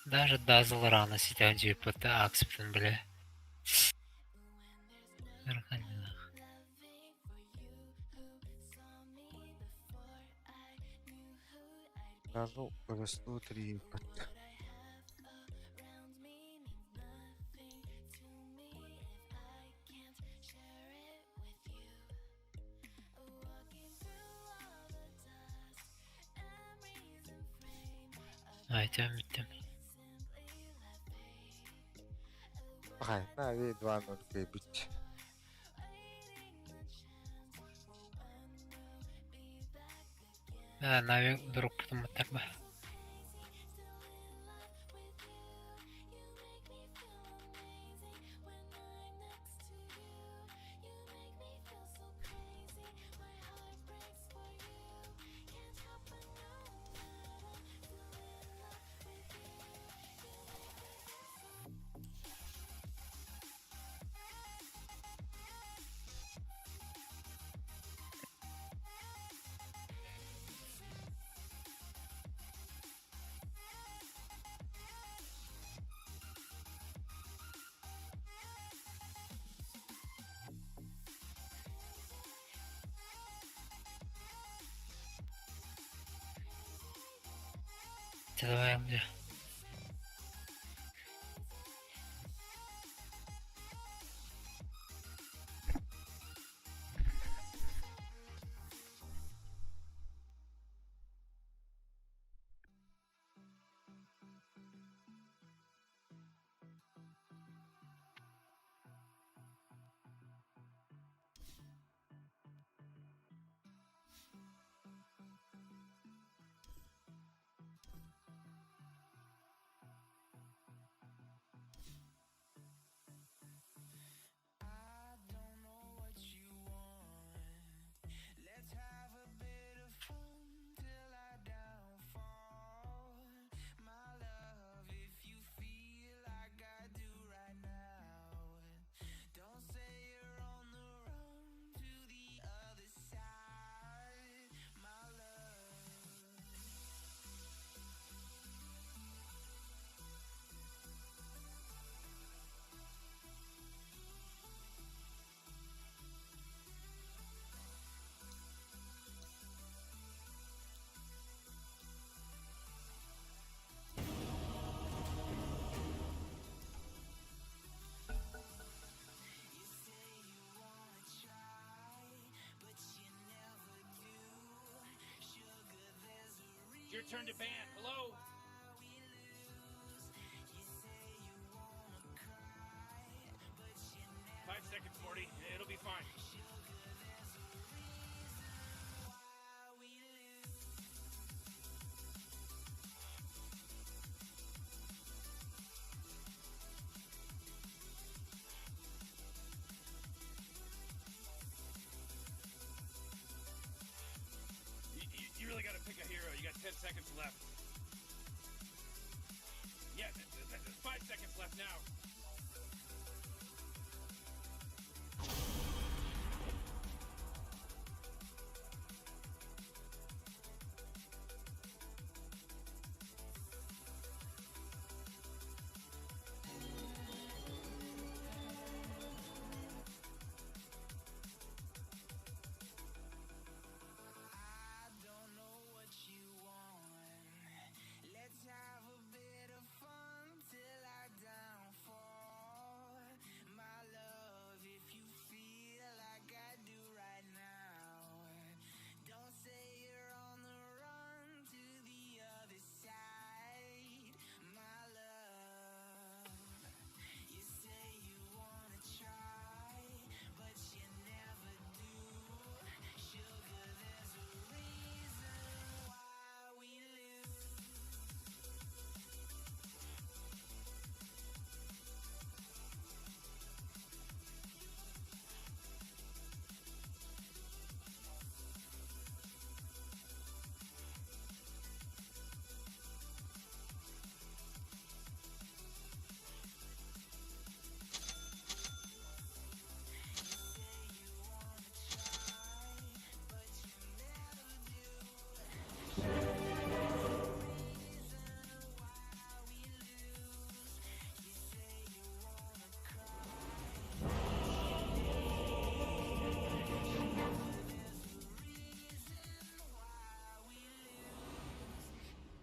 Даже Дазл рано сидел ДПТ Акспен, бля. Сразу повезло 3 опыта. Айтем биттим. Ай, нави 2-0 бить. Нави дроп потом ба. Давай, Андрей. Your turn to ban. Hello? 5 seconds, Morty. It'll be fine. You really gotta pick a hero. You got 10 seconds left. Yeah, there's 5 seconds left now.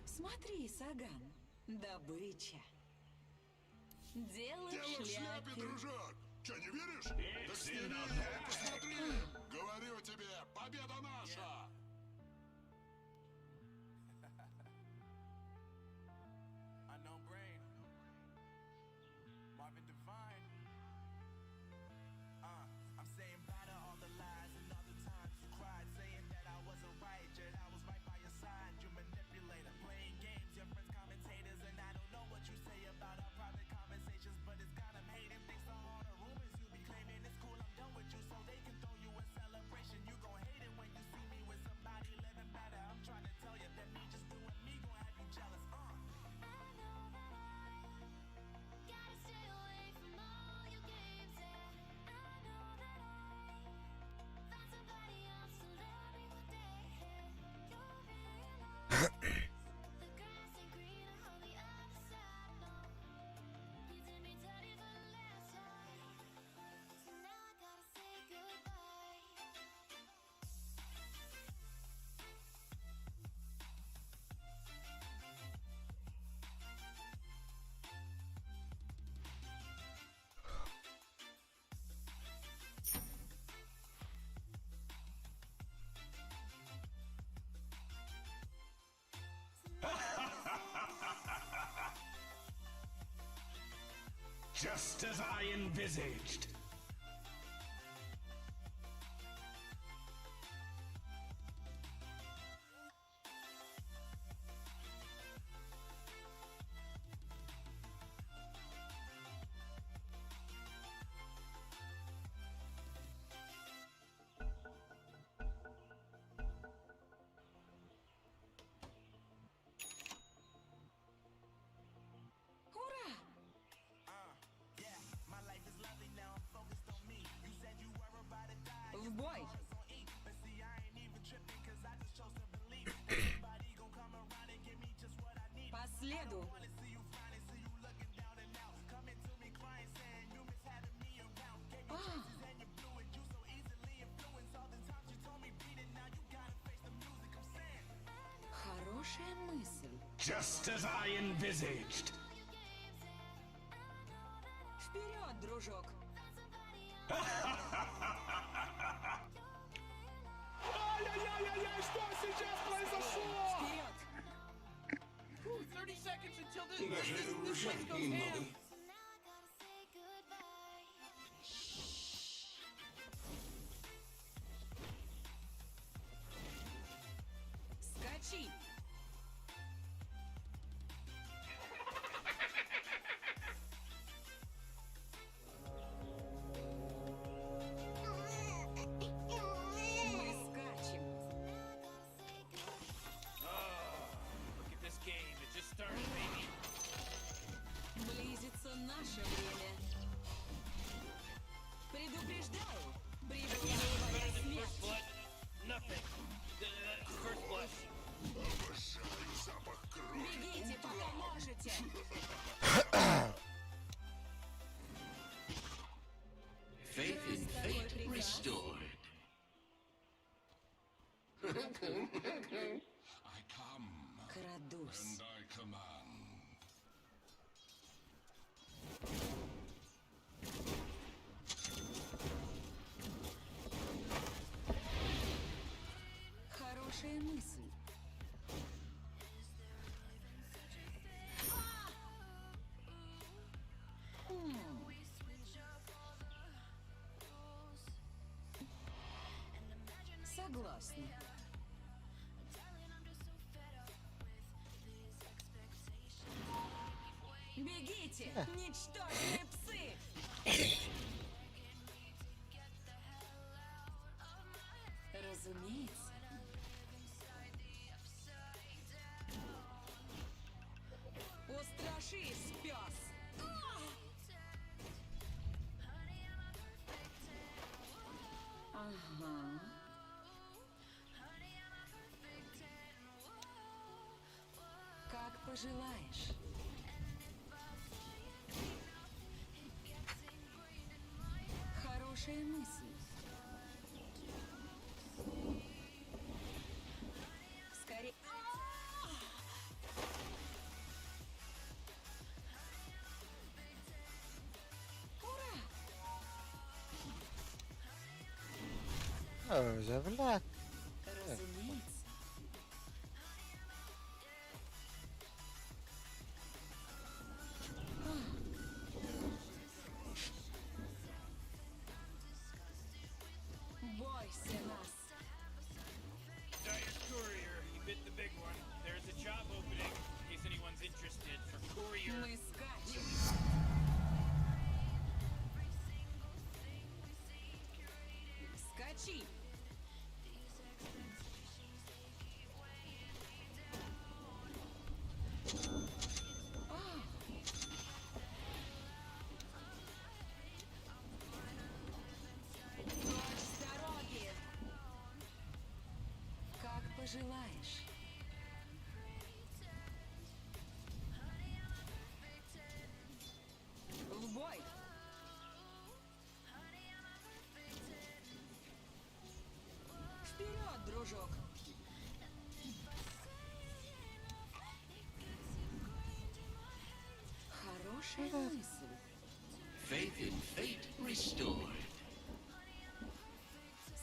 Смотри, Саган, добыча. Дело Дело в шляпе, дружок! Че, не веришь? Так сними ее и посмотри! Говорю тебе, победа наша! Unknown Brain, Marvin Devine. I'm saying bye to all the lies and all the times you cried, saying that I wasn't right, yet I was right by your side. You manipulator, playing games, your friends commentators, and I don't know what you say about our private conversations, but it's got them hating. Thanks to all the rumors you be claiming, it's cool, I'm done with you, so they can throw you a celebration. You gon' hate it when you see me with some Just as I envisaged. В бой! По следу! Хорошая мысль. Just as I envisaged. Вперед, дружок! Ай-яй-яй-яй, что сейчас произошло? Вперед! 30 seconds until this Даже place ружать goes немного. ham. Скачи! Мы скачем! Look at this game. It just started, baby. Близится наше время. Предупреждаю! Прибывает смерть! Nothing. First blood. Обожаю запах крови. Бегите, пока можете! Faith in fate restored. I come Крадусь. and I command. Хорошая мысль. Согласна. Бегите, ничтожные псы! Разумеется. Устрашись, пес! Ага. Как пожелаешь. Хорошая мысль. Скорее. Oh, завляк. Разумеется. Бойся нас. Dire's courier. He bit the big one. There's a job opening in case anyone's interested for courier. Мы скачем. Скачи. Прочь с дороги. Как пожелаешь. В бой. Вперед, дружок. Хорошая мысль. Faith in fate restored.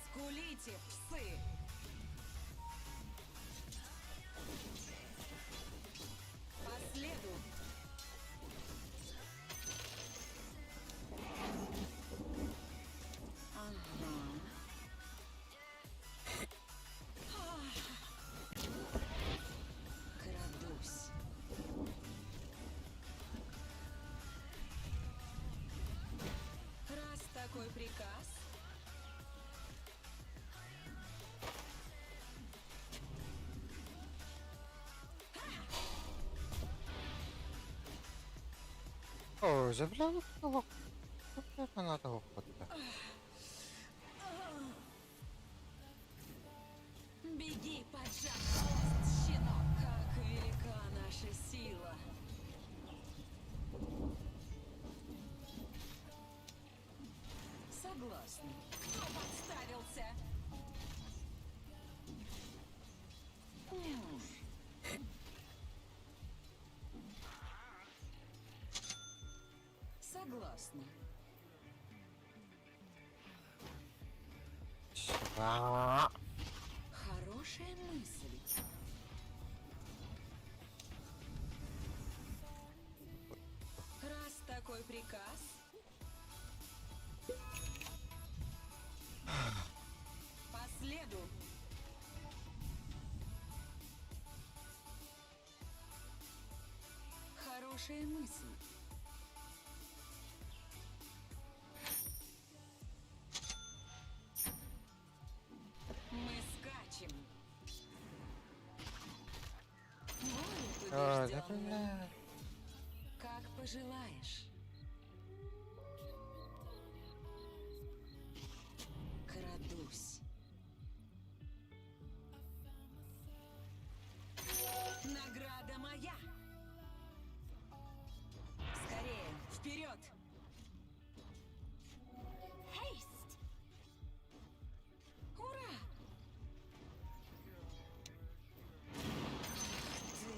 Скулите, псы. По следу. О, забрали того. Это надо уходить. Беги, поджав хвост, щенок. Как велика наша сила. Согласна. Кто подставился? Согласна. Хорошая мысль. Раз такой приказ. По следу. Хорошая мысль. Мы скачем. Волю Ой, да побежденную. бля. Как пожелаешь. Крадусь. Награда моя. Скорее, вперед. Хейст. Ура! Ты...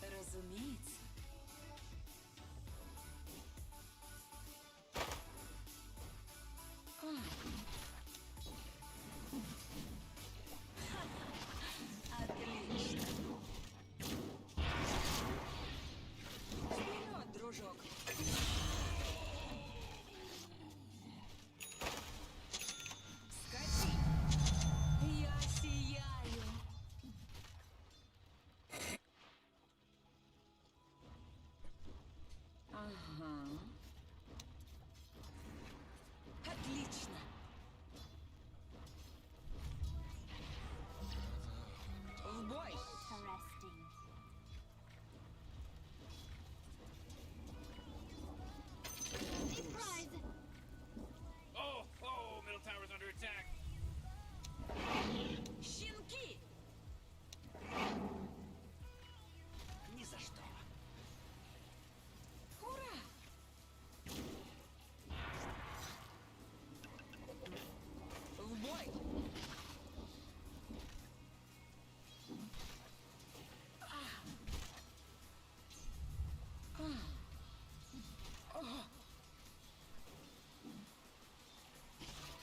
Разумеется. Отлично. Вперед, дружок. Скачи. Я сияю. Ага. Отлично. В бой. Oh, middle tower's under attack. Щенки. Ни за что. Ура! В бой!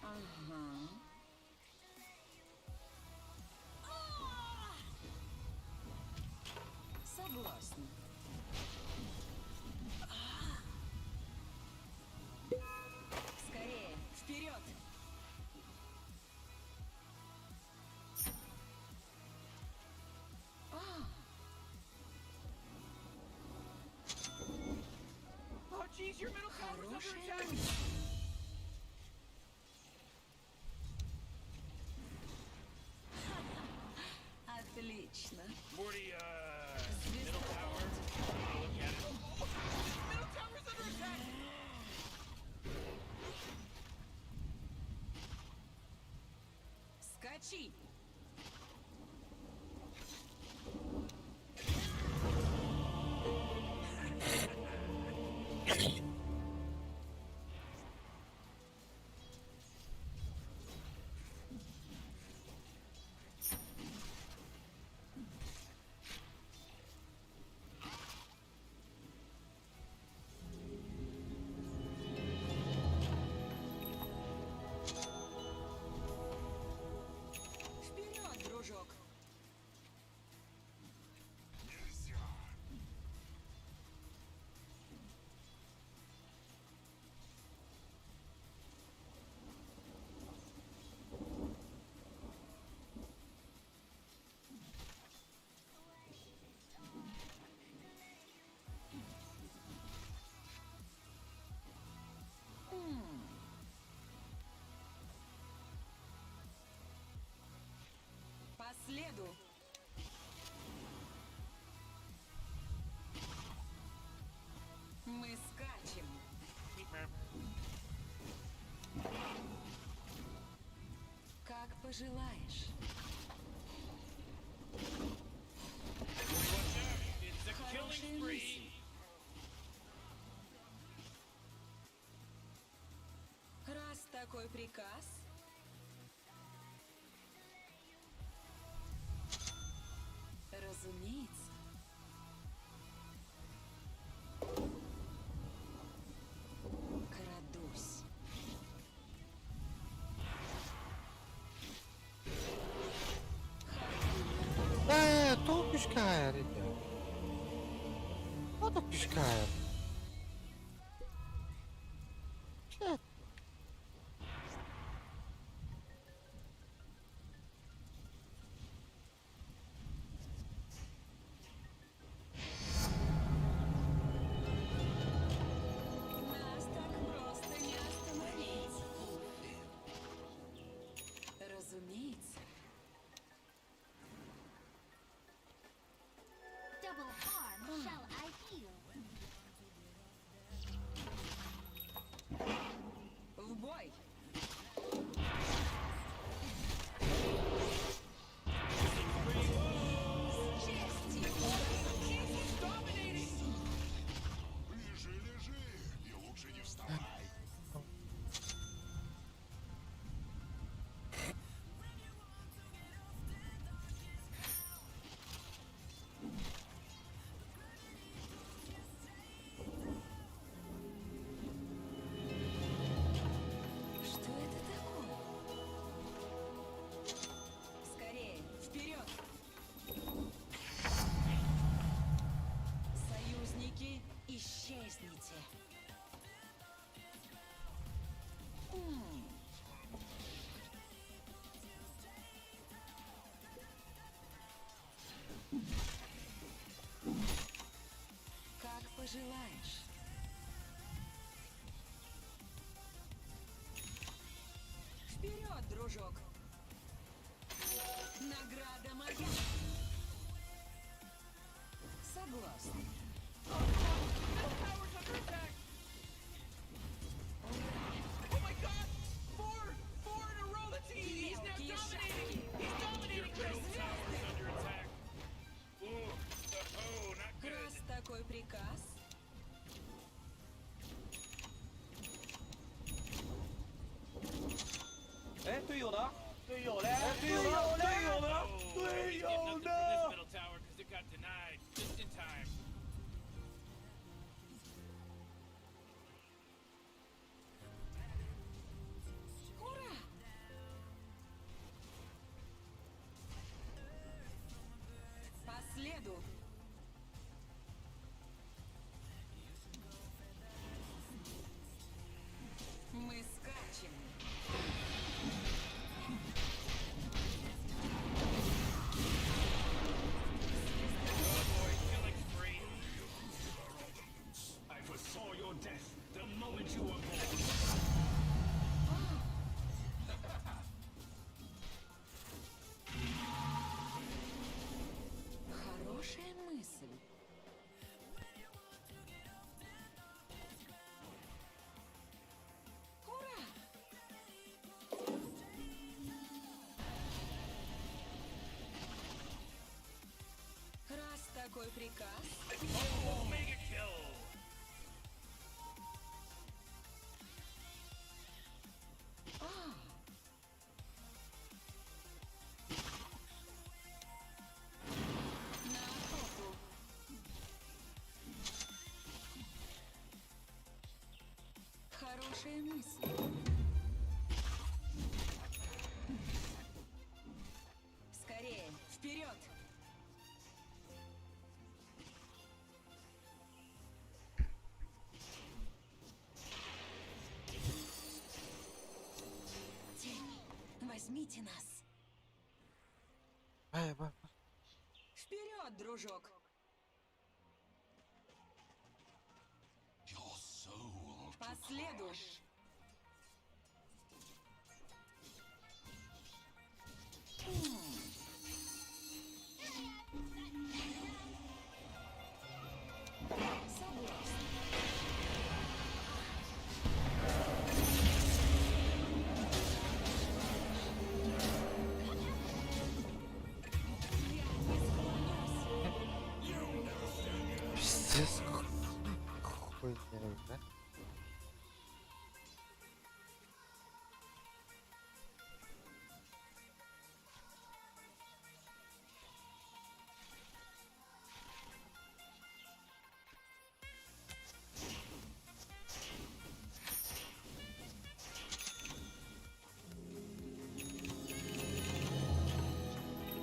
Ага. Согласна. Скорее, вперед! Oh, jeez, your middle tower's under Хорошая attack. мысль. Отлично. Morty, middle tower. Look at it. Middle tower's under attack. Скачи. пожелаешь. It's a killing spree. Раз такой приказ, разумеется. Крадусь. Кто пускает, ребят? Кто так пускает? Че? Нас так просто не остановить. Разумеется. Double harm shall I heal? В бой. С честью. Лежи, лежи, и лучше не вставай. Что это такое? Скорее, вперед! Союзники, исчезните! Как пожелаешь. Вперед, дружок! Награда моя! Согласна. Oh my god! Four in a row. That's he's now Мелкие dominating. шавки. He's dominating Crystal Tower's under attack. Ooh, oh, not good. Раз такой приказ, Oh, he's getting nothing for this middle tower because it got denied just in time. ура! По следу. Мы скачем. Killing spree. I foresaw your death the moment you were born. Хорошая мысль. Ура! Раз такой приказ, Oh, mega kill. на охоту. Хорошая мысль. Скорее, вперед! Тени, возьмите нас. Вперед, дружок! Your soul По следу. Согласна. Ой, да?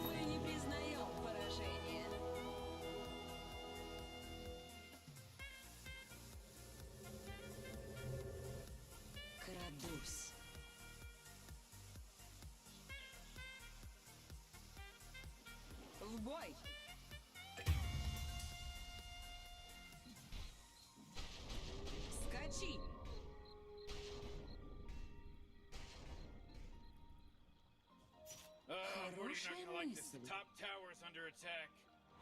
Мы не признаем поражение. Крадусь. В бой! Скачи! We're not Хорошая gonna like this. The мысль. top tower is under attack.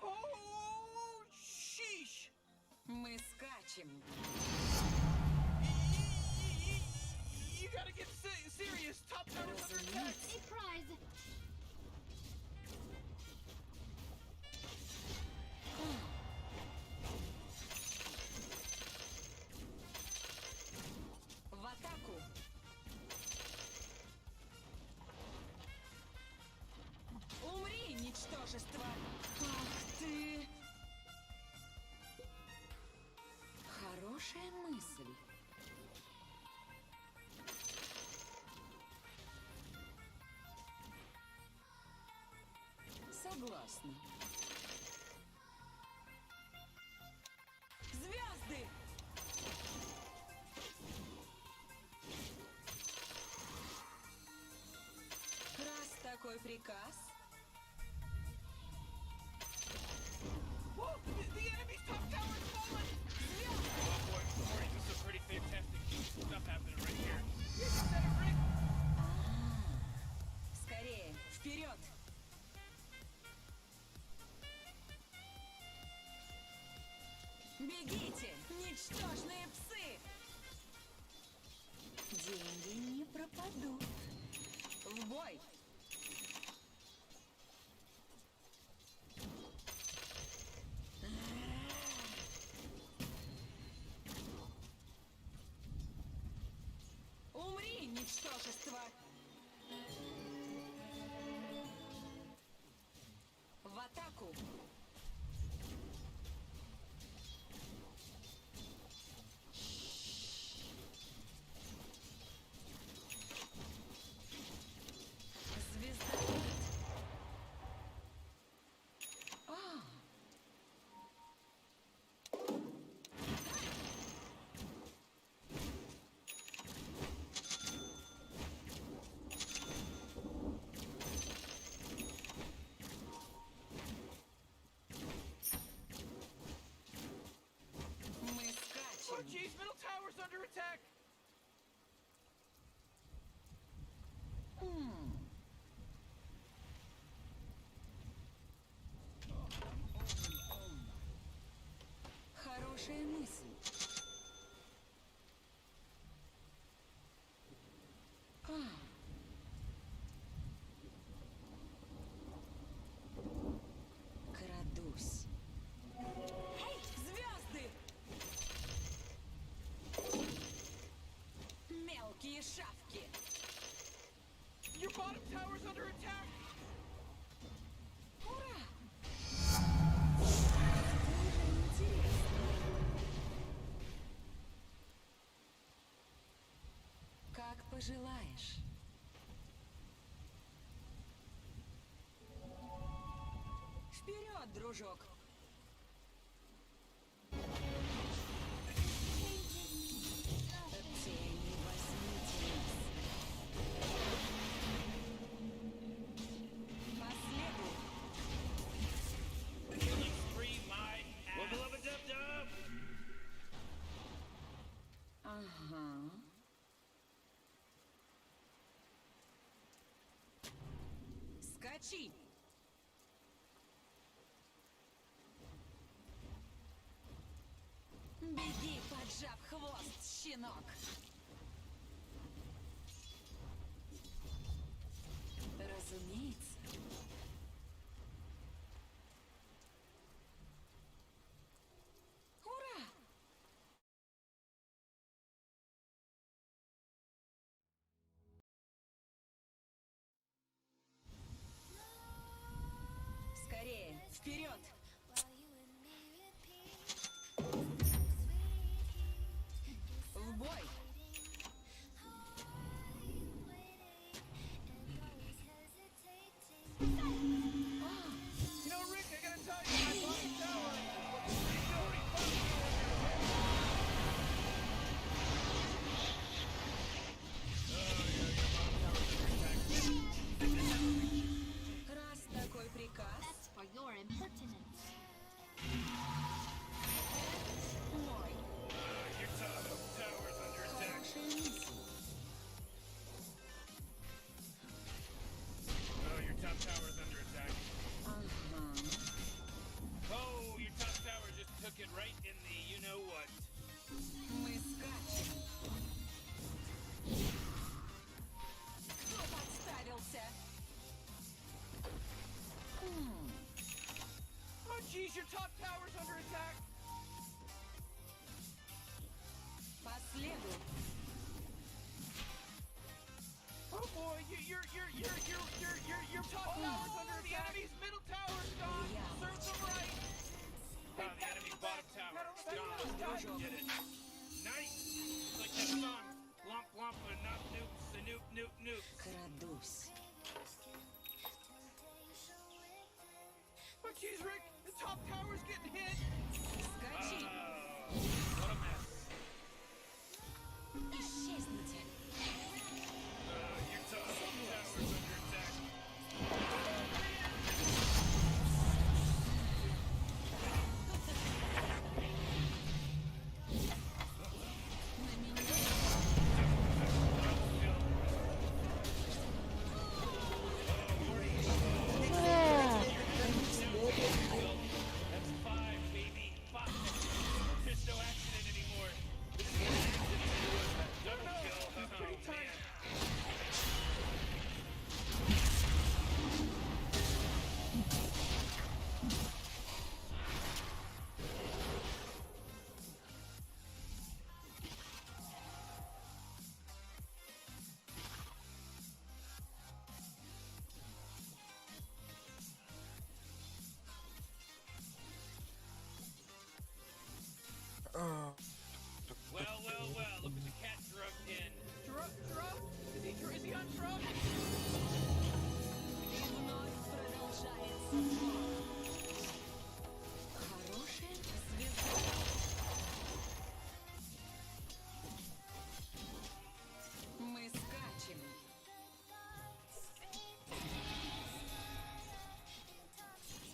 Oh, sheesh! Мы скачем. You gotta get serious. Top tower's under attack. Surprise! В атаку! Умри, ничтожество! Ах ты! Хорошая мысль. Согласна. Звезды! Раз такой приказ, Whoa, the enemy's top tower's fallen. Oh boy, Corey, this is some pretty fantastic stuff happening right here. You said it, Rick. скорее, вперед! Бегите, ничтожные псы! Деньги не пропадут. В бой! Умри, ничтожество! В атаку! Звезда. Мы Oh, скачем. jeez, middle tower's under attack. Хорошая мысль. Крадусь. Эй, звезды! Мелкие шавки. Your bottom tower's under attack. Ура! Уже интересно. Как пожелаешь. Вперед, дружок! Тени, возьмите нас. Последуй. Killing spree, my ass. Well, beloved Dub-Dub. Ага. Скачи! Беги, поджав хвост, щенок! Разумеется. Вперед! В бой! You know, Rick, I gotta tell you, my bottom tower is Раз такой приказ... That's for your impertinence. Мой. Your tower's under attack. Oh, your top tower's under attack. Oh, your top tower just took it right in the you-know-what. Мы скачем. Кто подставился? Oh, jeez, your top tower's under attack. По следу. Oh boy, your top tower's under attack. The enemy's middle tower's gone. Serve them right. Oh, the enemy's bottom tower is gone. Did it. Nice. It's like that song. Lump, lump, but not nukes. The nuke. Крадусь. Oh, jeez, Rick, the top tower's getting hit. Скачи. What a mess. Исчезните. Your top tower's under attack. That's 5, baby. 5. There's no accident anymore. This is an accident. Double kill. That's pretty tight. Well. Look at the cat drugged in. Drugged? Is he undrugged? И вновь продолжается бой. Хорошая звезда. Мы скачем.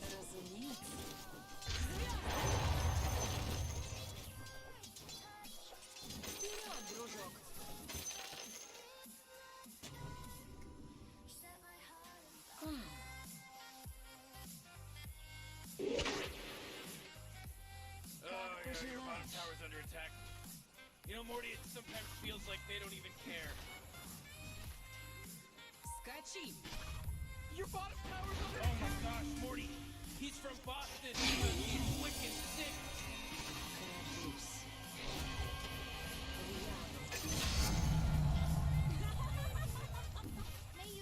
Разумеется. Вперед, дружок! Oh, yeah, your bottom tower's under attack. You know, Morty, it sometimes feels like they don't even care. Скачи! Your bottom tower's under attack! Oh my gosh, Morty! He's from Boston! He's wicked sick! Крадусь.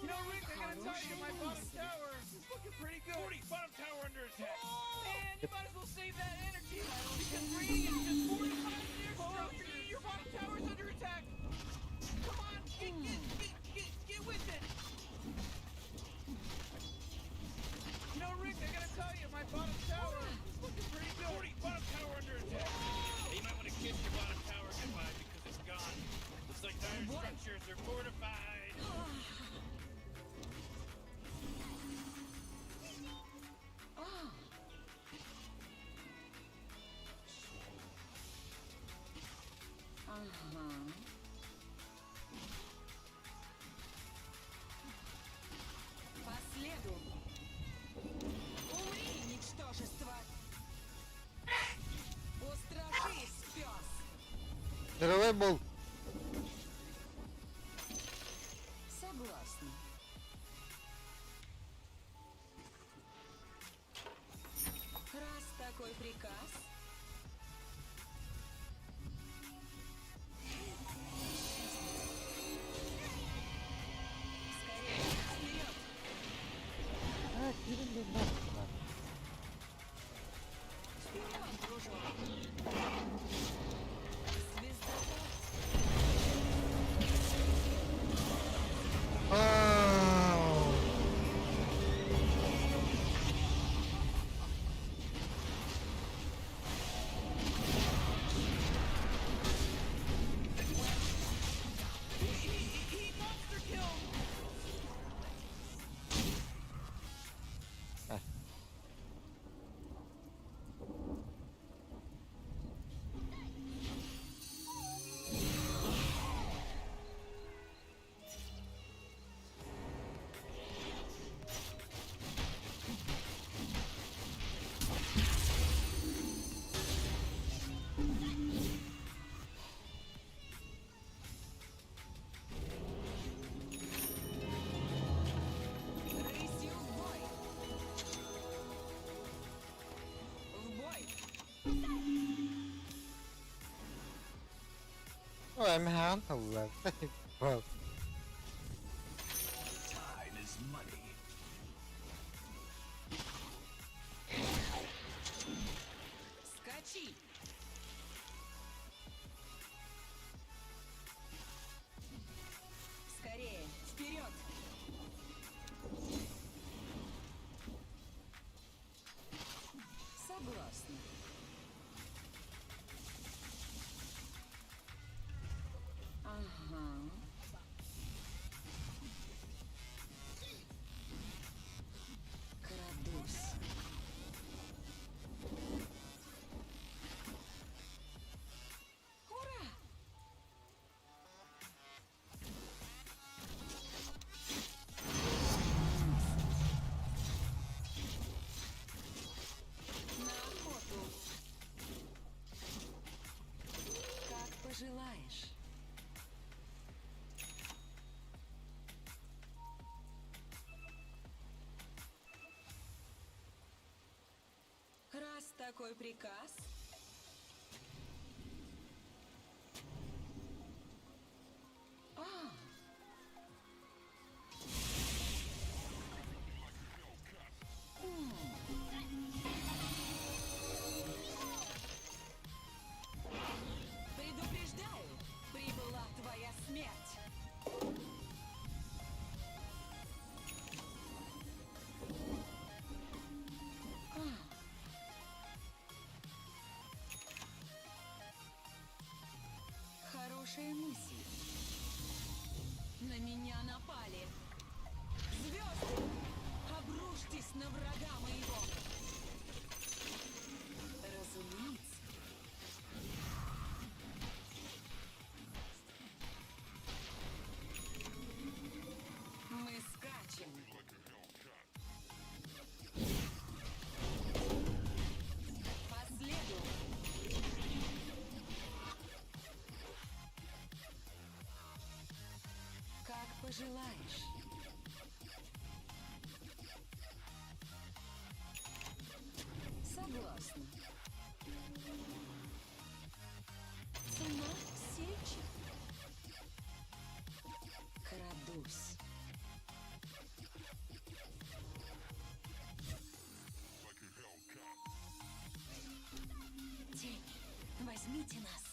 You know, Rick, I gotta tell you, my bottom tower is looking pretty good. Morty, bottom tower under attack! Man, you might as well save that energy! Because reading is just 45 years structure! Your bottom tower's under attack! Come on, get with it! You know, Rick, I gotta tell you, my bottom tower is looking pretty good. Morty, bottom tower under attack. Hey, you might want to kiss your bottom tower goodbye because it's gone. Looks like iron structures are fortified. По следу. Умри, ничтожество. Устрашись, пес. Дорогой был. Согласна. Раз такой приказ... Скорее, вперед! I'm a well. Time is money. Скачи! Скорее, вперед! Согласна. Ага. Крадусь. Ура! На охоту. Как пожелаешь. Раз такой приказ. А. Предупреждаю, прибыла твоя смерть. Хорошая мысль. На меня напали. Звезды, обрушьтесь на врага моего. Разумеется. Мы скачем. По следу. Как пожелаешь. Согласна. Цена сечи. Крадусь. Тень, возьмите нас.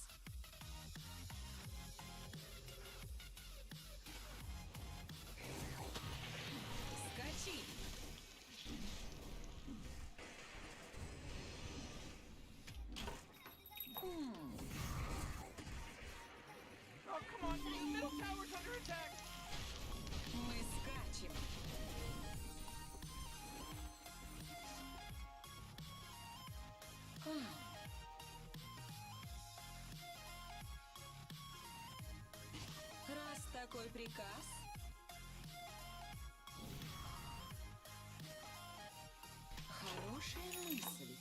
Скачи. Oh, come on, the middle tower's under attack. Мы скачем. Раз такой приказ. Хорошая мысль.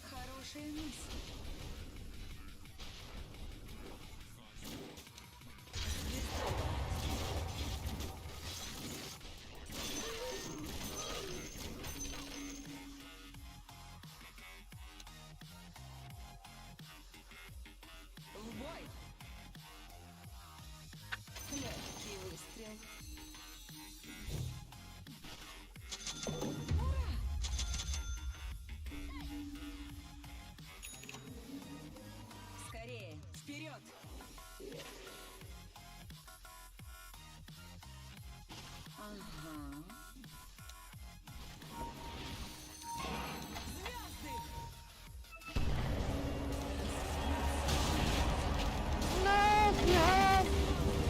Хорошая мысль. В бой! Легкий выстрел. Ура! Скорее, вперед! Ага. Звезды!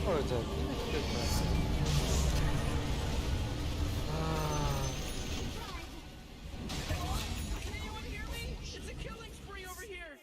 Ой, да, прекрасно. Can anyone hear me? It's a killing spree over here.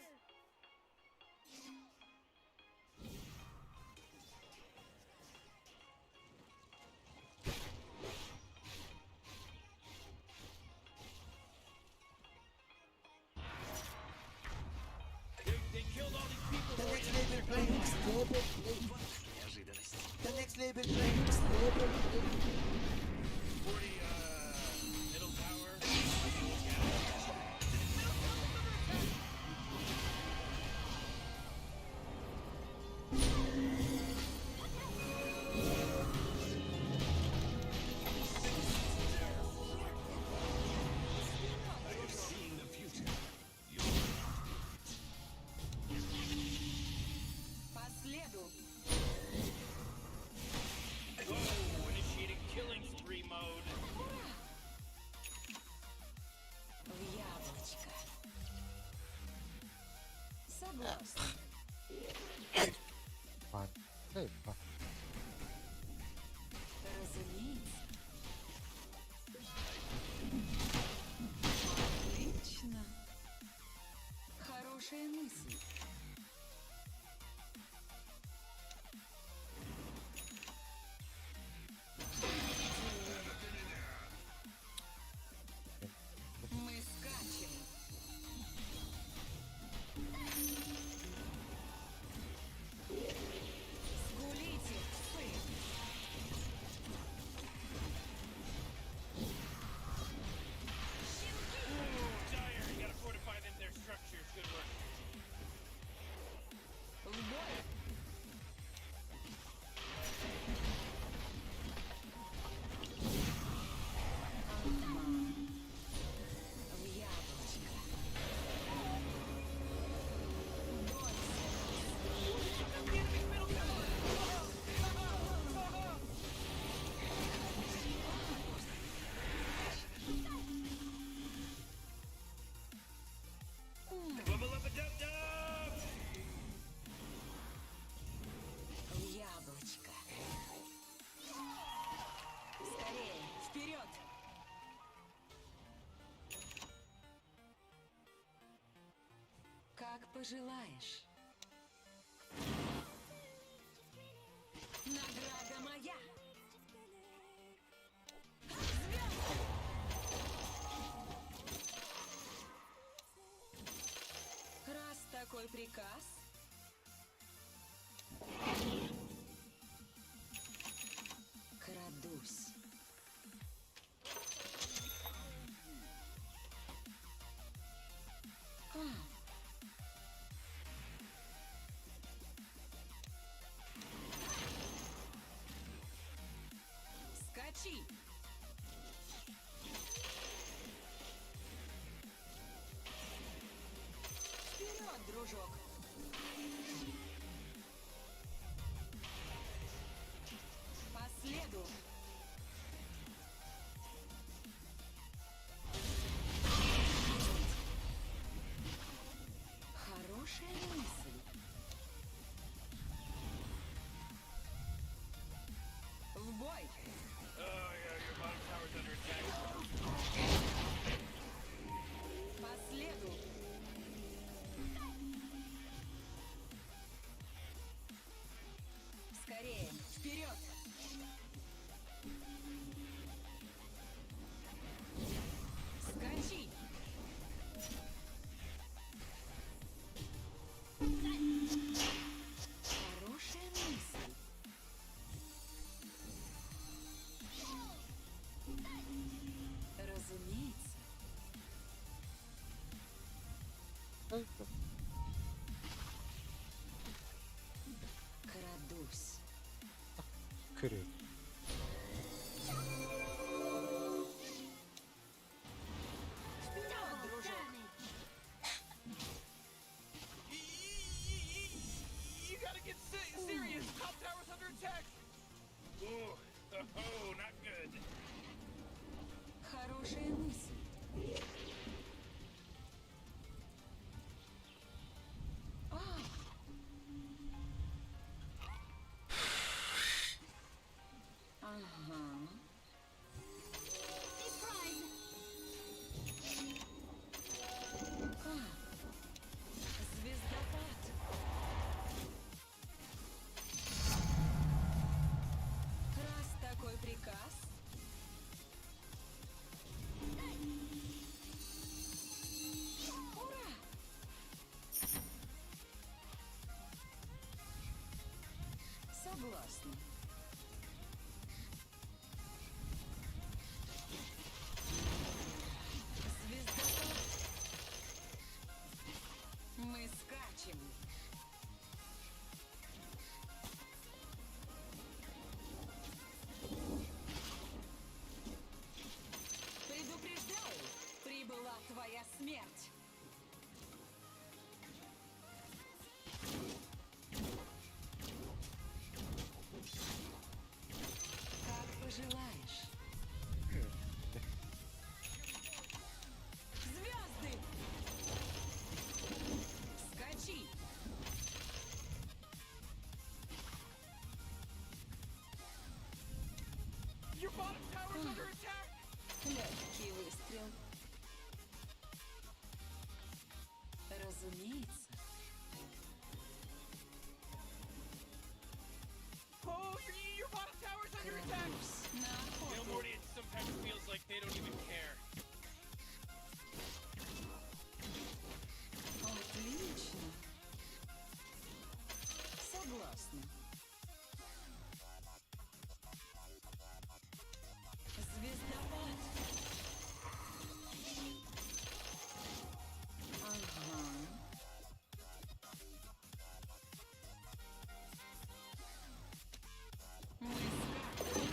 пожелаешь. Награда моя. Раз такой приказ. Крадусь. Скачи. Вперед, дружок. По следу. Хорошая мысль. В бой. Oh, yeah, your bottom tower's under attack. По следу. Скорее, вперед! Скачи! Хорошая мысль. Разумеется. Крадусь. Круто. Вперед, дружок! You gotta get serious. Top tower's under attack. Ooh, oh, not good. Хорошая мысль. Ага. Звездопад. Раз такой приказ. Ура! Согласна. Звездопад. Мы скачем. Предупреждаю, прибыла твоя смерть. Как пожелаешь. Звезды! Скачи! Your bottom tower's under attack. Легкий выстрел. Разумеется. Oh, your bottom tower's under attack. Крадусь на You know, охоту. Morty, it sometimes feels like they don't even care. Отлично. Согласна. Звездопад. Ага. Мы скачем.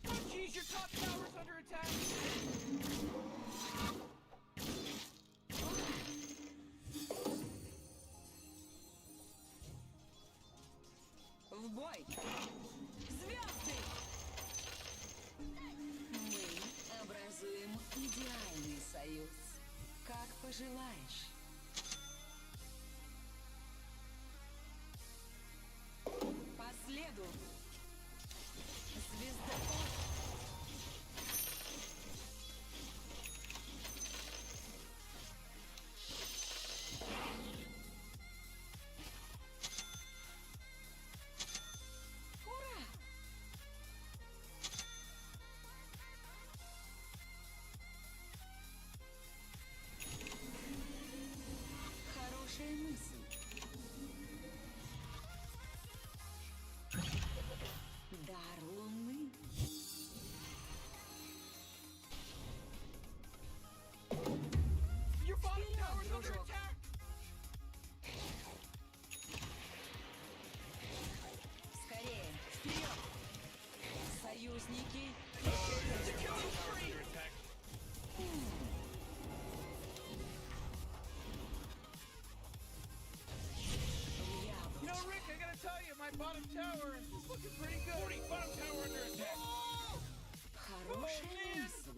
Oh, jeez, your top tower's under attack. В бой! Звезды! Мы образуем идеальный союз. Как пожелаешь. По следу. Звездопад. bottom tower is looking pretty good. 40, bottom tower under attack. Хорошая мысль.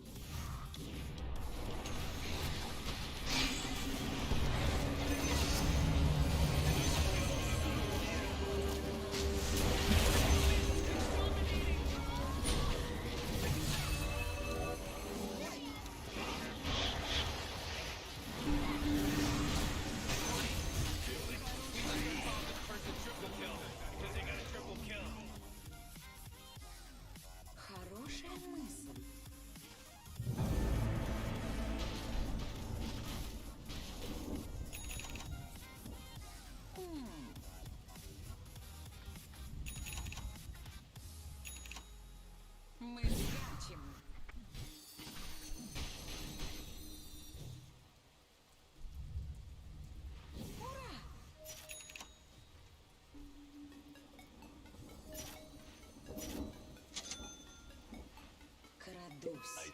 Хорошая мысль. Мы скачем. Ура! Крадусь.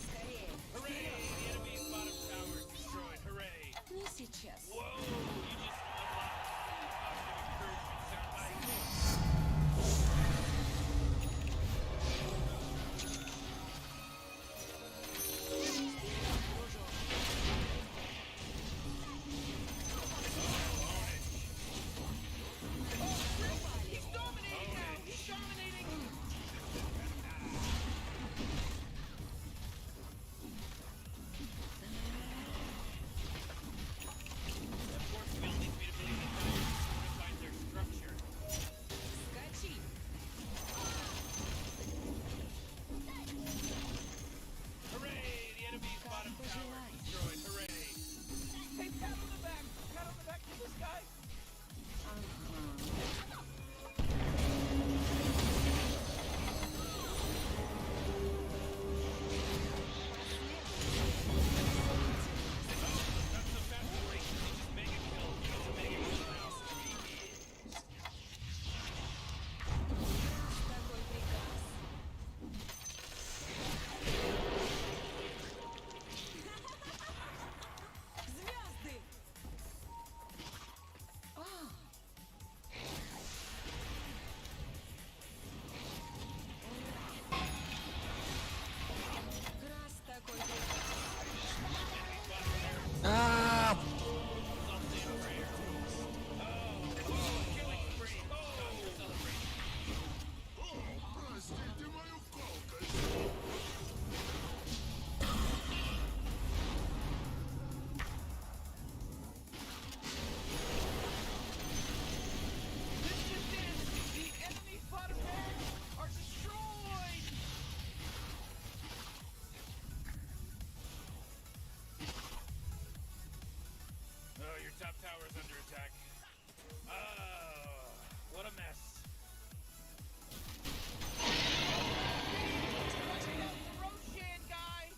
Скорее. Hooray! The enemy's bottom tower is destroyed. Hooray! Не сейчас. Whoa! You just unlocked the positive encouragement sound. He's dominating now! He's dominating! That force field leads me to believe that Dynamite fortified their structure. Скачи. Hooray! The enemy's bottom tower is destroyed. Hooray! Hey, pat on the back! Pat on the back to this guy! Not so fast, Rory. They just mega kill. It's a mega kill now. Такой приказ. Звезды! Раз такой А, Простите мою колкость. This just in! The enemy's bottom barracks are destroyed! Oh, your top tower is under attack. Oh, what a mess. Watching out for Roshan, guy!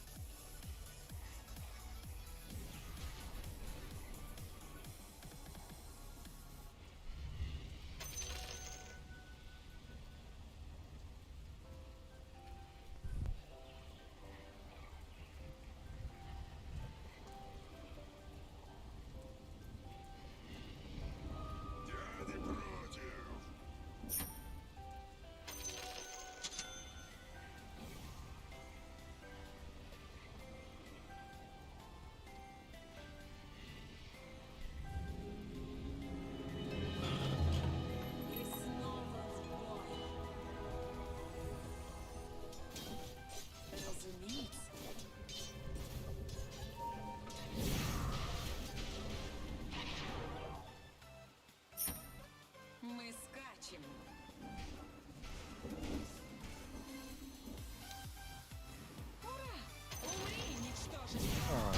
Я не против. и снова в бой. Разумеется. Мы скачем. Ура! Умри, ничтожество!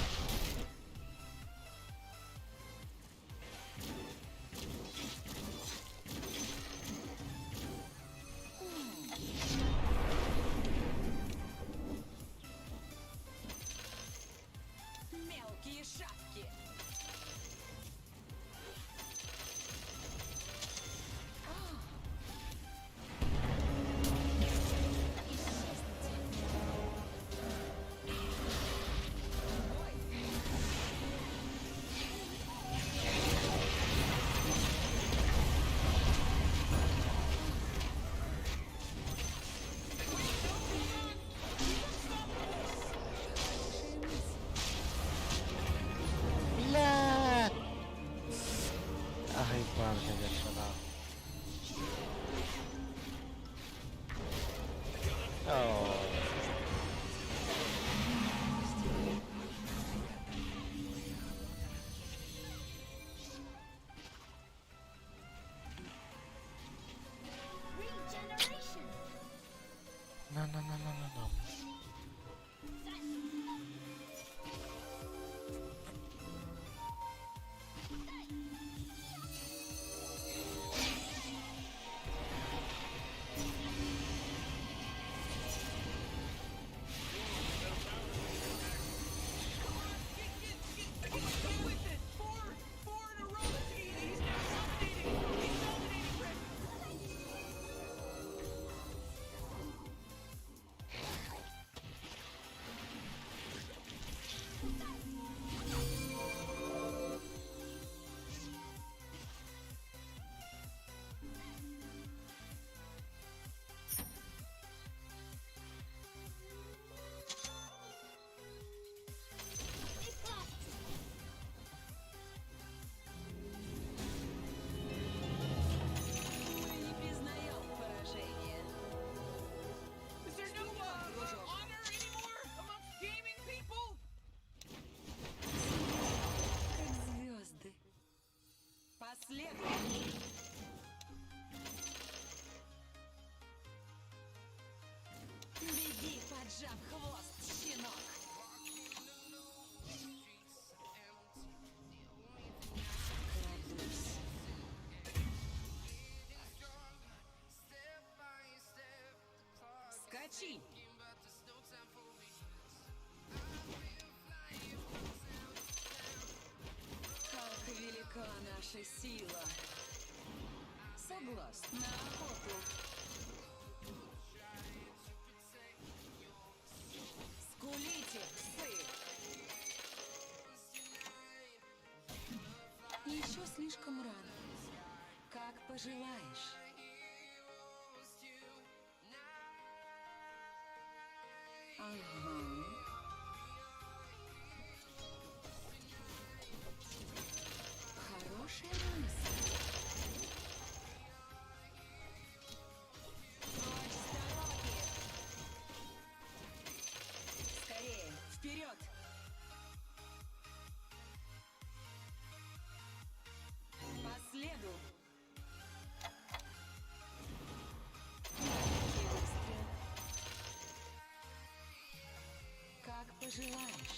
Мелкие шапки! На. Мы не признаем поражение. Is there no honor anymore amongst gaming people? Как звезды. Последуй. Беги, поджав хвост, щенок. Крадусь. Скачи! Как велика наша сила! Согласна. На охоту. Скулите, псы! Еще слишком рано. Как пожелаешь. Ага. Хорошая мысль. Прочь с дороги! Скорее, вперед! По следу! Легкий выстрел. Как пожелаешь.